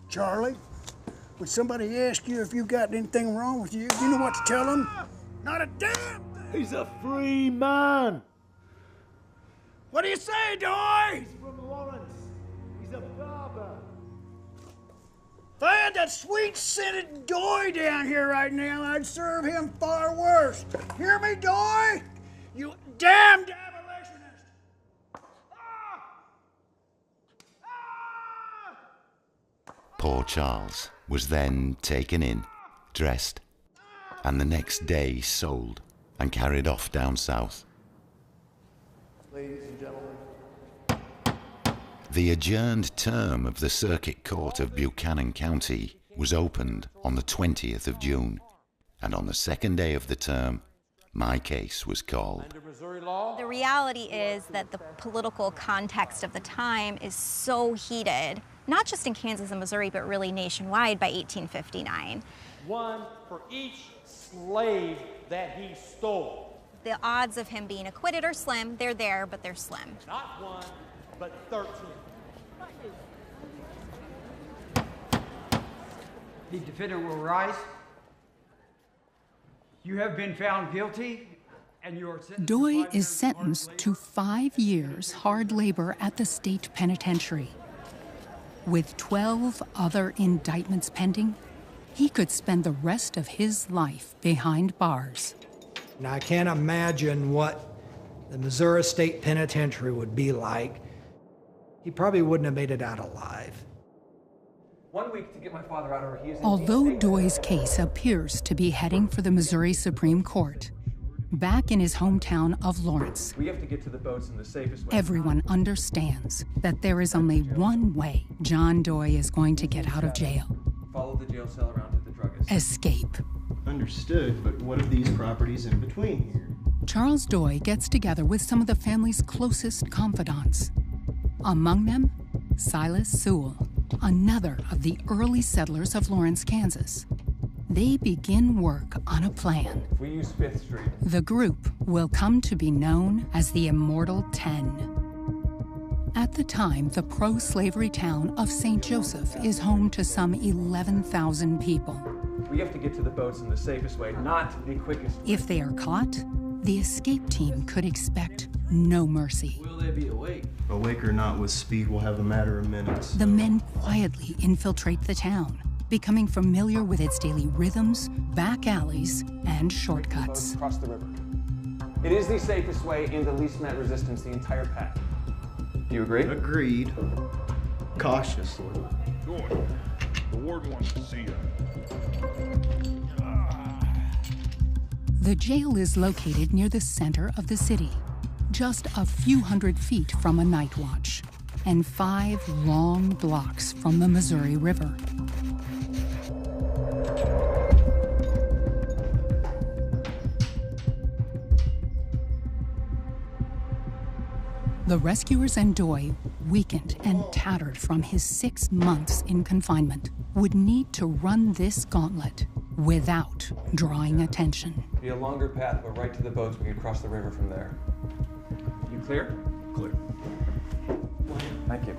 Charlie, when somebody asks you if you got anything wrong with you, you know what to tell them? Not a damn thing! He's a free man. What do you say, Doy? He's from Lawrence. He's a barber. If I had that sweet-scented Doy down here right now, I'd serve him far worse. Hear me, Doy? You damned abolitionist! Poor Charles was then taken in, dressed, and the next day sold and carried off down south. Ladies and gentlemen. The adjourned term of the Circuit Court of Buchanan County was opened on the 20th of June, and on the second day of the term, my case was called. The reality is that the political context of the time is so heated, not just in Kansas and Missouri, but really nationwide by 1859. One for each slave that he stole. The odds of him being acquitted are slim. They're there, but they're slim. Not one, but 13. The defendant will rise. You have been found guilty, and you are sentenced. Doy is sentenced to 5 years hard labor at the state penitentiary. With 12 other indictments pending, he could spend the rest of his life behind bars. Now, I can't imagine what the Missouri State Penitentiary would be like. He probably wouldn't have made it out alive. 1 week to get my father out, or he is in Although Doy's case appears to be heading for the Missouri Supreme Court, back in his hometown of Lawrence, We have to get to the boats in the safest way. everyone understands that there is only one way John Doy is going to get out of jail: Follow the jail cell around to the druggist. escape. Understood, but what of these properties in between here? Charles Doy gets together with some of the family's closest confidants. Among them, Silas Sewell, another of the early settlers of Lawrence, Kansas. They begin work on a plan. If we use 5th Street. The group will come to be known as the Immortal 10. At the time, the pro-slavery town of St. Joseph is home to some 11,000 people. We have to get to the boats in the safest way, not the quickest. If they are caught, the escape team could expect no mercy. Will they be awake? Awake or not, with speed, we'll have a matter of minutes. The men quietly infiltrate the town, becoming familiar with its daily rhythms, back alleys, and shortcuts. Across the river. It is the safest way and the least met resistance the entire path. Do you agree? Agreed. Cautiously. Good. The warden wants to see you. The jail is located near the center of the city, just a few hundred feet from a night watch, and 5 long blocks from the Missouri River. The rescuers and Doy, weakened and tattered from his 6 months in confinement, would need to run this gauntlet without drawing attention. Be a longer path, but right to the boats. We can cross the river from there. You clear? Clear. Thank you.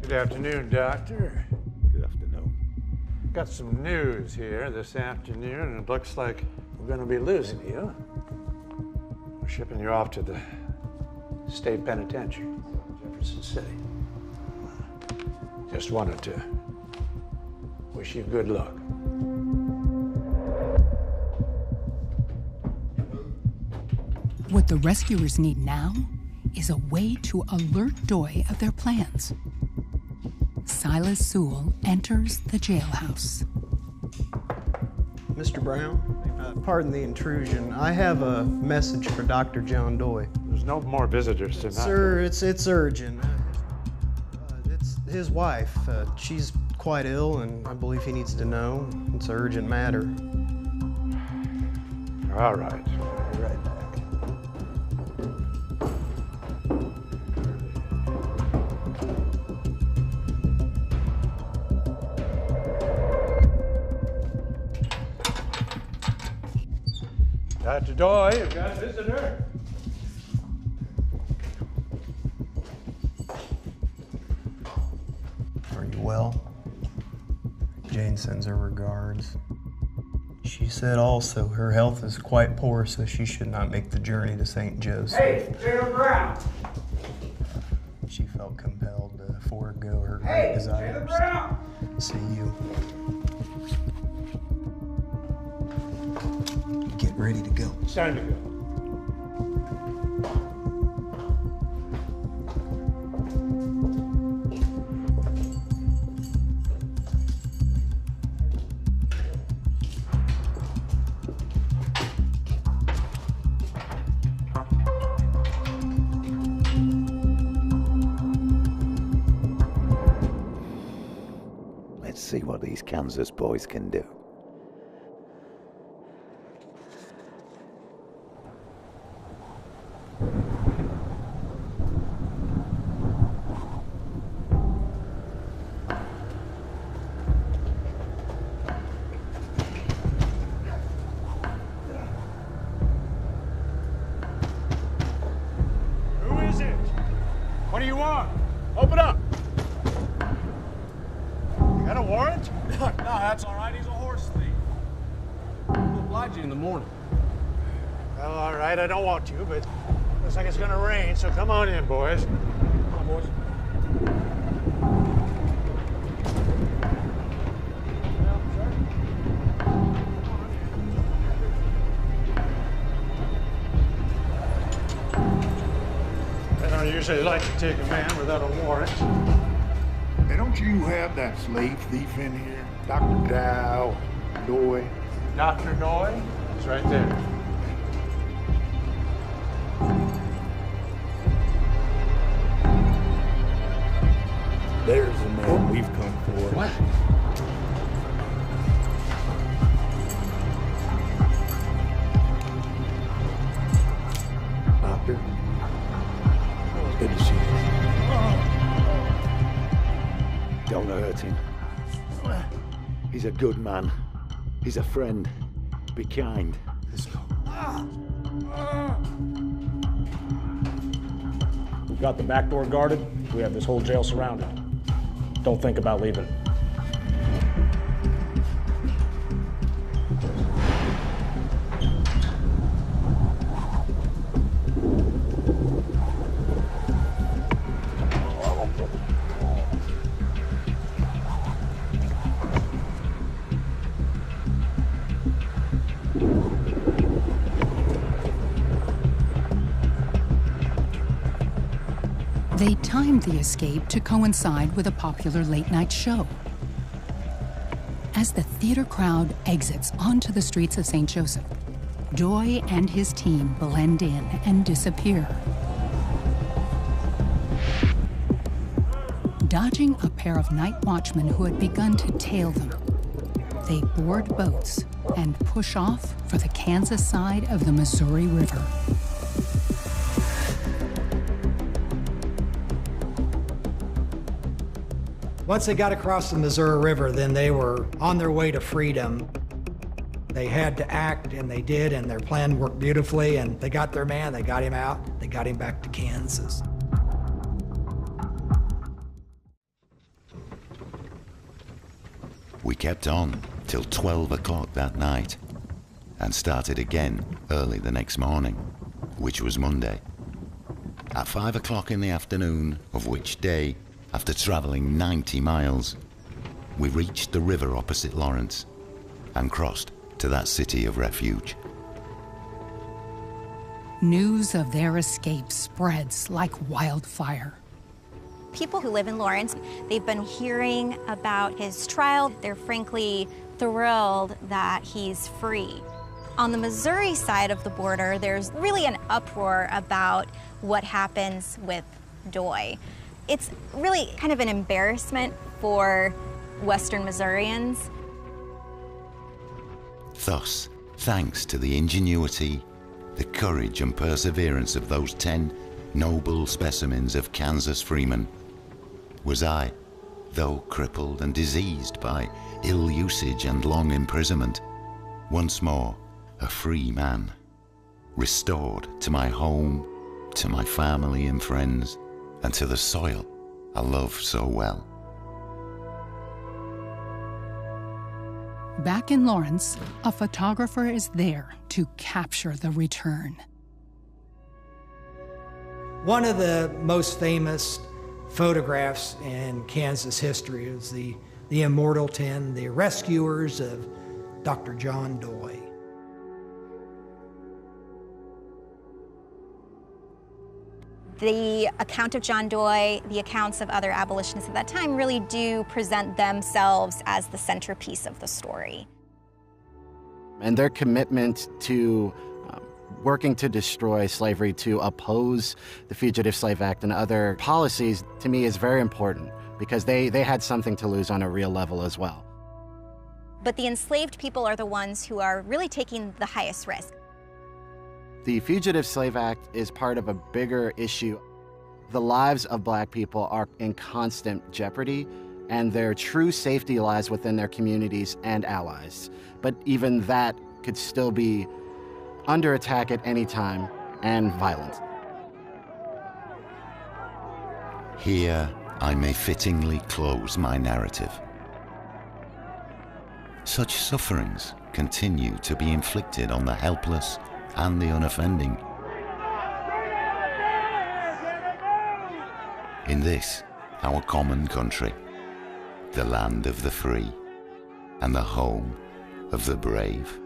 Good afternoon, Doctor. Good afternoon. Got some news here this afternoon, and it looks like we're going to be losing you. We're shipping you off to the state penitentiary, Jefferson City. Just wanted to wish you good luck. What the rescuers need now is a way to alert Doy of their plans. Silas Sewell enters the jailhouse. Mr. Brown, pardon the intrusion. I have a message for Dr. John Doy. There's no more visitors tonight. Sir, it's urgent. It's his wife. She's quite ill, and I believe he needs to know. It's an urgent matter. All right. I'll be right back. Dr. Doy, you've got a visitor. Are you well? Jane sends her regards. She said also her health is quite poor, so she should not make the journey to St. Joseph. Hey, Taylor Brown! She felt compelled to forego her great desires to see you. Get ready to go. It's time to go. Let's see what these Kansas boys can do. Who is it? What do you want? Open up. You got a warrant? No, that's all right. He's a horse thief. We'll oblige you in the morning. Well, all right, I don't want to, but looks like it's gonna rain, so come on in, boys. Come on, boys. I don't usually like to take a man without a warrant. Hey, don't you have that slave thief in here? Dr. Dow, Doy? Dr. Doy? He's right there. There's the man we've come for. What? Doctor, it's good to see you. Don't hurt him. He's a good man. He's a friend. Be kind. Let's go. We've got the back door guarded. We have this whole jail surrounded. Don't think about leaving. They timed the escape to coincide with a popular late-night show. As the theater crowd exits onto the streets of St. Joseph, Doy and his team blend in and disappear. Dodging a pair of night watchmen who had begun to tail them, they board boats and push off for the Kansas side of the Missouri River. Once they got across the Missouri River, then they were on their way to freedom. They had to act, and they did, and their plan worked beautifully, and they got their man, they got him out, they got him back to Kansas. We kept on till 12 o'clock that night and started again early the next morning, which was Monday. At 5 o'clock in the afternoon of which day, after traveling 90 miles, we reached the river opposite Lawrence and crossed to that city of refuge. News of their escape spreads like wildfire. People who live in Lawrence, they've been hearing about his trial. They're frankly thrilled that he's free. On the Missouri side of the border, there's really an uproar about what happens with Doy. It's really kind of an embarrassment for Western Missourians. Thus, thanks to the ingenuity, the courage and perseverance of those 10 noble specimens of Kansas freemen, was I, though crippled and diseased by ill usage and long imprisonment, once more a free man, restored to my home, to my family and friends, and to the soil I love so well. Back in Lawrence, a photographer is there to capture the return. One of the most famous photographs in Kansas history is the Immortal 10, the rescuers of Dr. John Doy. The account of John Doy, the accounts of other abolitionists at that time really do present themselves as the centerpiece of the story. And their commitment to working to destroy slavery, to oppose the Fugitive Slave Act and other policies, to me is very important because they had something to lose on a real level as well. But the enslaved people are the ones who are really taking the highest risk. The Fugitive Slave Act is part of a bigger issue. The lives of Black people are in constant jeopardy, and their true safety lies within their communities and allies. But even that could still be under attack at any time and violent. Here, I may fittingly close my narrative. Such sufferings continue to be inflicted on the helpless and the unoffending. In this, our common country, the land of the free and the home of the brave.